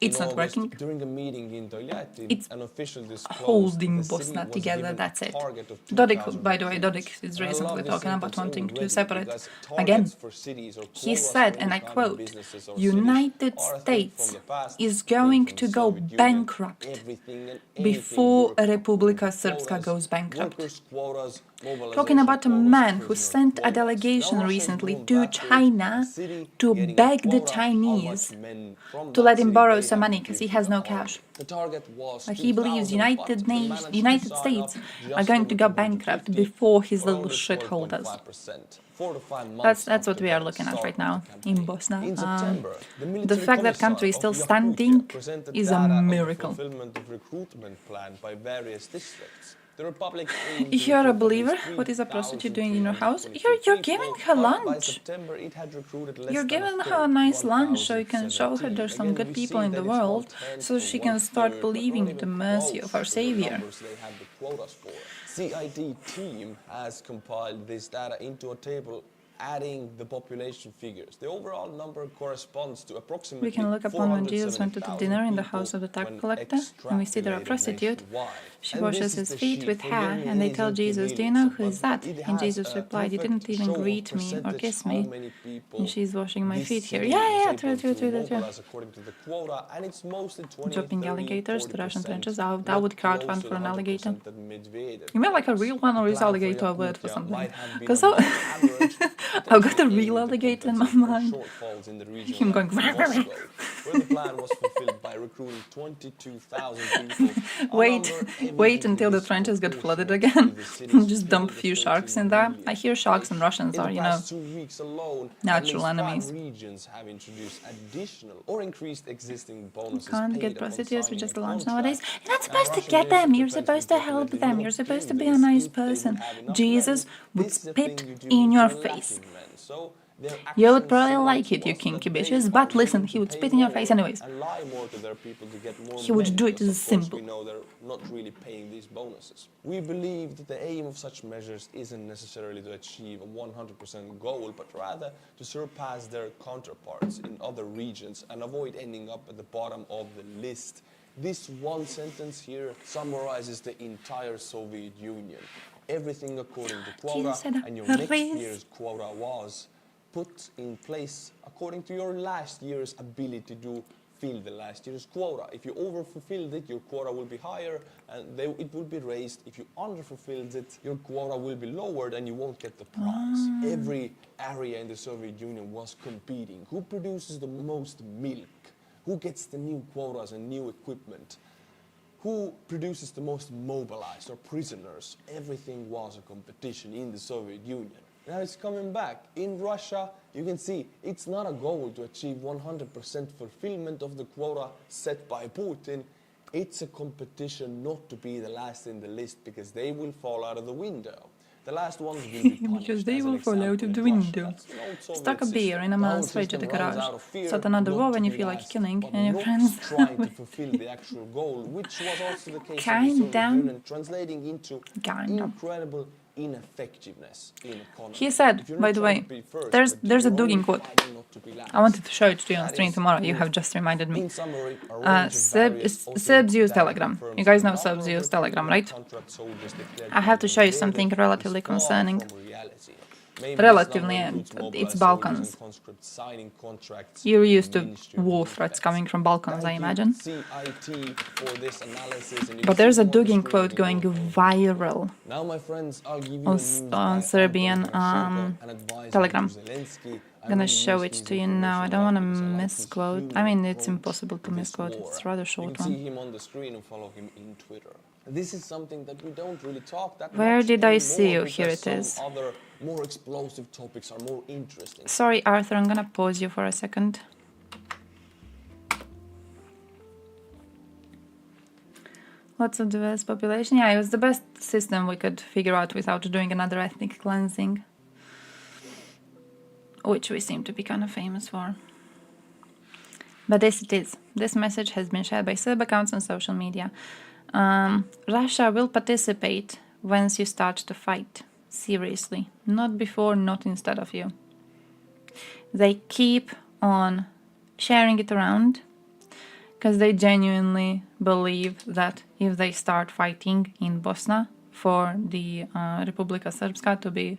Speaker 10: It's
Speaker 7: In
Speaker 10: not
Speaker 7: August,
Speaker 10: working.
Speaker 7: During a meeting in Toljatti,
Speaker 10: It's
Speaker 7: an official disclosed
Speaker 10: holding
Speaker 7: the city
Speaker 10: Bosnia
Speaker 7: was
Speaker 10: together,
Speaker 7: given
Speaker 10: that's
Speaker 7: a
Speaker 10: it.
Speaker 7: target of
Speaker 10: Dodik,
Speaker 7: 2,000
Speaker 10: by the way,
Speaker 7: recruits.
Speaker 10: Dodik is
Speaker 7: And I
Speaker 10: recently
Speaker 7: love this
Speaker 10: talking about
Speaker 7: sentence
Speaker 10: wanting to
Speaker 7: already,
Speaker 10: separate.
Speaker 7: because
Speaker 10: Again,
Speaker 7: targets for cities or
Speaker 10: he
Speaker 7: quotas
Speaker 10: said,
Speaker 7: for
Speaker 10: and
Speaker 7: any
Speaker 10: I
Speaker 7: kind of
Speaker 10: quote,
Speaker 7: businesses or cities
Speaker 10: United
Speaker 7: are a thing
Speaker 10: States
Speaker 7: from the past,
Speaker 10: is
Speaker 7: a thing
Speaker 10: going
Speaker 7: from
Speaker 10: to
Speaker 7: the
Speaker 10: go
Speaker 7: Soviet Union.
Speaker 10: bankrupt
Speaker 7: Everything and anything
Speaker 10: before
Speaker 7: worked
Speaker 10: Republika
Speaker 7: according to
Speaker 10: Srpska
Speaker 7: quotas,
Speaker 10: goes bankrupt.
Speaker 7: workers' quotas,
Speaker 10: Talking about a
Speaker 7: mobilization
Speaker 10: man
Speaker 7: quotas,
Speaker 10: who
Speaker 7: prisoner
Speaker 10: sent a
Speaker 7: quotas.
Speaker 10: delegation
Speaker 7: Now Russia is
Speaker 10: recently
Speaker 7: going
Speaker 10: to
Speaker 7: backwards.
Speaker 10: China
Speaker 7: A city
Speaker 10: to
Speaker 7: getting a
Speaker 10: beg the
Speaker 7: quota, how
Speaker 10: Chinese
Speaker 7: much men from
Speaker 10: to
Speaker 7: that
Speaker 10: let him
Speaker 7: city
Speaker 10: borrow
Speaker 7: they
Speaker 10: some
Speaker 7: have
Speaker 10: money
Speaker 7: to
Speaker 10: because
Speaker 7: give
Speaker 10: he
Speaker 7: to
Speaker 10: has
Speaker 7: the
Speaker 10: no
Speaker 7: army.
Speaker 10: cash.
Speaker 7: The target was
Speaker 10: But he believes
Speaker 7: 2,000, but
Speaker 10: United
Speaker 7: they managed
Speaker 10: United
Speaker 7: to sign
Speaker 10: States
Speaker 7: up
Speaker 10: are
Speaker 7: just
Speaker 10: going
Speaker 7: over
Speaker 10: to go
Speaker 7: 250,
Speaker 10: bankrupt before his
Speaker 7: or
Speaker 10: little
Speaker 7: only
Speaker 10: shitholders.
Speaker 7: 12.5%. 4 to 5 months
Speaker 10: That's what
Speaker 7: after
Speaker 10: we are
Speaker 7: the
Speaker 10: looking at
Speaker 7: start
Speaker 10: right
Speaker 7: of
Speaker 10: now
Speaker 7: the campaign.
Speaker 10: in Bosnia.
Speaker 7: In September, the
Speaker 10: The
Speaker 7: military
Speaker 10: fact that
Speaker 7: commissar
Speaker 10: country is still
Speaker 7: of Yakutia
Speaker 10: standing
Speaker 7: presented
Speaker 10: is
Speaker 7: data
Speaker 10: a
Speaker 7: of the
Speaker 10: miracle.
Speaker 7: fulfillment of recruitment plan by various districts. The Republic aimed
Speaker 10: If
Speaker 7: to
Speaker 10: you're a
Speaker 7: recruit at
Speaker 10: believer,
Speaker 7: least
Speaker 10: what is a prostitute doing in your house?
Speaker 7: 3,322
Speaker 10: You're giving
Speaker 7: people,
Speaker 10: her
Speaker 7: but by
Speaker 10: lunch.
Speaker 7: September it had recruited less
Speaker 10: You're
Speaker 7: than
Speaker 10: giving
Speaker 7: a
Speaker 10: her
Speaker 7: third,
Speaker 10: a nice lunch so you can show her
Speaker 7: 1,017.
Speaker 10: there's some
Speaker 7: Again,
Speaker 10: good
Speaker 7: we
Speaker 10: people
Speaker 7: see
Speaker 10: in the
Speaker 7: that it's
Speaker 10: world,
Speaker 7: 1/10
Speaker 10: so
Speaker 7: to
Speaker 10: she can
Speaker 7: 1/3,
Speaker 10: start
Speaker 7: but
Speaker 10: believing
Speaker 7: not
Speaker 10: in the
Speaker 7: even
Speaker 10: mercy
Speaker 7: close
Speaker 10: of our
Speaker 7: to the
Speaker 10: Savior.
Speaker 7: numbers they had the quotas for. CID team has compiled this data into a table adding the population figures. The overall number corresponds to approximately
Speaker 10: We can look upon when Jesus went to the
Speaker 7: 470,000
Speaker 10: dinner in the
Speaker 7: people
Speaker 10: house of the tax
Speaker 7: when
Speaker 10: collector, and we see there a
Speaker 7: extrapolated
Speaker 10: prostitute.
Speaker 7: nationwide.
Speaker 10: She
Speaker 7: And
Speaker 10: washes
Speaker 7: this is
Speaker 10: his
Speaker 7: the
Speaker 10: feet
Speaker 7: sheet.
Speaker 10: with
Speaker 7: Forgive
Speaker 10: hair,
Speaker 7: me,
Speaker 10: and they
Speaker 7: it
Speaker 10: tell
Speaker 7: isn't
Speaker 10: Jesus, "Do you
Speaker 7: Kyrillic,
Speaker 10: know who
Speaker 7: but
Speaker 10: is that?"
Speaker 7: it
Speaker 10: And
Speaker 7: has
Speaker 10: Jesus
Speaker 7: a
Speaker 10: replied, "You didn't
Speaker 7: perfect
Speaker 10: even
Speaker 7: show of
Speaker 10: greet me or
Speaker 7: percentage
Speaker 10: kiss
Speaker 7: how
Speaker 10: me."
Speaker 7: many people
Speaker 10: And she's washing my
Speaker 7: this
Speaker 10: feet here.
Speaker 7: city
Speaker 10: Yeah,
Speaker 7: was
Speaker 10: yeah,
Speaker 7: able
Speaker 10: true.
Speaker 7: to mobilize according to the quota, and it's mostly 20,
Speaker 10: Dropping
Speaker 7: 30,
Speaker 10: alligators to Russian
Speaker 7: 40%,
Speaker 10: trenches. That
Speaker 7: not
Speaker 10: would crowdfund
Speaker 7: close to
Speaker 10: for an
Speaker 7: the
Speaker 10: alligator.
Speaker 7: 100% that Medvedev
Speaker 10: You mean like a real one, or
Speaker 7: The
Speaker 10: is
Speaker 7: plan for
Speaker 10: alligator a word for
Speaker 7: Yakutia
Speaker 10: something?
Speaker 7: might have been
Speaker 10: Because
Speaker 7: a bit
Speaker 10: I've got a real alligator in my mind.
Speaker 7: Shortfalls in the region
Speaker 10: Him going,
Speaker 7: like Moscow, where the plan was fulfilled by recruiting 22,000 people.
Speaker 10: Wait until the trenches get flooded again. Just dump a few sharks in there. I hear sharks and Russians are, you know,
Speaker 7: 2 weeks alone,
Speaker 10: natural
Speaker 7: at least
Speaker 10: enemies.
Speaker 7: 5 regions have introduced additional or increased existing bonuses.
Speaker 10: Can't get prostitutes with just a lunch nowadays. You're not supposed to get them. You're supposed to help them. You're supposed to be a nice person. Jesus would spit in your face. You would probably like it, you kinky bitches, but listen, he would spit in your face anyways. He would do it as a symbol.
Speaker 7: We know they're not really paying these bonuses. We believe that the aim of such measures isn't necessarily to achieve a 100% goal, but rather to surpass their counterparts in other regions and avoid ending up at the bottom of the list. This one sentence here summarizes the entire Soviet Union. Everything according to quota, and your next year's quota was put in place according to your last year's ability to fill the last year's quota. If you overfulfilled it, your quota will be higher and it will be raised. If you underfulfilled it, your quota will be lowered and you won't get the prize. Every area in the Soviet Union was competing. Who produces the most milk? Who gets the new quotas and new equipment? Who produces the most mobilized or prisoners? Everything was a competition in the Soviet Union. Now it's coming back. In Russia, you can see it's not a goal to achieve 100% fulfillment of the quota set by Putin. It's a competition not to be the last in the list because they will fall out of the window. The last ones will be punished.
Speaker 10: Because they will fall out of the window. Stuck a beer in a man's fridge at the garage. Start another war when you feel like killing and your friends.
Speaker 7: Trying to fulfill the actual goal, which was also the case in the Soviet Union, translating into incredible ineffectiveness in economy.
Speaker 10: He said, by the way, there's a Dugin quote. I wanted to show it to you on stream tomorrow. You have just reminded me. Serbs use Telegram. You guys know Serbs use Telegram, right? I have to show you something relatively concerning. Relatively, it's Balkans. You're used to war threats coming from Balkans, I imagine. But there's a Dugin quote going viral on Serbian Telegram. I'm gonna show it to you now. I don't want to misquote. I mean, it's impossible to misquote. It's a rather short one.
Speaker 7: See him on the screen and follow him in Twitter. This is something that we don't really talk that
Speaker 10: Where
Speaker 7: much
Speaker 10: did I
Speaker 7: anymore
Speaker 10: see you? Here
Speaker 7: because
Speaker 10: it is.
Speaker 7: some other more explosive topics are more interesting.
Speaker 10: Sorry, Arthur, I'm gonna pause you for a second. Lots of diverse population. Yeah, it was the best system we could figure out without doing another ethnic cleansing, which we seem to be kind of famous for. But this it is. This message has been shared by Serb accounts on social media. Russia will participate once you start to fight. Seriously. Not before, not instead of you. They keep on sharing it around because they genuinely believe that if they start fighting in Bosnia for the Republika Srpska to be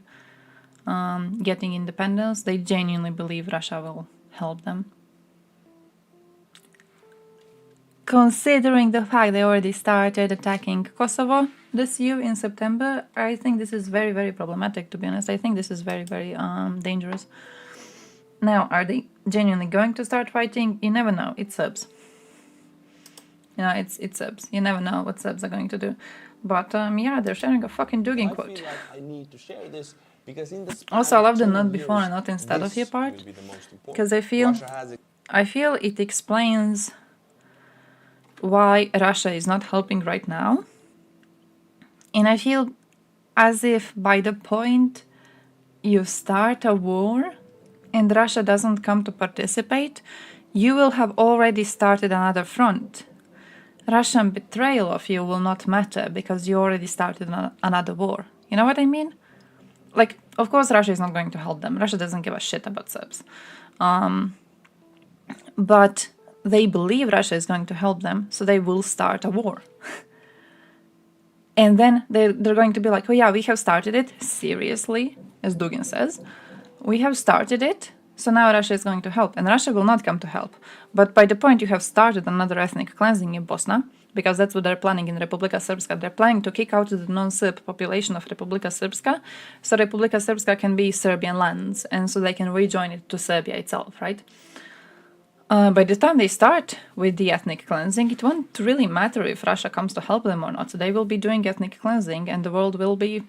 Speaker 10: getting independence, they genuinely believe Russia will help them. Considering the fact they already started attacking Kosovo this year in September, I think this is very, very problematic, to be honest. I think this is very, very dangerous. Now, are they genuinely going to start fighting? You never know. It's Serbs. You know, it's Serbs. You never know what Serbs are going to do. But yeah, they're sharing a fucking Dugin quote.
Speaker 7: I feel like I need to share this because in the
Speaker 10: Also, I love the not before and not instead of you part, because I feel it explains why Russia is not helping right now. And I feel as if by the point you start a war and Russia doesn't come to participate, you will have already started another front. Russian betrayal of you will not matter because you already started another war. You know what I mean? Like, of course Russia is not going to help them. Russia doesn't give a shit about Serbs. But they believe Russia is going to help them, so they will start a war. And then they're going to be like, oh yeah, we have started it, seriously, as Dugin says. We have started it, so now Russia is going to help. And Russia will not come to help. But by the point you have started another ethnic cleansing in Bosnia, because that's what they're planning in Republika Srpska. They're planning to kick out the non-Serb population of Republika Srpska, so Republika Srpska can be Serbian lands, and so they can rejoin it to Serbia itself, right? By the time they start with the ethnic cleansing, it won't really matter if Russia comes to help them or not. They will be doing ethnic cleansing, and the world will be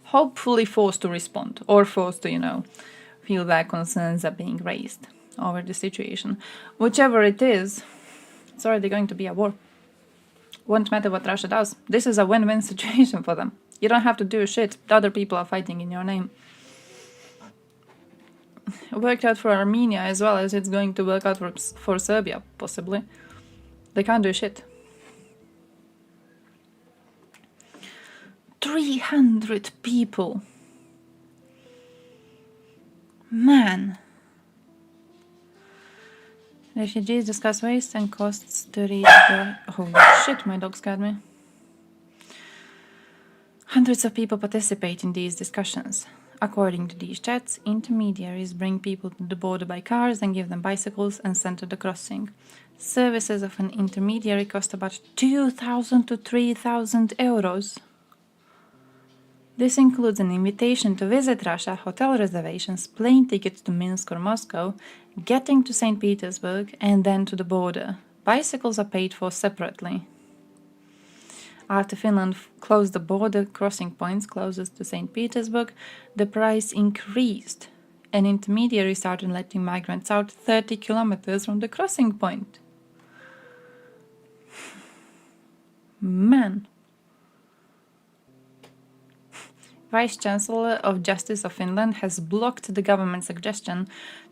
Speaker 10: hopefully forced to respond, or forced to, feel that concerns are being raised over the situation. Whichever it is, it's already going to be a war. Won't matter what Russia does. This is a win-win situation for them. You don't have to do shit. The other people are fighting in your name. It worked out for Armenia as well as it's going to work out for Serbia, possibly. They can't do shit. 300 people. Man. Refugees discuss waste and costs to reach the... Holy shit, my dog scared me. Hundreds of people participate in these discussions. According to these chats, intermediaries bring people to the border by cars and give them bicycles and send to the crossing. Services of an intermediary cost about 2,000 to 3,000 euros. This includes an invitation to visit Russia, hotel reservations, plane tickets to Minsk or Moscow, getting to St. Petersburg, and then to the border. Bicycles are paid for separately. After Finland closed the border crossing points closest to St. Petersburg, the price increased, and intermediaries started letting migrants out 30 kilometers from the crossing point. Man. Vice-Chancellor of Justice of Finland has blocked the government's suggestion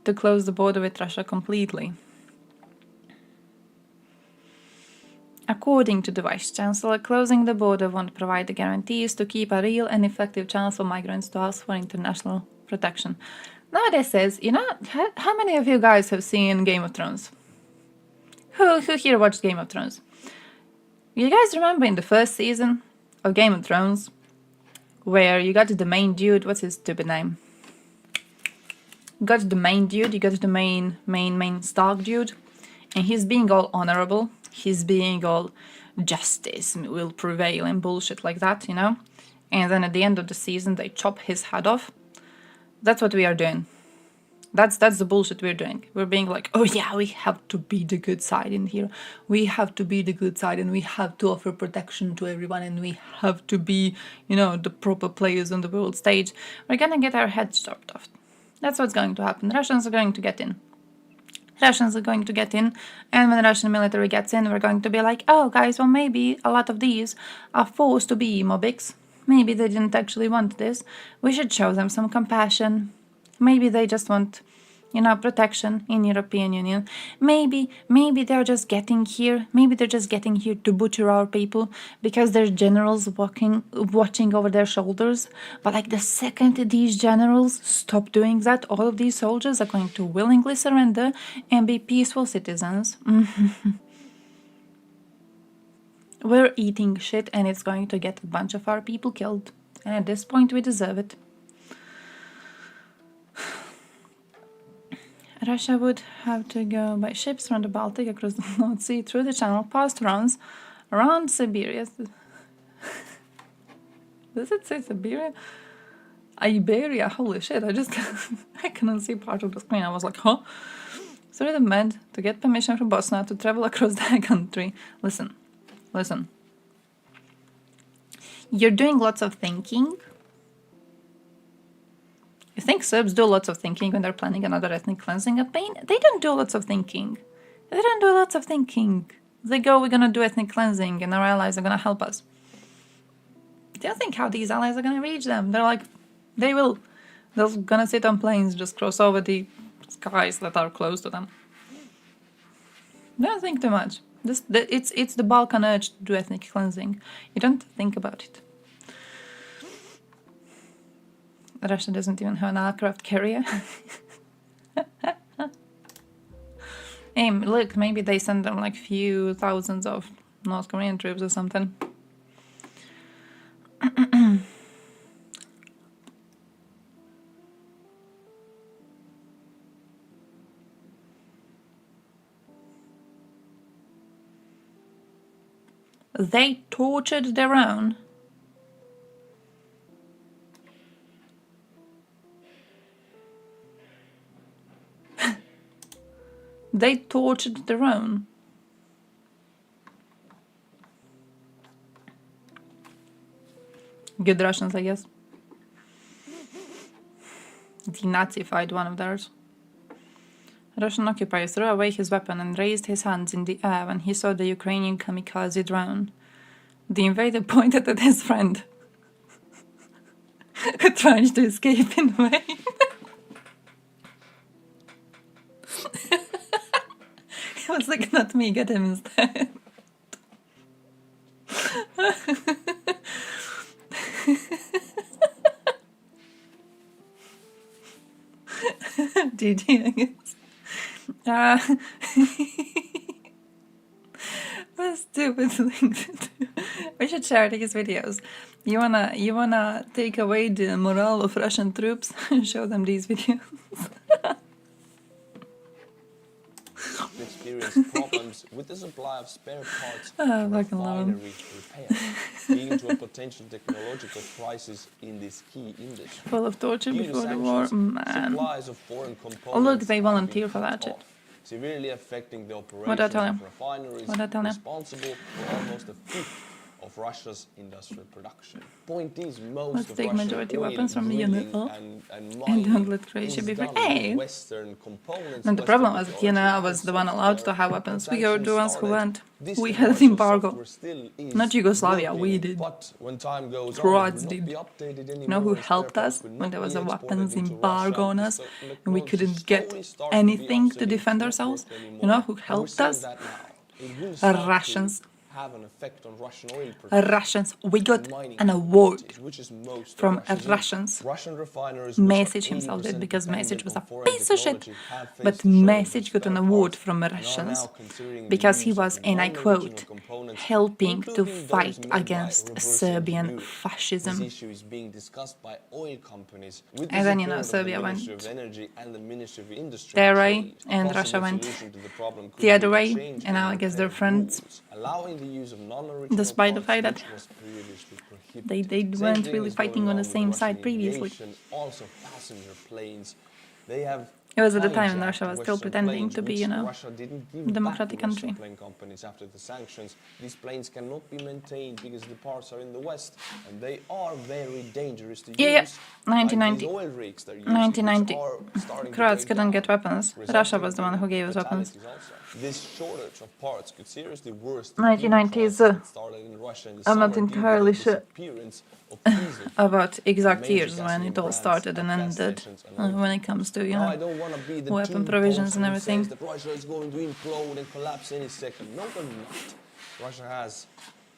Speaker 10: to close the border with Russia completely. According to the Vice-Chancellor, closing the border won't provide the guarantees to keep a real and effective chance for migrants to ask for international protection. Now this says, how many of you guys have seen Game of Thrones? Who here watched Game of Thrones? You guys remember in the first season of Game of Thrones, where you got the main dude, what's his stupid name? You got the main dude, you got the main Stark dude, and he's being all honorable, he's being all justice will prevail and bullshit like that, And then at the end of the season, they chop his head off. That's what we are doing. That's the bullshit we're doing. We're being like, oh yeah, we have to be the good side in here. We have to be the good side and we have to offer protection to everyone and we have to be, the proper players on the world stage. We're gonna get our heads chopped off. That's what's going to happen. Russians are going to get in. Russians are going to get in, and when the Russian military gets in, we're going to be like, oh guys, well maybe a lot of these are forced to be mobics. Maybe they didn't actually want this. We should show them some compassion. Maybe they just want, protection in European Union. Maybe they're just getting here. Maybe they're just getting here to butcher our people because there's generals watching over their shoulders. But like the second these generals stop doing that, all of these soldiers are going to willingly surrender and be peaceful citizens. We're eating shit and it's going to get a bunch of our people killed. And at this point we deserve it. Russia would have to go by ships from the Baltic across the North Sea through the Channel, past France, around Siberia. Does it say Siberia? Iberia, holy shit, I couldn't see part of the screen. I was like, huh? Through the Med to get permission from Bosnia to travel across the country. Listen. You're doing lots of thinking. You think Serbs do lots of thinking when they're planning another ethnic cleansing campaign? They don't do lots of thinking. They go, we're gonna do ethnic cleansing and our allies are gonna help us. They don't think how these allies are gonna reach them. They're like, they will. They're gonna sit on planes, just cross over the skies that are close to them. Don't think too much. It's the Balkan urge to do ethnic cleansing. You don't think about it. Russia doesn't even have an aircraft carrier. Hey, look, maybe they send them like few thousands of North Korean troops or something. They tortured their own. They tortured their own. Good Russians, I guess. Denazified one of theirs. Russian occupier threw away his weapon and raised his hands in the air when he saw the Ukrainian kamikaze drone. The invader pointed at his friend, who tried to escape in vain. He was like, not me, get him instead. GG, I guess. What a stupid thing to do. We should share these videos. You wanna take away the morale of Russian troops? Show them these videos.
Speaker 7: Experience problems with the supply of spare parts
Speaker 10: Oh,
Speaker 7: for
Speaker 10: fucking love 'em.
Speaker 7: refinery repair, leading to a potential technological crisis in this key industry.
Speaker 10: Full of torture
Speaker 7: Due to
Speaker 10: before the war,
Speaker 7: sanctions,
Speaker 10: man.
Speaker 7: supplies of foreign components
Speaker 10: Oh look, they
Speaker 7: have
Speaker 10: volunteer
Speaker 7: been
Speaker 10: for that
Speaker 7: cut
Speaker 10: shit.
Speaker 7: off, severely affecting the
Speaker 10: What'd I tell
Speaker 7: operations
Speaker 10: you?
Speaker 7: of refineries
Speaker 10: What'd I tell you?
Speaker 7: responsible for almost a fifth of Russia's industrial production. Point is, most
Speaker 10: Let's
Speaker 7: of
Speaker 10: take
Speaker 7: Russian
Speaker 10: majority
Speaker 7: oil
Speaker 10: weapons from the unit
Speaker 7: drilling
Speaker 10: off
Speaker 7: and
Speaker 10: and
Speaker 7: mining
Speaker 10: don't let Croatia
Speaker 7: is
Speaker 10: be free.
Speaker 7: done with
Speaker 10: Hey!
Speaker 7: Western components,
Speaker 10: And the
Speaker 7: Western
Speaker 10: problem was,
Speaker 7: technology,
Speaker 10: I was the one allowed to have weapons. We were the ones who went.
Speaker 7: This
Speaker 10: We had an
Speaker 7: technology
Speaker 10: embargo.
Speaker 7: software still is
Speaker 10: Not Yugoslavia, we
Speaker 7: working,
Speaker 10: did.
Speaker 7: but when time goes on, it
Speaker 10: Croats
Speaker 7: will
Speaker 10: did.
Speaker 7: not be updated
Speaker 10: You know who
Speaker 7: anymore, and spare
Speaker 10: helped us
Speaker 7: parts will
Speaker 10: when
Speaker 7: not
Speaker 10: there was
Speaker 7: be
Speaker 10: a
Speaker 7: exported
Speaker 10: weapons
Speaker 7: into
Speaker 10: embargo
Speaker 7: Russia.
Speaker 10: on
Speaker 7: The
Speaker 10: us
Speaker 7: technology
Speaker 10: and we couldn't get
Speaker 7: slowly starts to be
Speaker 10: anything to
Speaker 7: obsolete,
Speaker 10: defend
Speaker 7: not
Speaker 10: ourselves?
Speaker 7: work anymore.
Speaker 10: You know who
Speaker 7: And we're
Speaker 10: helped
Speaker 7: seeing
Speaker 10: us?
Speaker 7: that now. It will start to
Speaker 10: Russians.
Speaker 7: have an effect on Russian oil production.
Speaker 10: Russians. We got
Speaker 7: and mining
Speaker 10: an award
Speaker 7: activities, which is most of
Speaker 10: from
Speaker 7: Russia's
Speaker 10: Russians.
Speaker 7: income. Russian refineries, which are
Speaker 10: Message himself did
Speaker 7: 80%
Speaker 10: because Message
Speaker 7: dependent
Speaker 10: was
Speaker 7: on
Speaker 10: a
Speaker 7: foreign
Speaker 10: piece of shit.
Speaker 7: technology, have
Speaker 10: But
Speaker 7: faced a shortage of
Speaker 10: Message got
Speaker 7: spare
Speaker 10: an award
Speaker 7: parts
Speaker 10: from
Speaker 7: and are
Speaker 10: Russians
Speaker 7: now considering the
Speaker 10: because he
Speaker 7: use of
Speaker 10: was, and I
Speaker 7: non-original
Speaker 10: quote,
Speaker 7: components,
Speaker 10: helping to
Speaker 7: including those
Speaker 10: fight
Speaker 7: made by
Speaker 10: against
Speaker 7: reverse
Speaker 10: Serbian
Speaker 7: engineering. This
Speaker 10: fascism.
Speaker 7: issue is being discussed by oil companies with the
Speaker 10: And then, you know,
Speaker 7: support of
Speaker 10: Serbia
Speaker 7: the Ministry
Speaker 10: went
Speaker 7: of Energy and the Ministry of Industry
Speaker 10: their
Speaker 7: and
Speaker 10: way,
Speaker 7: Trade. A
Speaker 10: and
Speaker 7: possible
Speaker 10: Russia went
Speaker 7: solution to the problem could
Speaker 10: the other
Speaker 7: be a
Speaker 10: way,
Speaker 7: change
Speaker 10: and
Speaker 7: in
Speaker 10: now I guess they're
Speaker 7: repair
Speaker 10: friends.
Speaker 7: rules, allowing the use of non-original
Speaker 10: Despite the
Speaker 7: parts
Speaker 10: fact that
Speaker 7: which was previously prohibited.
Speaker 10: they
Speaker 7: Same
Speaker 10: weren't
Speaker 7: thing
Speaker 10: really
Speaker 7: is going
Speaker 10: fighting on the
Speaker 7: with
Speaker 10: same
Speaker 7: Russian
Speaker 10: side previously.
Speaker 7: aviation, also passenger planes. They have
Speaker 10: It was at the time when
Speaker 7: hijacked
Speaker 10: Russia was still
Speaker 7: Western
Speaker 10: pretending
Speaker 7: planes,
Speaker 10: to be,
Speaker 7: which
Speaker 10: you know,
Speaker 7: Russia didn't give
Speaker 10: democratic
Speaker 7: back to
Speaker 10: country.
Speaker 7: Western plane companies after the sanctions. These planes cannot be maintained because the parts are in the West, and they are very dangerous to
Speaker 10: Yeah,
Speaker 7: use.
Speaker 10: 1990.
Speaker 7: Like these oil rigs they're using,
Speaker 10: 1990.
Speaker 7: which are starting to
Speaker 10: Croats
Speaker 7: break
Speaker 10: couldn't
Speaker 7: down,
Speaker 10: get weapons. Russia was the one who gave us weapons.
Speaker 7: fatalities also. This shortage of parts could seriously worsen the
Speaker 10: 1990s.
Speaker 7: that started in Russia in the
Speaker 10: I'm not
Speaker 7: summer due to
Speaker 10: entirely
Speaker 7: the
Speaker 10: sure
Speaker 7: disappearance of diesel
Speaker 10: about exact
Speaker 7: major
Speaker 10: years when
Speaker 7: gasoline
Speaker 10: it all
Speaker 7: brands
Speaker 10: started and
Speaker 7: at gas
Speaker 10: ended
Speaker 7: stations and
Speaker 10: when it comes to, you
Speaker 7: Now,
Speaker 10: know,
Speaker 7: I don't want to be the
Speaker 10: weapon
Speaker 7: two
Speaker 10: provisions and
Speaker 7: who
Speaker 10: everything.
Speaker 7: says that Russia is going to implode and collapse any second. No, they're not. Russia has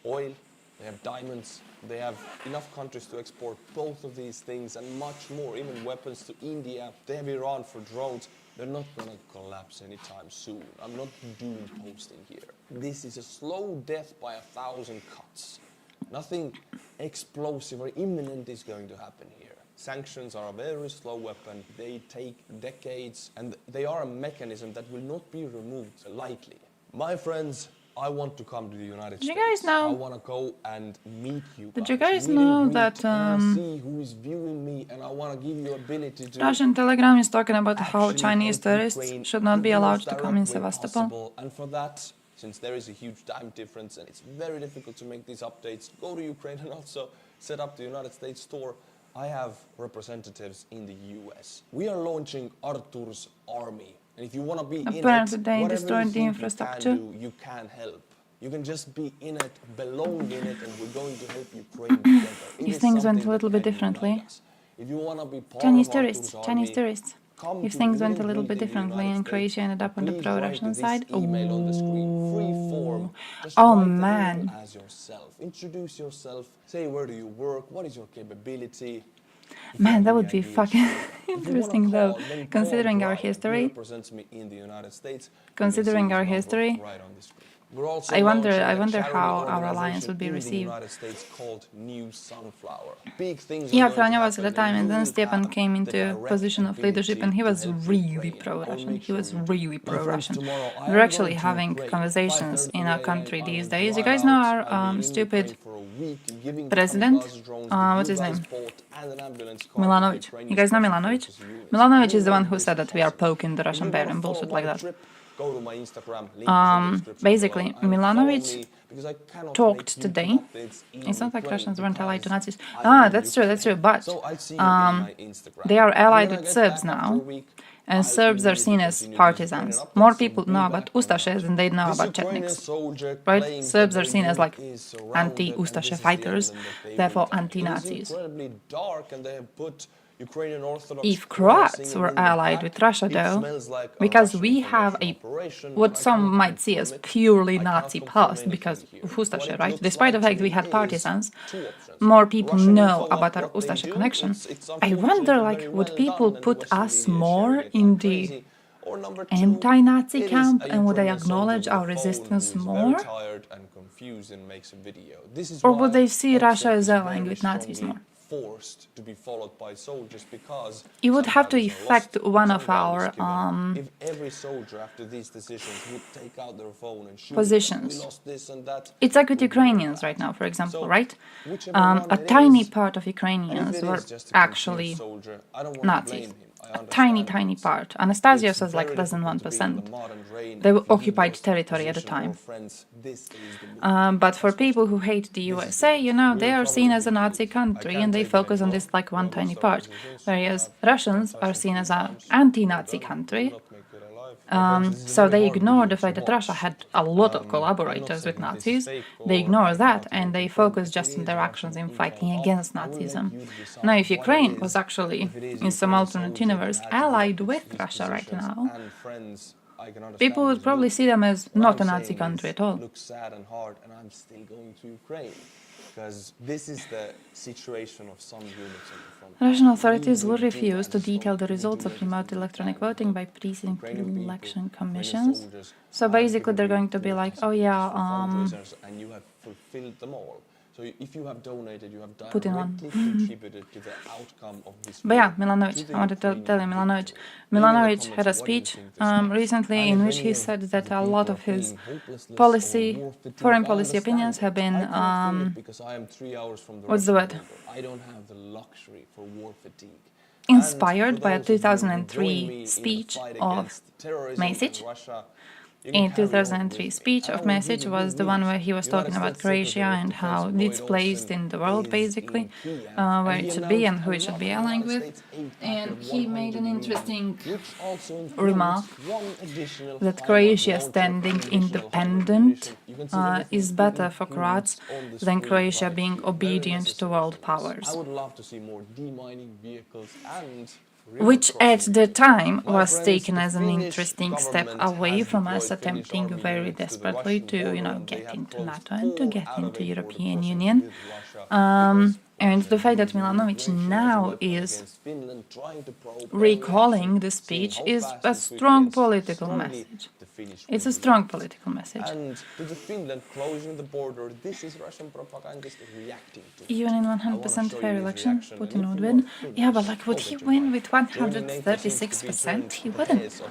Speaker 7: oil, they have diamonds, they have enough countries to export both of these things and much more, even weapons to India. They have Iran for drones. They're not going to collapse anytime soon. I'm not doom posting here. This is a slow death by 1,000 cuts. Nothing explosive or imminent is going to happen here. Sanctions are a very slow weapon. They take decades, and they are a mechanism that will not be removed lightly. My friends, I want to come to the United States.
Speaker 10: Did you guys know?
Speaker 7: I want to go and meet you guys.
Speaker 10: Did you guys
Speaker 7: Meet and
Speaker 10: know
Speaker 7: greet,
Speaker 10: that
Speaker 7: and I wanna see who is viewing me, and I want to give you ability to
Speaker 10: Russian Telegram is talking about how
Speaker 7: actually
Speaker 10: Chinese
Speaker 7: help
Speaker 10: tourists
Speaker 7: Ukraine
Speaker 10: should not
Speaker 7: in
Speaker 10: be
Speaker 7: the
Speaker 10: allowed
Speaker 7: most
Speaker 10: to come in
Speaker 7: direct way
Speaker 10: Sevastopol?
Speaker 7: possible. And for that, since there is a huge time difference and it's very difficult to make these updates, go to Ukraine and also set up the United States store. I have representatives in the US. We are launching Artur's army. And if you want to be
Speaker 10: Apparently
Speaker 7: in it,
Speaker 10: they
Speaker 7: whatever
Speaker 10: destroyed
Speaker 7: you
Speaker 10: the
Speaker 7: think
Speaker 10: infrastructure.
Speaker 7: you can do, you can help. You can just be in it, belong in it, and we're going to help Ukraine together. It
Speaker 10: If
Speaker 7: is
Speaker 10: things went
Speaker 7: something
Speaker 10: a little
Speaker 7: that
Speaker 10: bit
Speaker 7: can
Speaker 10: differently.
Speaker 7: unite us. If you want to be part
Speaker 10: Chinese
Speaker 7: of
Speaker 10: tourists,
Speaker 7: Artur's
Speaker 10: Chinese
Speaker 7: army,
Speaker 10: tourists.
Speaker 7: come
Speaker 10: If
Speaker 7: to
Speaker 10: things went a
Speaker 7: meet
Speaker 10: little
Speaker 7: and
Speaker 10: bit
Speaker 7: greet in the
Speaker 10: differently
Speaker 7: United
Speaker 10: and
Speaker 7: States,
Speaker 10: Croatia ended up on the
Speaker 7: please
Speaker 10: pro-Russian
Speaker 7: write this
Speaker 10: side,
Speaker 7: email on the screen, free form. Just
Speaker 10: oh
Speaker 7: write the
Speaker 10: man.
Speaker 7: email as yourself. Introduce yourself. Say where do you work, what is your capability.
Speaker 10: Man, that would be fucking interesting though, considering our history.
Speaker 7: Represents me in the United States.
Speaker 10: Considering our history,
Speaker 7: right on the screen.
Speaker 10: I wonder how our alliance would be received. Yeah, Franja was at the time, and then Stepan came into a position of leadership, and he was really pro-Russian. He was really pro-Russian. We're actually having conversations in our country these days. You guys know our stupid president? What's his name? Milanovic. You guys know Milanovic? Milanovic is the one who said that we are poking the Russian bear and bullshit like that. Basically, Milanovic talked today. It's not like Russians weren't allied to Nazis. That's true, but they are allied with Serbs now, and Serbs are seen as partisans. More people know about Ustashes than they know about Chetniks, right? Serbs are seen as like anti-Ustashe fighters, therefore anti-Nazis. If Croats were allied with Russia, though, because we have what some might see as purely Nazi past, because of Ustashe, right? Despite the fact we had partisans, more people know about our Ustashe connection. I wonder, like, would people put us more in the anti-Nazi camp, and would they acknowledge our resistance more? Or would they see Russia as allying with Nazis more?
Speaker 7: Forced to be followed by soldiers because
Speaker 10: it would have to affect one of our
Speaker 7: if every soldier after these decisions would take out their phone and shoot
Speaker 10: positions.
Speaker 7: We lost this and that.
Speaker 10: It's like with Ukrainians right now, for example, right? A tiny part of Ukrainians were actually Nazis. A tiny part. Anastasia says like less than 1%. They occupied territory at the time. But for people who hate the USA, you know, they are seen as a Nazi country and they focus on this like one tiny part. Whereas Russians are seen as an anti-Nazi country. So they ignore the fact that Russia had a lot of collaborators with Nazis. They ignore that and they focus just on their actions in fighting against Nazism. Now, if Ukraine was actually, in some alternate universe, allied with Russia right now, people would probably see them as not a Nazi country at all.
Speaker 7: Look sad and hard, and I'm still going to Ukraine. Because this is the situation of some units on the front.
Speaker 10: Russian authorities will refuse to detail the results of remote electronic voting by precinct election commissions. So basically they're going to be like, oh yeah,
Speaker 7: and you have fulfilled them all. So if you have donated, you have directly contributed to the outcome of this.
Speaker 10: But yeah, Milanovic, I wanted to tell you, Milanovic had a speech recently in which he said that a lot of his foreign policy opinions have been, what's the word?
Speaker 7: I don't have the luxury for war fatigue.
Speaker 10: Inspired by a 2003 speech of Mesic. In 2003 speech of Mesic was the one where he was talking about Croatia and how it's placed in the world, basically, where it should be and who it should be allying with. And he made an interesting remark that Croatia standing independent is better for Croats than Croatia being obedient to world powers.
Speaker 7: I would love to see more demining vehicles and
Speaker 10: which at the time was taken as an interesting step away from us attempting very desperately to, you know, get into NATO and to get into European Union. And the fact that Milanovic now is recalling the speech is a strong political message. It's a strong political message.
Speaker 7: And to the Finland closing the border, this is Russian propagandist reacting to.
Speaker 10: Even in 100% fair election, Putin would win. Yeah, but like, would he win with 136%? He wouldn't.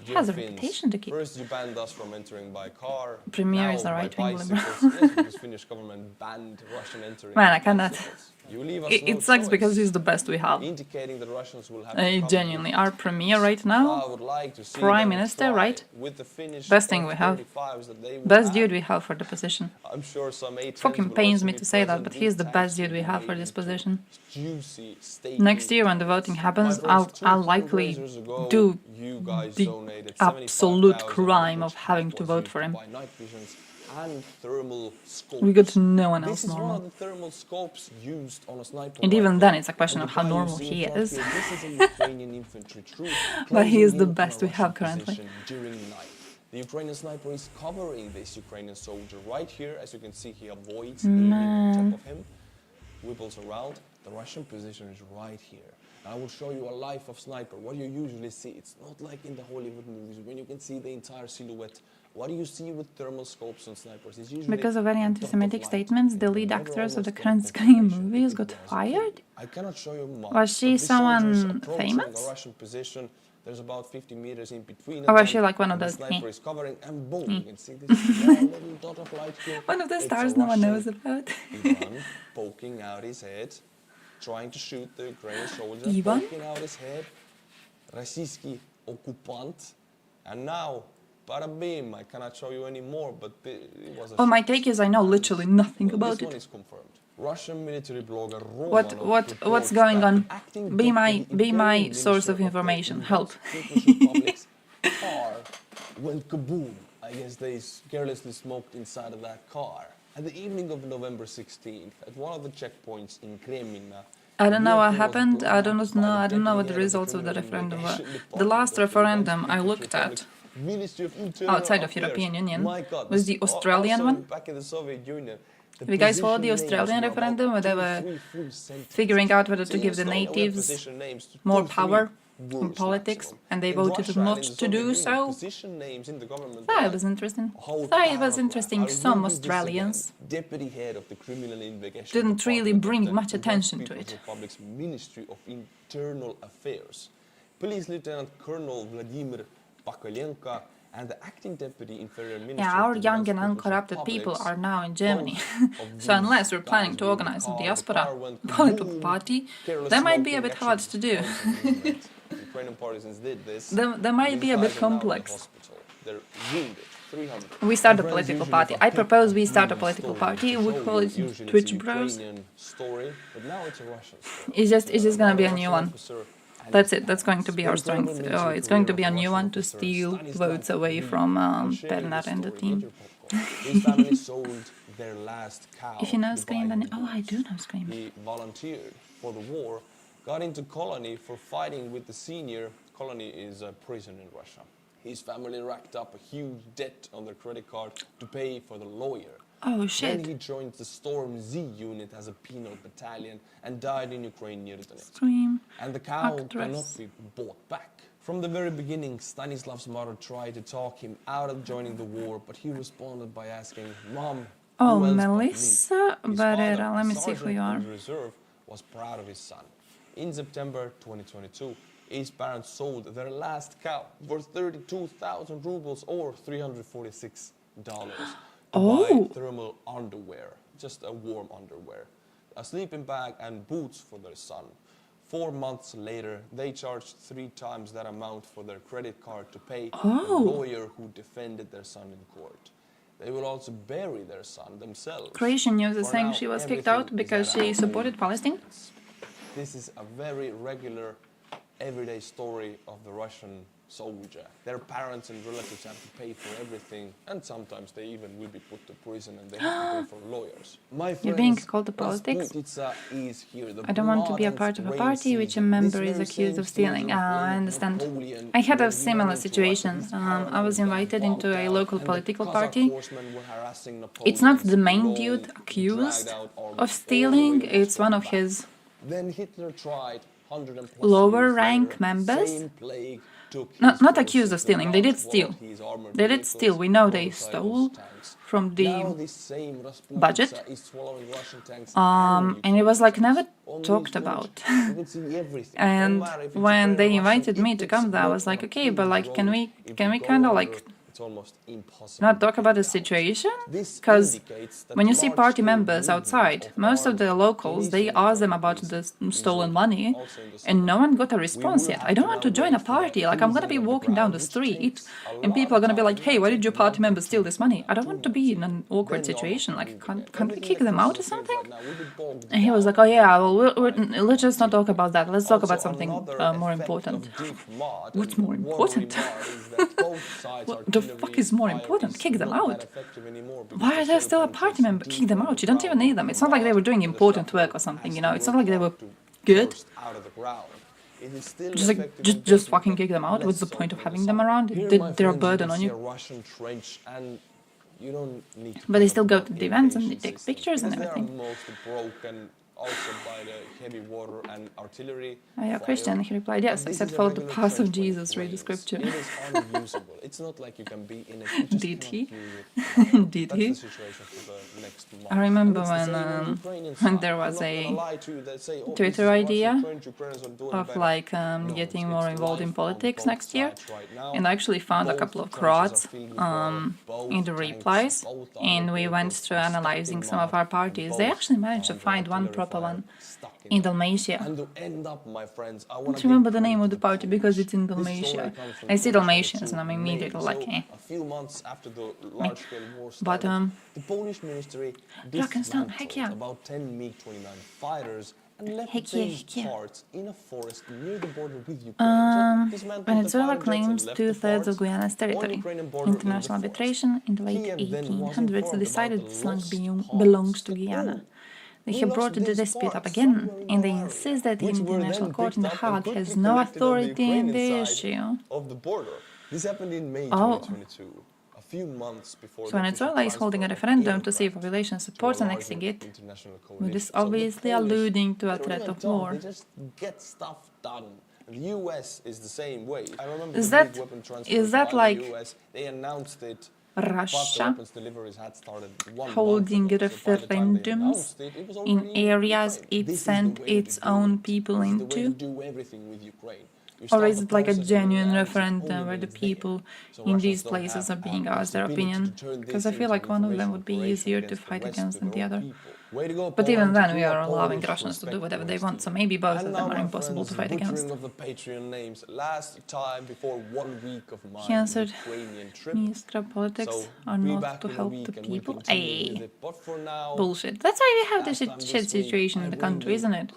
Speaker 10: He has a reputation to keep.
Speaker 7: First, you banned us from entering by car.
Speaker 10: Premier is a right-wing liberal.
Speaker 7: Because Finnish government banned Russian entering.
Speaker 10: Man, I cannot. It sucks because he's the best we have.
Speaker 7: Indicating that Russians will have
Speaker 10: genuinely, our premier right now, prime minister, right? Best thing we have. Best dude we have for the position.
Speaker 7: I'm sure some
Speaker 10: fucking pains me to say that, but he's the best dude we have for this position. Next year when the voting happens, I'll likely do the absolute crime of having to vote for him.
Speaker 7: And thermal scopes.
Speaker 10: We got no one else normal.
Speaker 7: The thermal scopes used on a sniper
Speaker 10: and even then it's a question of how normal he is.
Speaker 7: This is a Ukrainian infantry troop.
Speaker 10: But he is the best we have currently.
Speaker 7: During night. The Ukrainian sniper is covering this Ukrainian soldier right here. As you can see, he avoids aiming on top of him. Wibbles around. The Russian position is right here. I will show you a life of sniper. What you usually see, it's not like in the Hollywood movies when you can see the entire silhouette. What do you see with thermal scopes on snipers? It's usually
Speaker 10: Because of very anti-Semitic statements, the lead actress of the current Scream movies got fired?
Speaker 7: I cannot show you much.
Speaker 10: Was she someone famous?
Speaker 7: A Russian position. There's about 50 meters in between.
Speaker 10: Or was she like one of those?
Speaker 7: The sniper is covering, and boom, you can see this small little dot of light here.
Speaker 10: One of the stars no one knows about.
Speaker 7: Ivan poking out his head, trying to shoot the Ukrainian soldier.
Speaker 10: Ivan?
Speaker 7: Poking out his head. Российский оккупант. And now, bada bim, I cannot show you any more, but it was a
Speaker 10: my take is I know literally nothing about
Speaker 7: this one
Speaker 10: it.
Speaker 7: is confirmed. Russian military blogger
Speaker 10: What's going on? Be my source of information. Help.
Speaker 7: Car went kaboom. I guess they carelessly smoked inside of that car. At the evening of November 16th, at one of the checkpoints in Kremlina,
Speaker 10: I don't know what happened. I don't know what the results of the referendum were. The last referendum I looked at outside of European Union was the Australian one.
Speaker 7: Back in the Soviet Union.
Speaker 10: Have you guys followed the Australian referendum where they were figuring out whether to give the natives more power in politics, and they voted not to do so? That was interesting. Some Australians didn't really bring much attention to it.
Speaker 7: Republic's Ministry of Internal Affairs. Police Lieutenant Colonel Vladimir Pakolenko and the acting deputy inferior minister.
Speaker 10: Yeah, our young and uncorrupted people are now in Germany. So unless we're planning to organize a diaspora political party, that might be a bit hard to do.
Speaker 7: Ukrainian partisans did this.
Speaker 10: That might be a bit complex.
Speaker 7: They're wounded. 300.
Speaker 10: We start a political party. I propose we start a political party. We call it Twitch Bros.
Speaker 7: Story, but now it's a Russian story.
Speaker 10: It's just gonna be a new one. That's it. That's going to be our strength. It's going to be a new one to steal votes away from Bernard and the team.
Speaker 7: His family sold their last cow.
Speaker 10: If you know Scream, then I do know Scream.
Speaker 7: He volunteered for the war, got into colony for fighting with the senior. Colony is a prison in Russia. His family racked up a huge debt on their credit card to pay for the lawyer.
Speaker 10: Oh shit.
Speaker 7: Then he joined the Storm Z unit as a penal battalion and died in Ukraine near Donetsk.
Speaker 10: Scream.
Speaker 7: And the cow cannot be bought back. From the very beginning, Stanislav's mother tried to talk him out of joining the war, but he responded by asking, "Mom,
Speaker 10: oh,
Speaker 7: who else
Speaker 10: Melissa
Speaker 7: but me?"
Speaker 10: Barrera, let me see who you are.
Speaker 7: His reserve was proud of his son. In September 2022, his parents sold their last cow for 32,000 rubles or $346 to buy thermal underwear, just a warm underwear, a sleeping bag and boots for their son. 4 months later, they charged 3 times that amount for their credit card to pay the lawyer who defended their son in court. They will also bury their son themselves.
Speaker 10: Croatian news is saying she was kicked out because she supported Palestine.
Speaker 7: This is a very regular, everyday story of the Russian soldier. Their parents and relatives have to pay for everything, and sometimes they even will be put to prison and they have to pay for lawyers. My friends,
Speaker 10: you're being called to politics? I don't want to be a part of a party which a member is accused of stealing. I understand. I had a similar situation. I was invited into a local political party. It's not the main dude accused of stealing, it's one of his lower rank members. Not accused of stealing, they did steal. They did steal, we know they stole from the budget. And it was like never talked about. And when they invited me to come there, I was like, okay, but like, can we kind of like not talk about the situation? Because when you see party members outside, most of the locals, they ask them about the stolen money, and no one got a response yet. I don't want to join a party. Like, I'm gonna be walking down the street, and people are gonna be like, hey, why did your party members steal this money? I don't want to be in an awkward situation. Like, can't we kick them out or something? And he was like, oh yeah, well, let's just not talk about that. Let's talk about something more important. What's more important? What the fuck is more important? Kick them out. Why are they still a party member? Kick them out. You don't even need them. It's not like they were doing important work or something, you know. It's not like they were good. Just fucking kick them out. What's the point of having them around? They're a burden on you. But they still go to the events and they take pictures and everything.
Speaker 7: also by the heavy water and artillery.
Speaker 10: Yeah, Christian, he replied, yes, I said follow the path of Jesus, read the scripture.
Speaker 7: It is unusable. It's not like you can be in it.
Speaker 10: Did he? Did
Speaker 7: That's
Speaker 10: he?
Speaker 7: the situation for the next month.
Speaker 10: I remember when there was a Twitter idea of like getting more involved in politics next year, and I actually found a couple of Croats in the replies, and we went through analyzing some of our parties. They actually managed to find one proper one in Dalmatia.
Speaker 7: And to end up, my friends, I
Speaker 10: I
Speaker 7: want
Speaker 10: don't remember the name of the party because it's in Dalmatia. I see Dalmatians and I'm immediately like, eh.
Speaker 7: A few months after the large-scale war
Speaker 10: But
Speaker 7: started, the Polish ministry
Speaker 10: Drakenstein, heck
Speaker 7: dismantled
Speaker 10: yeah.
Speaker 7: about 10 MiG-29 fighters and left
Speaker 10: Heck yeah,
Speaker 7: those
Speaker 10: heck yeah.
Speaker 7: parts in a forest near the border with Ukraine. So dismantled the
Speaker 10: Venezuela
Speaker 7: fighter jets and
Speaker 10: claims
Speaker 7: left the
Speaker 10: 2/3 of
Speaker 7: parts
Speaker 10: Guyana's
Speaker 7: on
Speaker 10: territory.
Speaker 7: Ukrainian border in the
Speaker 10: International
Speaker 7: forest.
Speaker 10: arbitration in the late
Speaker 7: Kiev then was
Speaker 10: 1800s
Speaker 7: informed
Speaker 10: decided
Speaker 7: about
Speaker 10: this
Speaker 7: the
Speaker 10: land
Speaker 7: lost
Speaker 10: belongs to
Speaker 7: parts.
Speaker 10: Guyana. They
Speaker 7: We
Speaker 10: have
Speaker 7: lost
Speaker 10: brought the
Speaker 7: these
Speaker 10: dispute up
Speaker 7: parts
Speaker 10: again,
Speaker 7: somewhere in
Speaker 10: and they
Speaker 7: our
Speaker 10: insist that the
Speaker 7: which were
Speaker 10: International
Speaker 7: then
Speaker 10: Court in The
Speaker 7: picked up and
Speaker 10: Hague
Speaker 7: could
Speaker 10: has
Speaker 7: be
Speaker 10: no
Speaker 7: collected on the
Speaker 10: authority in the
Speaker 7: Ukrainian side
Speaker 10: issue.
Speaker 7: of the border. This happened in May
Speaker 10: Oh.
Speaker 7: 2022, a few months before
Speaker 10: So
Speaker 7: the
Speaker 10: Venezuela is holding a referendum to see if population supports annexing it, with this obviously alluding to a threat of war.
Speaker 7: They just get stuff done. The US is the same way. I remember
Speaker 10: Is
Speaker 7: the
Speaker 10: that-
Speaker 7: big weapon transfer
Speaker 10: is that
Speaker 7: by
Speaker 10: like
Speaker 7: the US. They announced it, but the
Speaker 10: Russia
Speaker 7: weapons deliveries had started 1
Speaker 10: holding
Speaker 7: month ago. So by the time they
Speaker 10: referendums
Speaker 7: announced it was
Speaker 10: in
Speaker 7: already
Speaker 10: areas
Speaker 7: Ukraine.
Speaker 10: it
Speaker 7: This is the
Speaker 10: sent
Speaker 7: way to
Speaker 10: its
Speaker 7: do
Speaker 10: own
Speaker 7: it.
Speaker 10: people
Speaker 7: This is the way
Speaker 10: into?
Speaker 7: to do everything with Ukraine. You
Speaker 10: Or
Speaker 7: start
Speaker 10: is
Speaker 7: the
Speaker 10: it like a
Speaker 7: process when
Speaker 10: genuine
Speaker 7: the
Speaker 10: referendum
Speaker 7: enemy
Speaker 10: where the
Speaker 7: is there.
Speaker 10: people
Speaker 7: So
Speaker 10: in
Speaker 7: Russians
Speaker 10: these
Speaker 7: don't
Speaker 10: places
Speaker 7: have
Speaker 10: are being asked their
Speaker 7: possibility
Speaker 10: opinion?
Speaker 7: to turn
Speaker 10: Because
Speaker 7: this
Speaker 10: I feel
Speaker 7: into
Speaker 10: like one of them
Speaker 7: information
Speaker 10: would be
Speaker 7: operation
Speaker 10: easier to
Speaker 7: against the
Speaker 10: fight
Speaker 7: West
Speaker 10: against
Speaker 7: to
Speaker 10: than the
Speaker 7: their
Speaker 10: other.
Speaker 7: people. Way to go,
Speaker 10: But even
Speaker 7: Poland.
Speaker 10: then, we
Speaker 7: You
Speaker 10: are allowing
Speaker 7: Polish,
Speaker 10: Russians to do
Speaker 7: respect
Speaker 10: whatever
Speaker 7: the
Speaker 10: they
Speaker 7: West
Speaker 10: want, so
Speaker 7: here.
Speaker 10: maybe both
Speaker 7: And
Speaker 10: of
Speaker 7: now,
Speaker 10: them are
Speaker 7: my
Speaker 10: impossible
Speaker 7: friends,
Speaker 10: to fight
Speaker 7: butchering
Speaker 10: against.
Speaker 7: of the Patreon names. Last time before 1 week of my
Speaker 10: He answered,
Speaker 7: Ukrainian trip.
Speaker 10: Minister politics
Speaker 7: So
Speaker 10: are
Speaker 7: be
Speaker 10: not
Speaker 7: back
Speaker 10: to
Speaker 7: in a
Speaker 10: help
Speaker 7: week
Speaker 10: the
Speaker 7: and we
Speaker 10: people.
Speaker 7: continue with
Speaker 10: Ay,
Speaker 7: it. But for now,
Speaker 10: bullshit. That's why we have this
Speaker 7: last time
Speaker 10: shit
Speaker 7: this week,
Speaker 10: situation in
Speaker 7: I
Speaker 10: the
Speaker 7: bring
Speaker 10: country,
Speaker 7: you
Speaker 10: isn't it?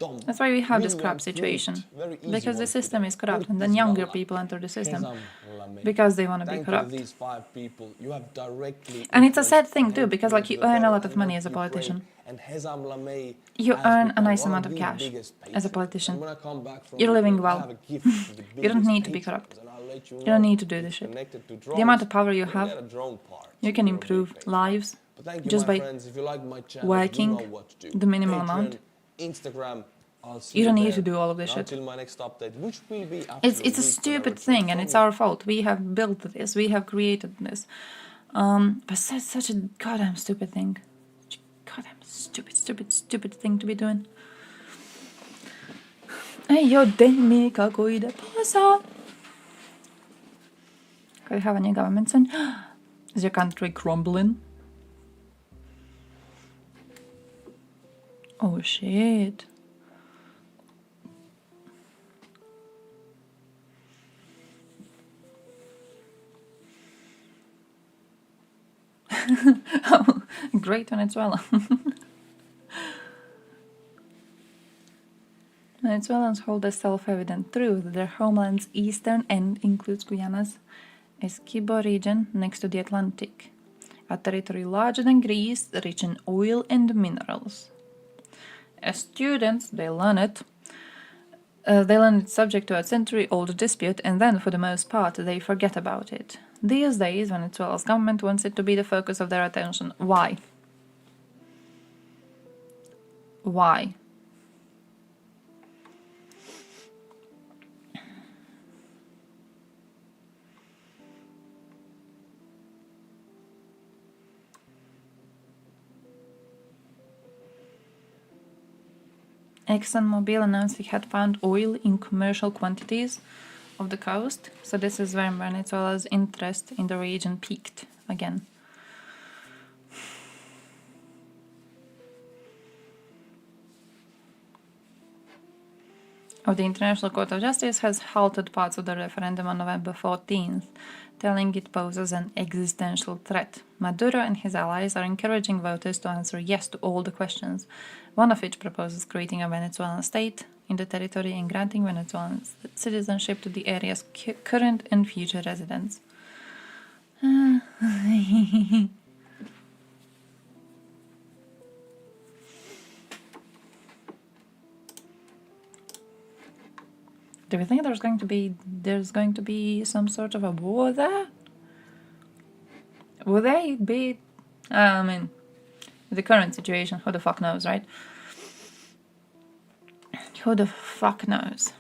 Speaker 7: dumb,
Speaker 10: That's why we have this
Speaker 7: really
Speaker 10: crap
Speaker 7: one fruit,
Speaker 10: situation.
Speaker 7: very easy
Speaker 10: Because the
Speaker 7: one
Speaker 10: system
Speaker 7: today.
Speaker 10: is corrupt,
Speaker 7: Fruit
Speaker 10: and then
Speaker 7: is
Speaker 10: younger
Speaker 7: Malak.
Speaker 10: people enter the system
Speaker 7: Hezam Lameh.
Speaker 10: because they want to be
Speaker 7: Thank you
Speaker 10: corrupt.
Speaker 7: to these 5 people. You have directly
Speaker 10: And it's a sad
Speaker 7: influenced
Speaker 10: thing
Speaker 7: and
Speaker 10: too,
Speaker 7: helped
Speaker 10: because like
Speaker 7: make
Speaker 10: you
Speaker 7: the
Speaker 10: earn a
Speaker 7: better
Speaker 10: lot of
Speaker 7: and
Speaker 10: money
Speaker 7: help
Speaker 10: as a
Speaker 7: Ukraine.
Speaker 10: politician.
Speaker 7: And Hezam Lameh
Speaker 10: You
Speaker 7: has
Speaker 10: earn a
Speaker 7: become
Speaker 10: nice
Speaker 7: one
Speaker 10: amount
Speaker 7: of
Speaker 10: of
Speaker 7: the
Speaker 10: cash
Speaker 7: biggest
Speaker 10: as a
Speaker 7: patrons.
Speaker 10: politician.
Speaker 7: And when I come back from
Speaker 10: You're living
Speaker 7: Ukraine, I
Speaker 10: well.
Speaker 7: have a gift for the
Speaker 10: You don't
Speaker 7: biggest
Speaker 10: need to be
Speaker 7: patrons,
Speaker 10: corrupt.
Speaker 7: and I'll let
Speaker 10: You don't
Speaker 7: know.
Speaker 10: need to do
Speaker 7: It's
Speaker 10: this shit.
Speaker 7: connected to
Speaker 10: The amount of
Speaker 7: drones.
Speaker 10: power you
Speaker 7: You'll
Speaker 10: have,
Speaker 7: get a drone part.
Speaker 10: you can
Speaker 7: You're a big
Speaker 10: improve
Speaker 7: patron.
Speaker 10: lives
Speaker 7: But thank you,
Speaker 10: just
Speaker 7: my
Speaker 10: by
Speaker 7: friends. If you like my channel,
Speaker 10: working
Speaker 7: you know what to do.
Speaker 10: the minimal
Speaker 7: Patreon,
Speaker 10: amount.
Speaker 7: Instagram. I'll see
Speaker 10: You don't need
Speaker 7: there.
Speaker 10: to do all of this
Speaker 7: And
Speaker 10: shit.
Speaker 7: until my next update, which will be after
Speaker 10: It's a
Speaker 7: week when I
Speaker 10: stupid
Speaker 7: return
Speaker 10: thing, and
Speaker 7: from
Speaker 10: it's our fault. We have built this. We have created this. But such a goddamn stupid thing. Goddamn stupid thing to be doing. Ej, denni какой да поза. Do you have a new government soon? Is your country crumbling? Oh shit. Oh, great Venezuela. Venezuelans hold a self-evident truth that their homeland's eastern end includes Guyana's Essequibo region next to the Atlantic, a territory larger than Greece, rich in oil and minerals. As students, they learn it subject to a century-old dispute, and then, for the most part, they forget about it. These days, Venezuela's government wants it to be the focus of their attention. Why? Why? ExxonMobil announced it had found oil in commercial quantities of the coast, so this is when Venezuela's interest in the region peaked again. The International Court of Justice has halted parts of the referendum on November 14th, telling it poses an existential threat. Maduro and his allies are encouraging voters to answer yes to all the questions, one of which proposes creating a Venezuelan state in the territory and granting Venezuelan citizenship to the area's current and future residents. Do you think there's going to be some sort of a war there? Will they be? I mean, the current situation, who the fuck knows, right? Who the fuck knows?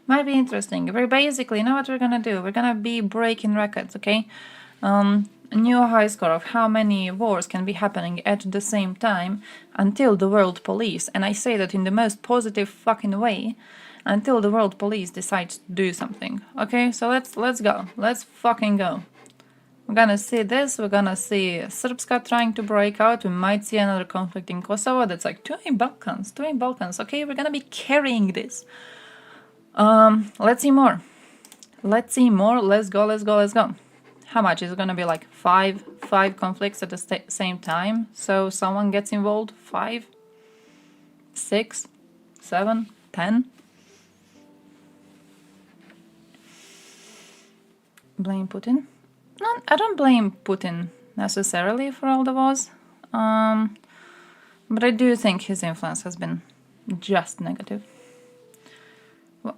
Speaker 10: Might be interesting. We're basically, you know what we're gonna do? We're gonna be breaking records, okay? A new high score of how many wars can be happening at the same time until the world police, and I say that in the most positive fucking way, until the world police decides to do something. Okay, so let's go. Let's fucking go. We're gonna see this, we're gonna see Srpska trying to break out, we might see another conflict in Kosovo that's like two in Balkans, okay, we're gonna be carrying this. Let's see more. Let's see more, let's go. How much is it gonna be, like five conflicts at the same time? So someone gets involved, 5, 6, 7, 10? Blame Putin? No, I don't blame Putin necessarily for all the wars, but I do think his influence has been just negative. Well,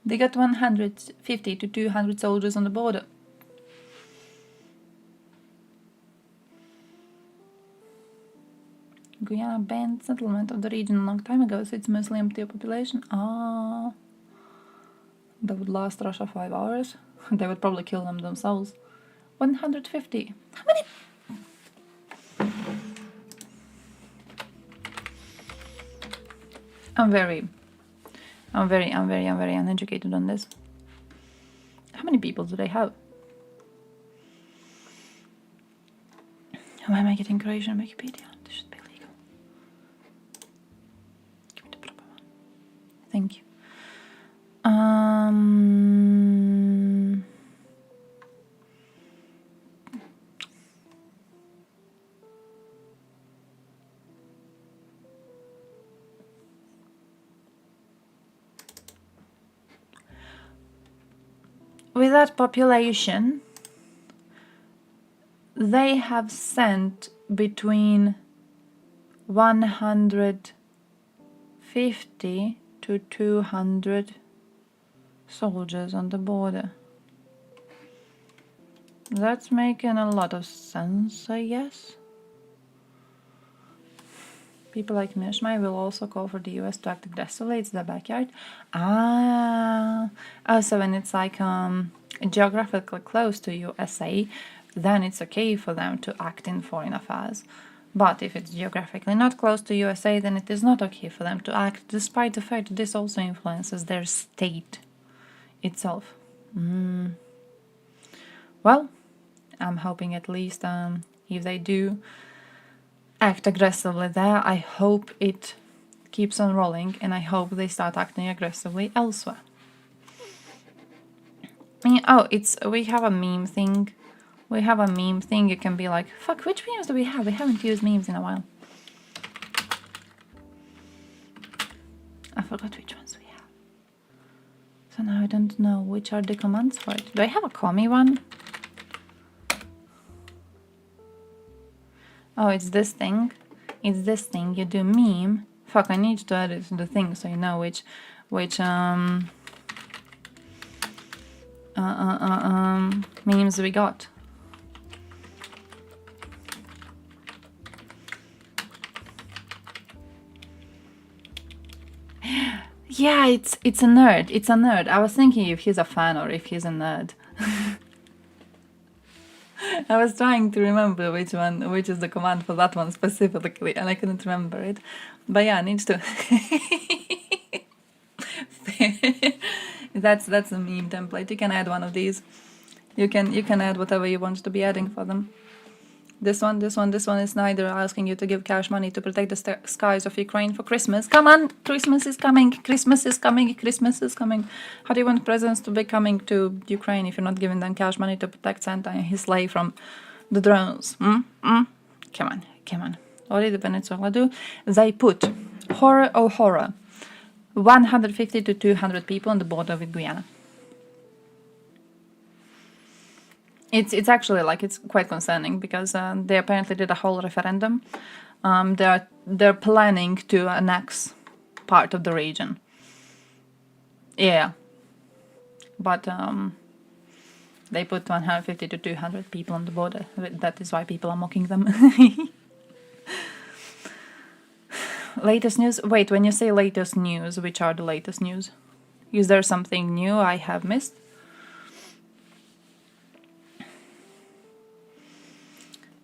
Speaker 10: they got 150 to 200 soldiers on the border. Guyana banned settlement of the region a long time ago, so it's mostly empty of population. Ah. That would last Russia 5 hours. They would probably kill them themselves. 150. How many? I'm very uneducated on this. How many people do they have? Why am I getting Croatian Wikipedia? This should be legal. Give me the proper one. Thank you. With that population, they have sent between 150 to 200 soldiers on the border. That's making a lot of sense, I guess. People like Mishmai will also call for the US to act aggressively. It's their backyard. Oh, so when it's like geographically close to USA, then it's okay for them to act in foreign affairs. But if it's geographically not close to USA, then it is not okay for them to act, despite the fact that this also influences their state itself. Well, I'm hoping at least if they do act aggressively there, I hope it keeps on rolling, and I hope they start acting aggressively elsewhere. We have a meme thing. We have a meme thing. You can be like, fuck, which memes do we have? We haven't used memes in a while. I forgot which ones we have. So now I don't know which are the commands for it. Do I have a commie one? Oh, it's this thing. It's this thing. You do meme. Fuck, I need to add it to the thing so you know which memes we got. Yeah, it's a nerd. It's a nerd. I was thinking if he's a fan or if he's a nerd. I was trying to remember which is the command for that one specifically, and I couldn't remember it. But yeah, needs to. That's a meme template. You can add one of these. You can add whatever you want to be adding for them. This one is neither asking you to give cash money to protect the skies of Ukraine for Christmas. Come on, Christmas is coming. Christmas is coming. Christmas is coming. How do you want presents to be coming to Ukraine if you're not giving them cash money to protect Santa and his sleigh from the drones? Come on. What did Venezuela do? They put, horror, 150 to 200 people on the border with Guyana. It's actually like it's quite concerning because they apparently did a whole referendum. They're planning to annex part of the region. Yeah, but they put 150 to 200 people on the border. That is why people are mocking them. Latest news? Wait, when you say latest news, which are the latest news? Is there something new I have missed?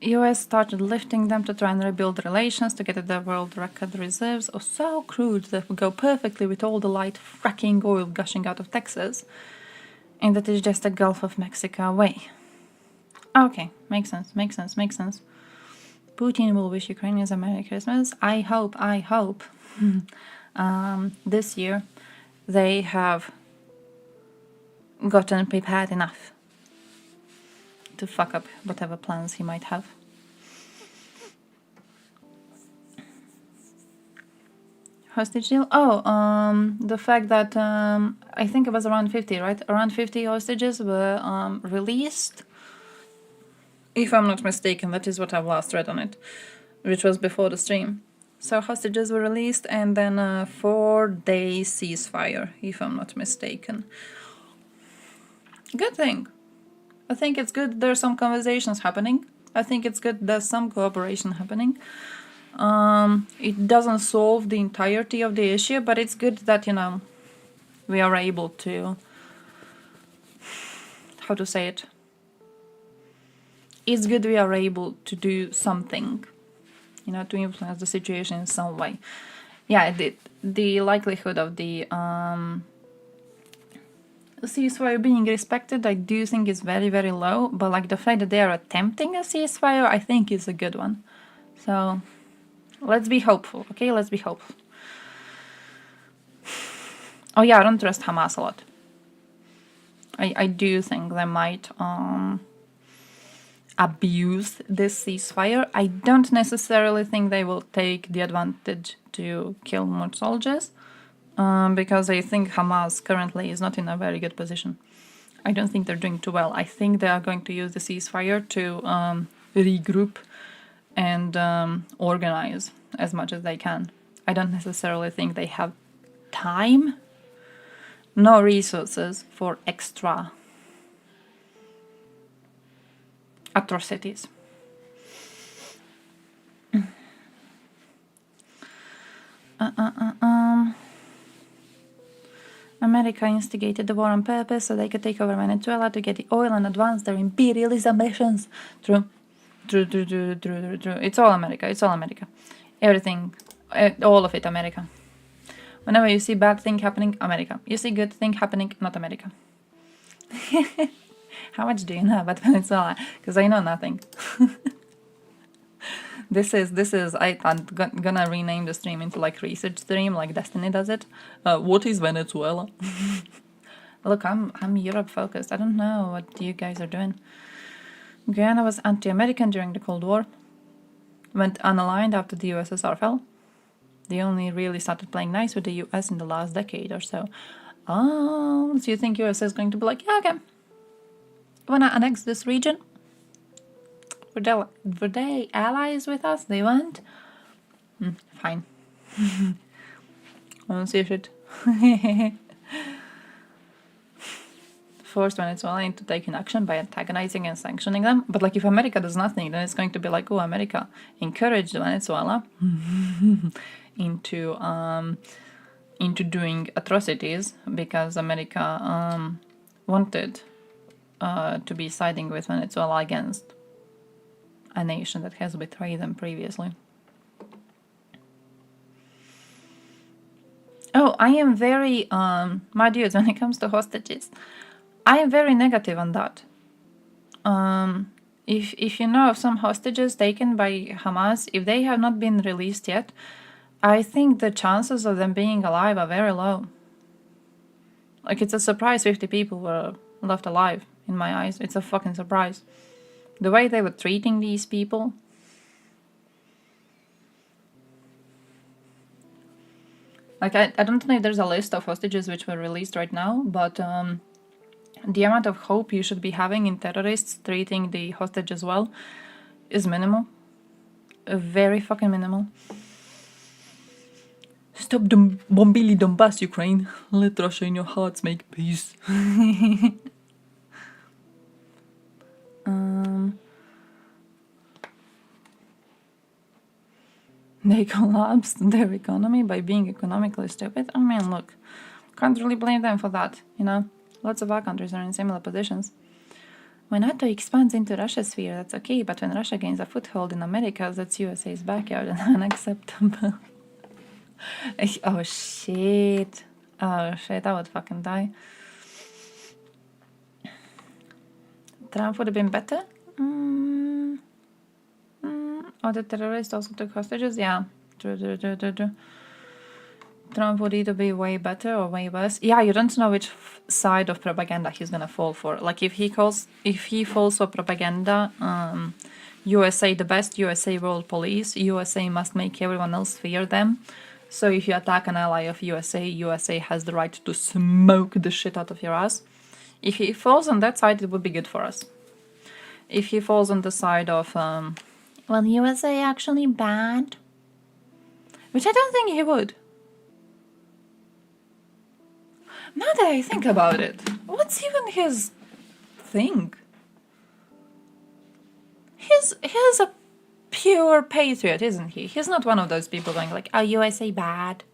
Speaker 10: US started lifting them to try and rebuild relations to get at the world record reserves of so crude that would go perfectly with all the light fracking oil gushing out of Texas, and that is just the Gulf of Mexico away. Okay, makes sense. Putin will wish Ukrainians a Merry Christmas. I hope this year they have gotten prepared enough to fuck up whatever plans he might have. Hostage deal? The fact that I think it was around 50, right? Around 50 hostages were released. If I'm not mistaken, that is what I've last read on it, which was before the stream. So hostages were released and then a 4-day ceasefire, if I'm not mistaken. Good thing. I think it's good there's some conversations happening. I think it's good there's some cooperation happening. It doesn't solve the entirety of the issue, but it's good that, we are able to... How to say it? It's good we are able to do something, to influence the situation in some way. Yeah, the likelihood of the ceasefire being respected, I do think is very, very low, but like the fact that they are attempting a ceasefire, I think is a good one. So, let's be hopeful, okay? Let's be hopeful. Oh yeah, I don't trust Hamas a lot. I do think they might abuse this ceasefire. I don't necessarily think they will take the advantage to kill more soldiers, because I think Hamas currently is not in a very good position. I don't think they're doing too well. I think they are going to use the ceasefire to regroup and organize as much as they can. I don't necessarily think they have time, no resources for extra atrocities. America instigated the war on purpose so they could take over Venezuela to get the oil and advance their imperialist ambitions. True. It's all America. Everything, all of it, America. Whenever you see bad thing happening, America. You see good thing happening, not America. How much do you know about Venezuela? Because I know nothing. This is. I'm gonna rename the stream into like research stream, like Destiny does it. What is Venezuela? Look, I'm Europe focused. I don't know what you guys are doing. Guyana was anti-American during the Cold War. Went unaligned after the USSR fell. They only really started playing nice with the US in the last decade or so. So you think US is going to be like, yeah, okay. Wanna annex this region? Were they allies with us? They weren't? Fine. I don't see shit. Forced Venezuela into taking action by antagonizing and sanctioning them. But like if America does nothing, then it's going to be like, oh, America encouraged Venezuela into doing atrocities because America wanted to be siding with Venezuela against a nation that has betrayed them previously. Oh, I am very, my dudes, when it comes to hostages, I am very negative on that. If you know of some hostages taken by Hamas, if they have not been released yet, I think the chances of them being alive are very low. Like, it's a surprise 50 people were left alive, in my eyes. It's a fucking surprise. The way they were treating these people. Like, I don't know if there's a list of hostages which were released right now, but the amount of hope you should be having in terrorists treating the hostages well is minimal. Very fucking minimal. Stop bombing Donbass, Ukraine. Let Russia in your hearts make peace. They collapsed their economy by being economically stupid. I mean, look, can't really blame them for that, you know? Lots of our countries are in similar positions. When NATO expands into Russia's sphere, that's okay, but when Russia gains a foothold in America, that's USA's backyard and unacceptable. Oh shit. Oh shit, I would fucking die. Trump would have been better? Oh, the terrorists also took hostages? Yeah. True. Trump would either be way better or way worse. Yeah, you don't know which side of propaganda he's gonna fall for. Like if he falls for propaganda, USA the best, USA world police, USA must make everyone else fear them. So if you attack an ally of USA, USA has the right to smoke the shit out of your ass. If he falls on that side, it would be good for us. If he falls on the side of, well, USA actually bad, which I don't think he would. Now that I think about it, what's even his thing? He's a pure patriot, isn't he? He's not one of those people going like, "Oh, USA bad."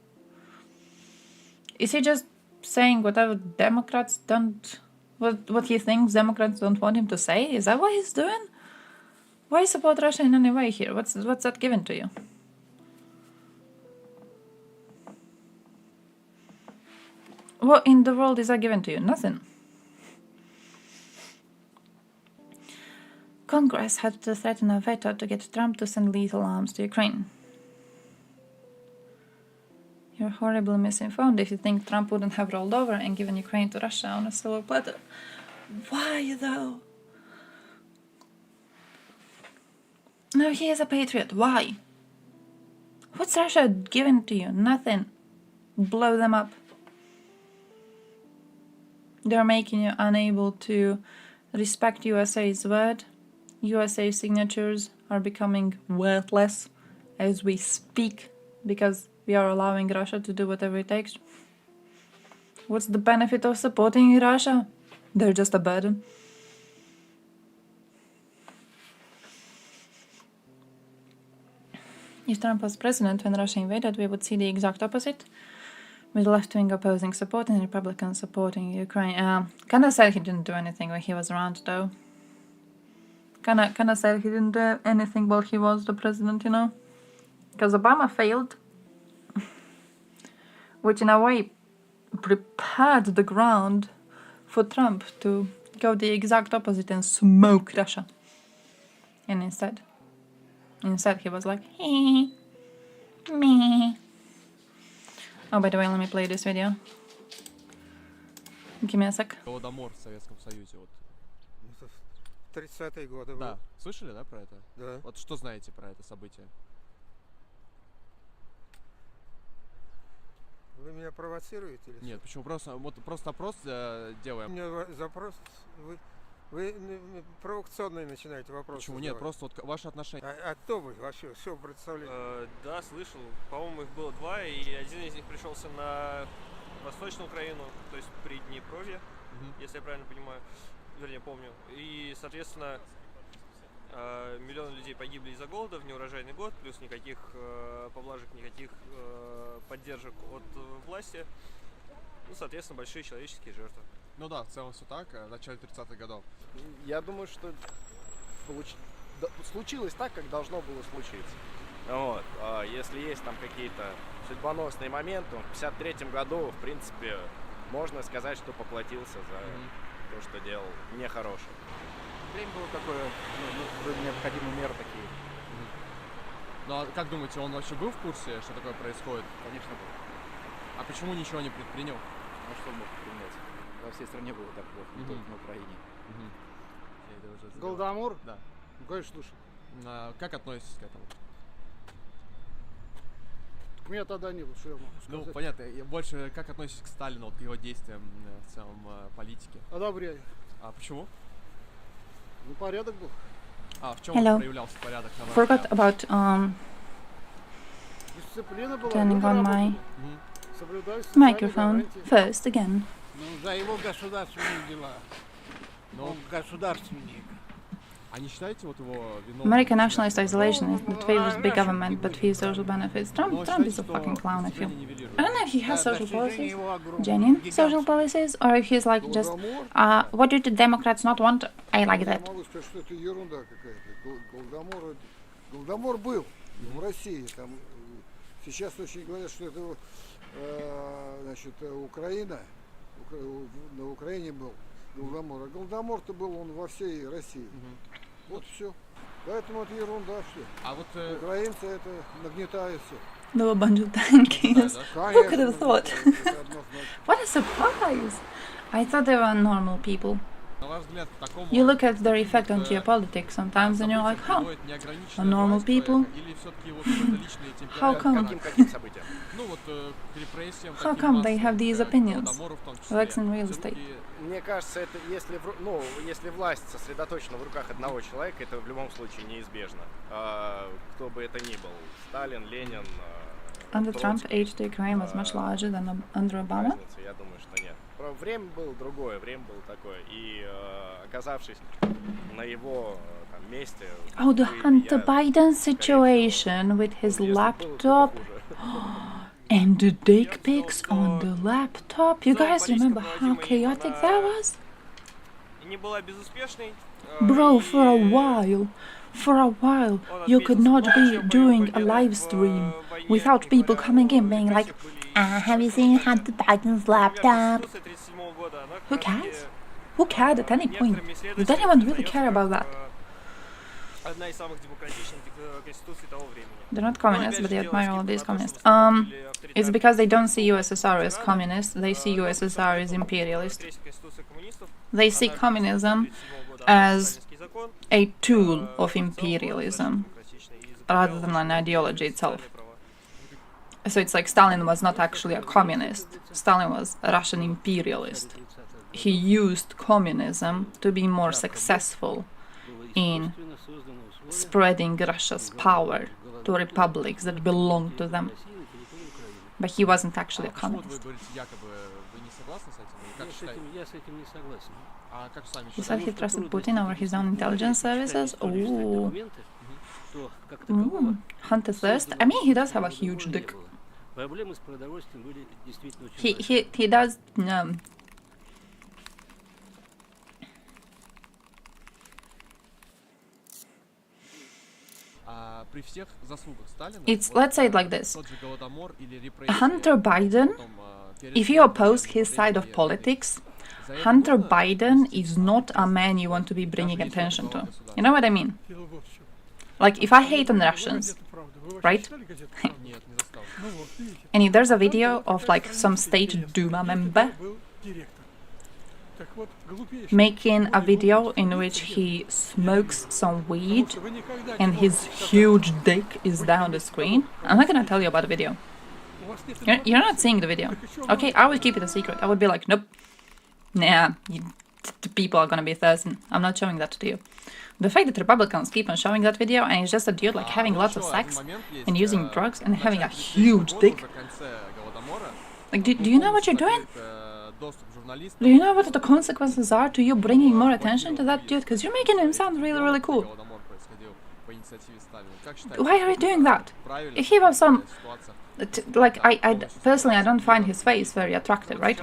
Speaker 10: Is he just saying whatever Democrats don't, what he thinks Democrats don't want him to say? Is that what he's doing? Why support Russia in any way here? What's that given to you? What in the world is that given to you? Nothing. Congress had to threaten a veto to get Trump to send lethal arms to Ukraine. You're horribly misinformed if you think Trump wouldn't have rolled over and given Ukraine to Russia on a silver platter. Why though? No, he is a patriot. Why? What's Russia given to you? Nothing. Blow them up. They're making you unable to respect USA's word. USA's signatures are becoming worthless as we speak because we are allowing Russia to do whatever it takes. What's the benefit of supporting Russia? They're just a burden. If Trump was president when Russia invaded, we would see the exact opposite. With left-wing opposing support and Republicans supporting Ukraine. Kinda said he didn't do anything when he was around, though. Kinda said he didn't do anything while he was the president, you know? Because Obama failed. Which in a way prepared the ground for Trump to go the exact opposite and smoke Russia. And instead he was like, hey, me. Oh, by the way, let me play this video. Give me a sec.
Speaker 9: Holodomor в Советском Союзе. Вот.
Speaker 22: В 30-е годы.
Speaker 9: Да. Слышали, да, про это?
Speaker 22: Да.
Speaker 9: Вот что знаете про это событие?
Speaker 22: Вы меня провоцируете или что?
Speaker 9: Нет, почему? Просто опрос делаем.
Speaker 22: У меня запрос... Вы провокационные начинаете вопросы.
Speaker 9: Почему?
Speaker 22: Задавать.
Speaker 9: Нет, просто вот ваши отношения.
Speaker 22: А кто вы вообще? Что представляете?
Speaker 23: Да, слышал. По-моему, их было два, и один из них пришелся на Восточную Украину, то есть при Днепрове, если я правильно понимаю, вернее, помню. И, соответственно, миллионы людей погибли из-за голода в неурожайный год, плюс никаких поблажек, никаких поддержек от власти. Ну, соответственно, большие человеческие жертвы.
Speaker 9: Ну да, в целом все так, в начале 30-х годов.
Speaker 24: Я думаю, что случилось так, как должно было случиться. Вот. Если есть там какие-то судьбоносные моменты, в 53-м году, в принципе, можно сказать, что поплатился за то, что делал нехорошее.
Speaker 9: Время было такое, необходимые меры такие. Ну а как думаете, он вообще был в курсе, что такое происходит?
Speaker 22: Конечно, был.
Speaker 9: А почему ничего не предпринял?
Speaker 22: А что мог предпринять? Во всей стране было так плохо, не только на Украине. Голодомор?
Speaker 9: Да.
Speaker 22: Ну, конечно, слушай.
Speaker 9: Как относитесь к этому?
Speaker 22: Так меня тогда не было, что я могу сказать.
Speaker 9: Ну, понятно. Больше как относитесь к Сталину, вот, к его действиям в целом политике?
Speaker 22: Одобряю.
Speaker 9: А почему?
Speaker 22: Ну, порядок был.
Speaker 9: А в чем
Speaker 10: Hello.
Speaker 9: проявлялся порядок?
Speaker 10: Forgot about
Speaker 22: Дисциплина была.
Speaker 10: turning on my microphone first again.
Speaker 22: Ну, за его государственные дела. Он государственник.
Speaker 10: American nationalist isolationist that favors big government but few social benefits. Trump is a fucking clown, I feel. I don't know if he has social policies, genuine social policies, or if he's like just, what do the Democrats not want? I like that.
Speaker 22: Голодомор был в России. Там сейчас очень говорят, что это значит, Украина. На Украине был Голодомор. А Голодомор-то был он во всей России. Вот все. Поэтому это ерунда все. Украинцы это нагнетают все.
Speaker 10: There were a bunch of tankies. Who could have thought? What a surprise! I thought they were normal people. You look at their effect on geopolitics sometimes and you're like, huh, are normal people? How come? How come they have these opinions? Works in real estate.
Speaker 24: Мне кажется, это если власть сосредоточена в руках одного человека, это в любом случае неизбежно. Кто бы это ни был, Сталин, Ленин.
Speaker 10: Under Trump, aid to Ukraine was much larger than under Obama.
Speaker 24: Я думаю, что нет. Время было другое, время было такое. И оказавшись на его месте...
Speaker 10: Oh, the Hunter Biden situation with his laptop and the dick pics on the laptop. You guys remember how chaotic that was? Bro, for a while, you could not be doing a live stream without people coming in being like, have you seen Hunter Biden's laptop? Who cares? Who cared at any point? Did anyone really care about that? They're not communists, but they admire all these communists. It's because they don't see USSR as communist, they see USSR as imperialist. They see communism as a tool of imperialism, rather than an ideology itself. So it's like Stalin was not actually a communist, Stalin was a Russian imperialist. He used communism to be more successful in spreading Russia's power to republics that belonged to them. But he wasn't actually a communist. He said he trusted Putin over his own intelligence services. Ooh. Hunter thirst. I mean, he does have a huge dick. He does. It's, let's say it like this. Hunter Biden, if you oppose his side of politics, Hunter Biden is not a man you want to be bringing attention to. You know what I mean? Like, if I hate on Russians, right? And if there's a video of like some state Duma member making a video in which he smokes some weed and his huge dick is down the screen, I'm not gonna tell you about the video. You're not seeing the video. Okay, I would keep it a secret. I would be like, nope. Nah, the people are gonna be thirsty. I'm not showing that to you. The fact that Republicans keep on showing that video and it's just a dude like having lots of sex and using drugs and having a huge dick. Like, do you know what you're doing? Do you know what the consequences are to you bringing more attention to that dude? Because you're making him sound really, really cool. Why are you doing that? If he was some... Like, I personally, I don't find his face very attractive, right?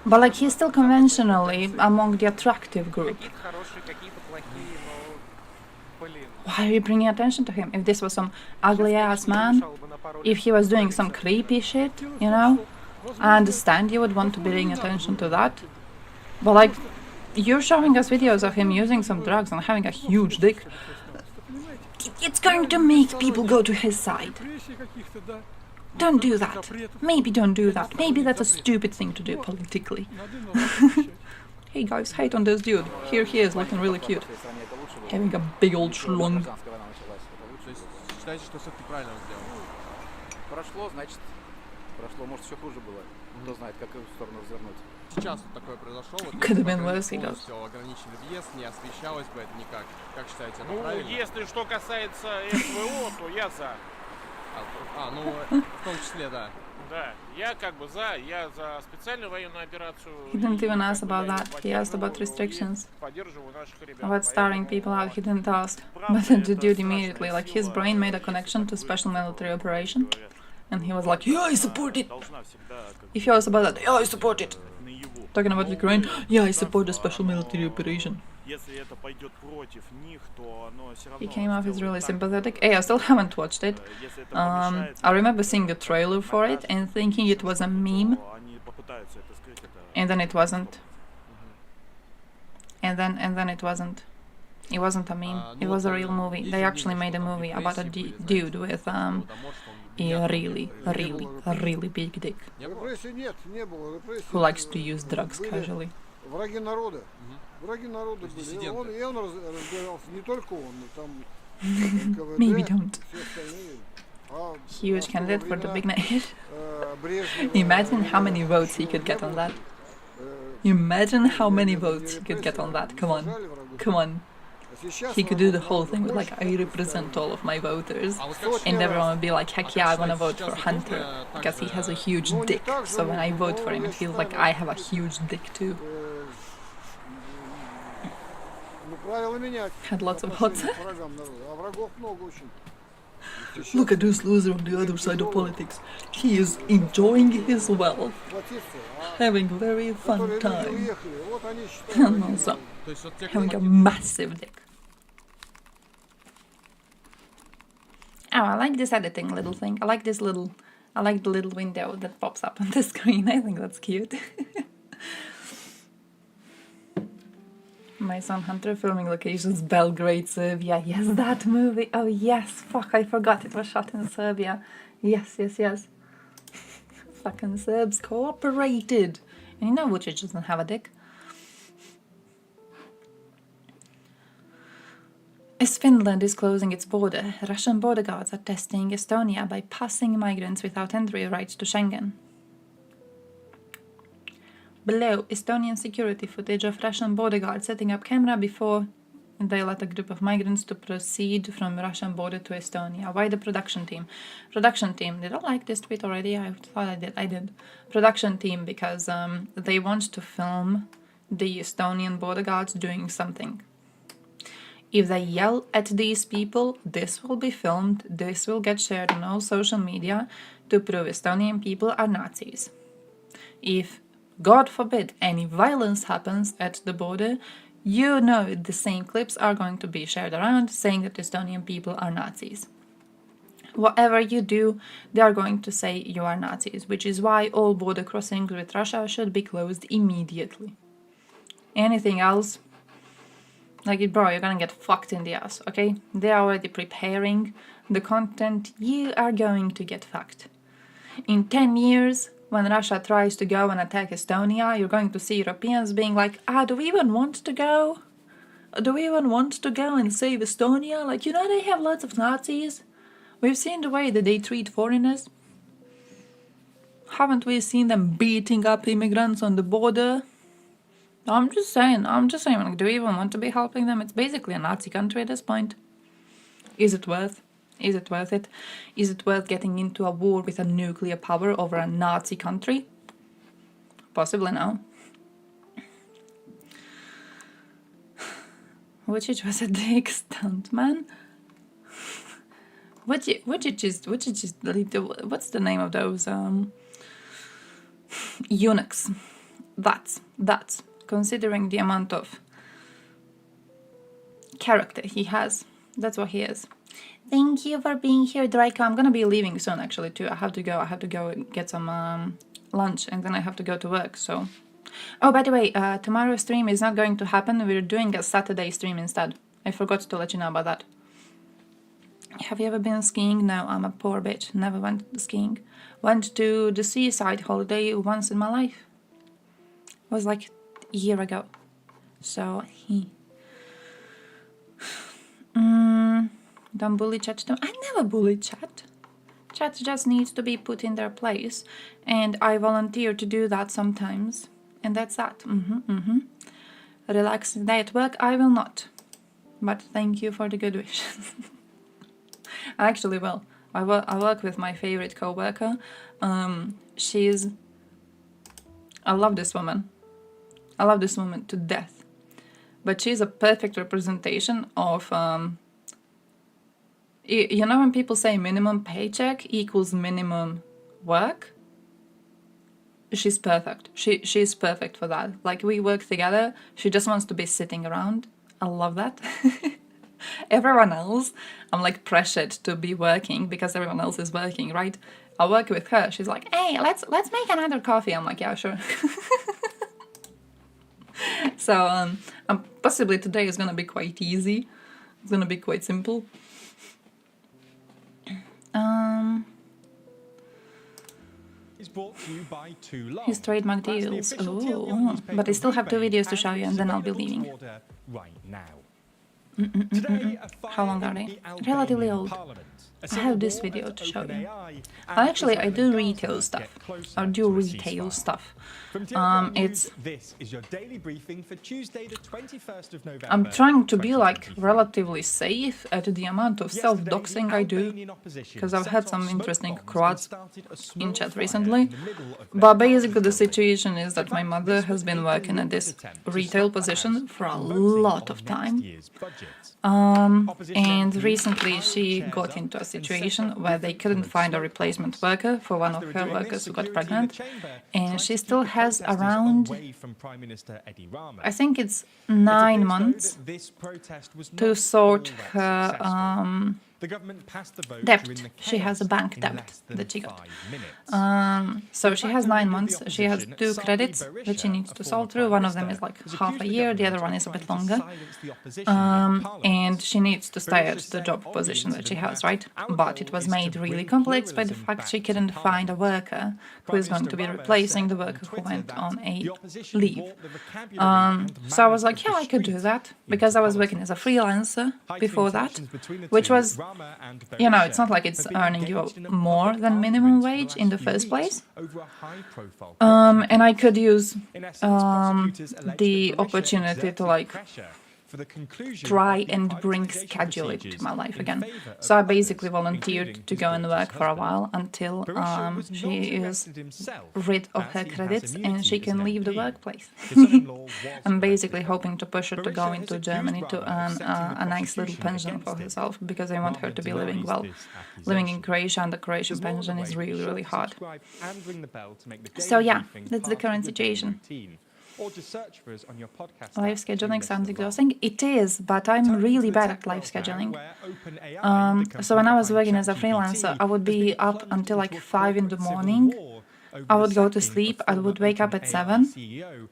Speaker 10: But like, he's still conventionally among the attractive group. Why are you bringing attention to him? If this was some ugly-ass man, if he was doing some creepy shit, you know? I understand you would want to bring attention to that. But like, you're showing us videos of him using some drugs and having a huge dick. It's going to make people go to his side. Don't do that. Maybe don't do that. Maybe that's a stupid thing to do politically. Hey guys, hate on this dude. Here he is, looking really cute. Having a big old schlong. Could have been worse, he goes.
Speaker 24: Если что касается СВО, то я за.
Speaker 9: Ну, в том числе, да.
Speaker 10: He didn't even ask about that. He asked about restrictions. About starving people out, he didn't ask. But the dude immediately, like, his brain made a connection to special military operation. And he was like, yeah, I support it. If he was about that, yeah, I support it. Talking about Ukraine, yeah, I support the special military operation. He came off as really sympathetic. Hey, I still haven't watched it. I remember seeing the trailer for it and thinking it was a meme. And then it wasn't. And then it wasn't. It wasn't a meme. It was a real movie. They actually made a movie about a dude with a really big dick who likes to use drugs casually. Maybe don't. Huge candidate for the big night. Imagine how many votes he could get on that. Imagine how many votes he could get on that. Come on. Come on. He could do the whole thing with like, I represent all of my voters. And everyone would be like, heck yeah, I want to vote for Hunter. Because he has a huge dick. So when I vote for him, it feels like I have a huge dick too. Had lots of votes. Look at this loser on the other side of politics. He is enjoying his wealth. Having a very fun time. And also having a massive dick. Oh, I like this editing little thing. I like the little window that pops up on the screen. I think that's cute. My son Hunter filming locations, Belgrade, Serbia. Yes, that movie. Oh yes, fuck, I forgot it was shot in Serbia. Yes. Fucking Serbs cooperated. And you know Vucic doesn't have a dick. As Finland is closing its border, Russian border guards are testing Estonia by passing migrants without entry rights to Schengen. Below, Estonian security footage of Russian border guards setting up camera before they let a group of migrants to proceed from Russian border to Estonia. Why the production team? Production team. Did I like this tweet already? I thought I did. I did. Production team because they want to film the Estonian border guards doing something. If they yell at these people, this will be filmed, this will get shared on all social media to prove Estonian people are Nazis. If, God forbid, any violence happens at the border, you know the same clips are going to be shared around saying that Estonian people are Nazis. Whatever you do, they are going to say you are Nazis, which is why all border crossings with Russia should be closed immediately. Anything else? Like, bro, you're gonna get fucked in the ass, okay? They are already preparing the content. You are going to get fucked. In 10 years, when Russia tries to go and attack Estonia, you're going to see Europeans being like, do we even want to go? Do we even want to go and save Estonia? Like, you know, they have lots of Nazis. We've seen the way that they treat foreigners. Haven't we seen them beating up immigrants on the border? I'm just saying, like, do we even want to be helping them? It's basically a Nazi country at this point. Is it worth? Is it worth it? Is it worth getting into a war with a nuclear power over a Nazi country? Possibly no. Vucic was a dick stunt, man. Vucic is what's the name of those eunuchs? That's considering the amount of character he has. That's what he is. Thank you for being here, Draco. I'm gonna be leaving soon, actually, too. I have to go get some lunch, and then I have to go to work, so... Oh, by the way, tomorrow's stream is not going to happen. We're doing a Saturday stream instead. I forgot to let you know about that. Have you ever been skiing? No, I'm a poor bitch. Never went skiing. Went to the seaside holiday once in my life. It was like a year ago. So, don't bully chat. I never bully chat. Chat just needs to be put in their place. And I volunteer to do that sometimes. And that's that. Relaxing day at work, I will not. But thank you for the good wishes. I actually will. I work with my favorite co-worker. I love this woman. I love this woman to death. But she's a perfect representation of, you know when people say minimum paycheck equals minimum work? She's perfect. She's perfect for that. Like, we work together. She just wants to be sitting around. I love that. Everyone else, I'm like pressured to be working because everyone else is working, right? I work with her. She's like, hey, let's make another coffee. I'm like, yeah, sure. So possibly today is gonna be quite easy. It's gonna be quite simple. His trademark deals. Oh, but I still have 2 videos to show you, and then I'll be leaving. How long are they? Relatively old. I have this video to show you. Actually, I do retail stuff. I do retail stuff.
Speaker 6: This is your daily briefing for Tuesday, the 21st of November.
Speaker 10: I'm trying to be like relatively safe at the amount of self-doxing I do, because I've had some interesting quotes in chat recently. But basically the situation is that my mother has been working at this retail position for a lot of time. And recently she got into a situation where they couldn't find a replacement worker for one of her workers who got pregnant, and she still has around, I think it's 9 months to sort her debt. She has a bank debt that she got. So she has 9 months. She has 2 credits that she needs to solve through. One of them is like half a year, the other one is a bit longer. And she needs to stay at the job position that she has, right? But it was made really complex by the fact she couldn't find a worker who is going to be replacing the worker who went on a leave. So I was like, yeah, I could do that, because I was working as a freelancer before that, which was, you know, it's not like it's earning you more than minimum wage in the first place. And I could use the opportunity to like try and bring scheduling to my life again. So I basically volunteered to go and work for a while until she is rid of her credits and she can leave the workplace. I'm basically hoping to push her to go into Germany to earn a nice little pension for herself, because I want her to be living well. Living in Croatia and the Croatian pension is really, really hard. So yeah, that's the current situation.
Speaker 6: Or just search for us on your podcast.
Speaker 10: Live scheduling sounds exhausting. It is, but I'm really bad at live scheduling. So when I was working as a freelancer, I would be up until like 5 in the morning. I would go to sleep, I would wake up at 7,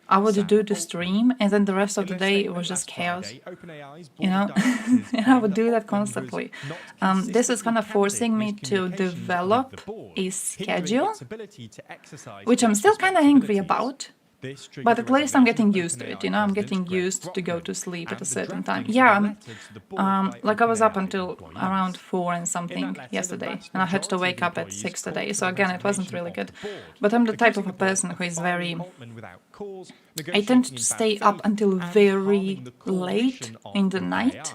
Speaker 10: I would do the stream, and then the rest of the day it was just chaos, you know, and I would do that constantly. This is kind of forcing me to develop a schedule, which I'm still kind of angry about. But at least I'm getting used to it, you know, I'm getting used to go to sleep at a certain time. Yeah, like I was up until around 4 and something yesterday, and I had to wake up at 6 today, so again, it wasn't really good. But I'm the type of a person who is very... I tend to stay up until very late in the night.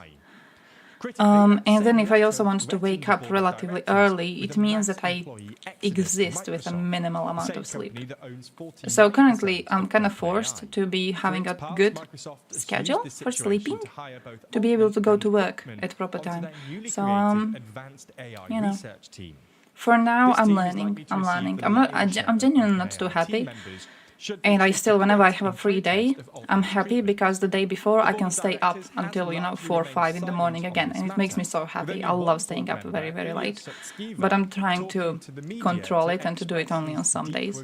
Speaker 10: And then if I also want to wake up relatively early, it means that I exist with a minimal amount of sleep. So currently I'm kind of forced to be having a good schedule for sleeping, to be able to go to work at proper time. So, you know, for now I'm learning. I'm genuinely not too happy. And I still, whenever I have a free day, I'm happy because the day before I can stay up until, you know, 4 or 5 in the morning again. And it makes me so happy. I love staying up very, very late. But I'm trying to control it and to do it only on some days.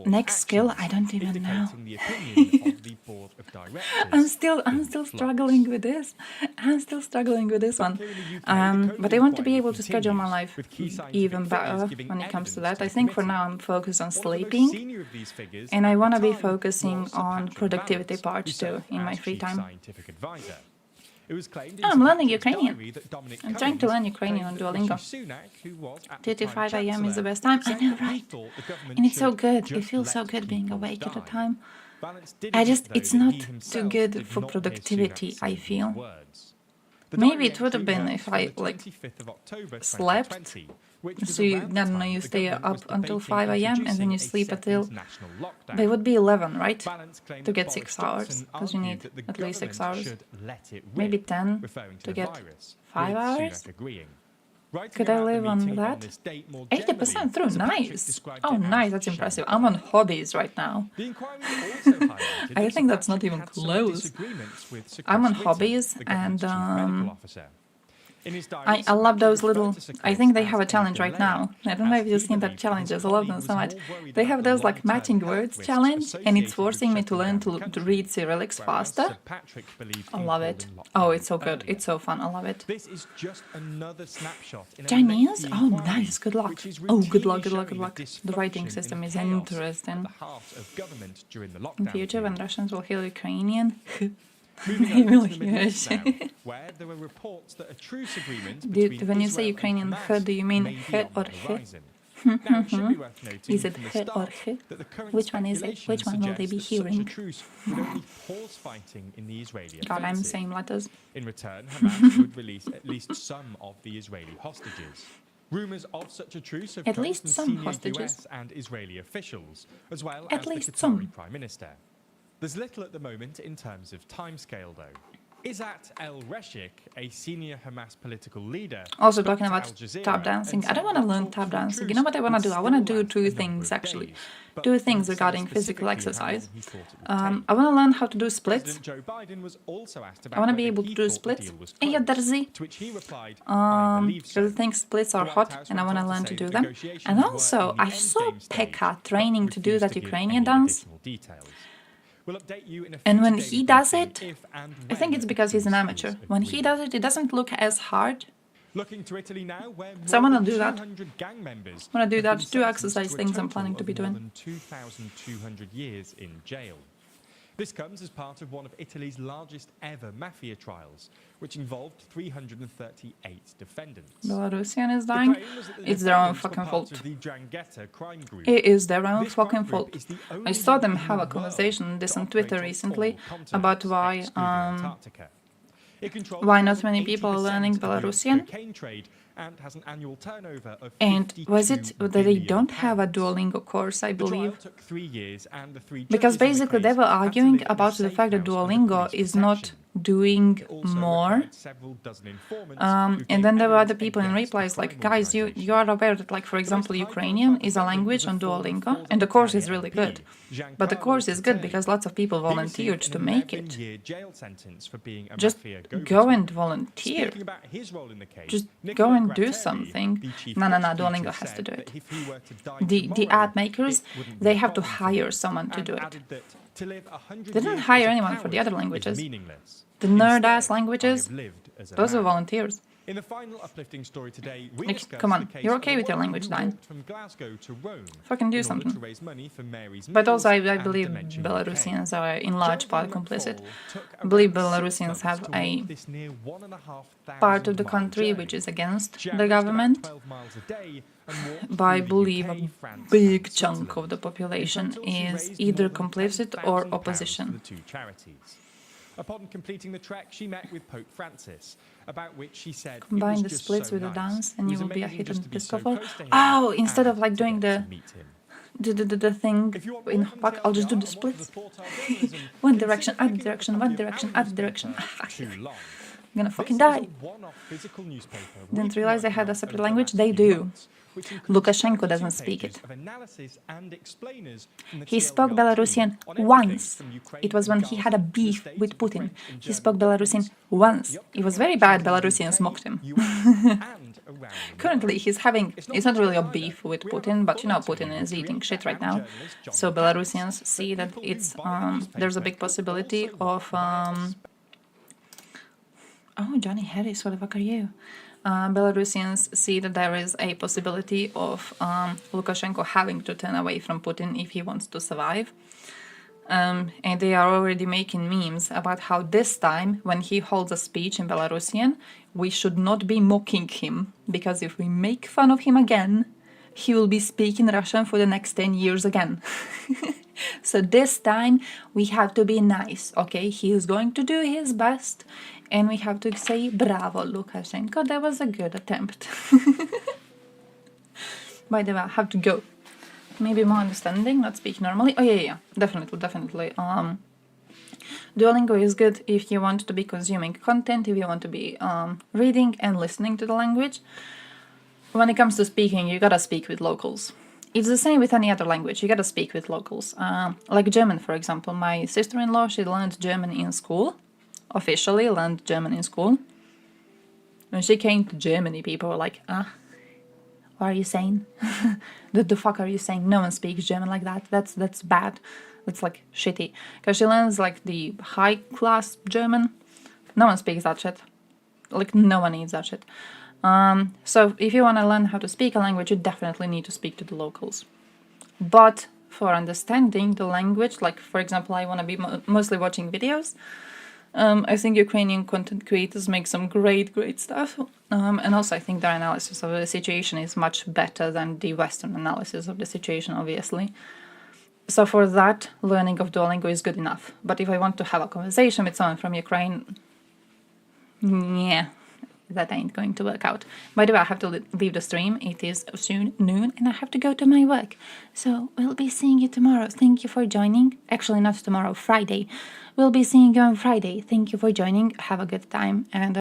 Speaker 10: Next skill, I don't even know. I'm still struggling with this. I'm still struggling with this one. But I want to be able to schedule my life even better when it comes to that. I think for now I'm focused on sleeping, and I want to be focusing on productivity part too in my free time. I'm learning Ukrainian. I'm trying to learn Ukrainian on Duolingo. 2 to 5 a.m. is the best time. I know, right? And it's so good. It feels so good being awake at the time. It's not too good for productivity, I feel. Maybe it would have been if I like slept. So you, I don't know, you stay up until 5 a.m. and then you sleep until. But it would be 11, right? To get 6 hours, because you need at least 6 hours. Maybe 10 to get 5 hours. Could I live on that? 80% through, nice. Oh, nice, that's impressive. I'm on hobbies right now. I think that's not even close. I'm on hobbies and I love those little, I think they have a challenge right now. I don't know if you've seen that challenges, I love them so much. They have those like matching words challenge and it's forcing me to learn to read Cyrillics faster. I love it. Oh, it's so good. It's so fun. I love it. Chinese? Oh, nice. Good luck. Oh, good luck, good luck, good luck. The writing system is interesting. In future, when Russians will heal Ukrainian, they will hear. When you say Ukrainian, do you mean he or he? Is it he or he? Which one is it? Which one will they be hearing? God, I'm saying letters.
Speaker 8: In return, Hamas would release at least some of the Israeli hostages. Rumours of such a truce have come from senior US and Israeli officials, as well as the Qatari Prime Minister. There's little at the moment in terms of timescale, though. Izzat El-Reshik, a senior Hamas political leader...
Speaker 10: Also talking about tap dancing. I don't want to learn tap dancing. You know what I want to do? I want to do two things, actually. Two things regarding physical exercise. I want to learn how to do splits. I want to be able to do splits. Because I think splits are hot and I want to learn to do them. And also, I saw Pekka training to do that Ukrainian dance. And when he does it, I think it's because he's an amateur. When he does it, it doesn't look as hard. So I want to do that. I want to do that. 2 exercise things I'm planning to be doing.
Speaker 8: 2,200 years in jail. This comes as part of one of Italy's largest ever mafia trials, which involved 338 defendants.
Speaker 10: Belarusian is dying. It's their own fucking fault. It is their own fucking fault. I saw them have a conversation on this on Twitter recently about why not many people are learning Belarusian. And was it that they don't have a Duolingo course, I believe? Because basically they were arguing about the fact that Duolingo is not doing more. And then there were other people in replies like, guys, you are aware that, like, for example, Ukrainian is a language on Duolingo, and the course is really good. But the course is good because lots of people volunteered to make it. Just go and volunteer. Just go and do something. No, Duolingo has to do it. The app makers, they have to hire someone to do it. They didn't hire anyone for the other languages. The nerd-ass languages, those are volunteers.
Speaker 8: In the final uplifting story today,
Speaker 10: come on, you're okay with your language, Dine. Fucking do something. But also, I believe Belarusians are in large part complicit. I believe Belarusians have a part of the country which is against the government. But I believe a big chunk of the population is either complicit or opposition.
Speaker 8: Upon completing the trek, she met with Pope Francis, about which she said,
Speaker 10: combine the splits with the dance and you will be a hit and discover. Oh, instead of like doing the thing in Hop, I'll just do the splits. One direction, other direction, one direction, other direction. I'm gonna fucking die. Didn't realize they had a separate language? They do. Lukashenko doesn't speak it. He spoke Belarusian once. It was when he had a beef with Putin. He spoke Belarusian once. It was very bad. Belarusians mocked him. Currently, it's not really a beef with Putin, but you know, Putin is eating shit right now. So Belarusians see that it's there's a big possibility of oh, Johnny Harris, what the fuck are you? Belarusians see that there is a possibility of Lukashenko having to turn away from Putin if he wants to survive. And they are already making memes about how this time, when he holds a speech in Belarusian, we should not be mocking him, because if we make fun of him again, he will be speaking Russian for the next 10 years again. So this time we have to be nice, okay? He is going to do his best, and we have to say bravo, Lukashenko. That was a good attempt. By the way, I have to go. Maybe more understanding, not speak normally. Oh yeah, definitely. Duolingo is good if you want to be consuming content, if you want to be reading and listening to the language. When it comes to speaking, you gotta speak with locals. It's the same with any other language, you gotta speak with locals. Like German, for example. My sister-in-law, she learned German in school, officially learned German in school. When she came to Germany, people were like, what are you saying? The fuck are you saying? No one speaks German like that. That's bad. That's like shitty. Because she learns like the high class German. No one speaks that shit. Like no one needs that shit. So if you want to learn how to speak a language, you definitely need to speak to the locals. But for understanding the language, like for example, I want to be mostly watching videos. I think Ukrainian content creators make some great stuff. And also I think their analysis of the situation is much better than the Western analysis of the situation, obviously. So for that, learning of Duolingo is good enough. But if I want to have a conversation with someone from Ukraine, yeah, that ain't going to work out. By the way, I have to leave the stream. It is soon noon and I have to go to my work. So we'll be seeing you tomorrow. Thank you for joining. Actually, not tomorrow, Friday. We'll be seeing you on Friday. Thank you for joining. Have a good time and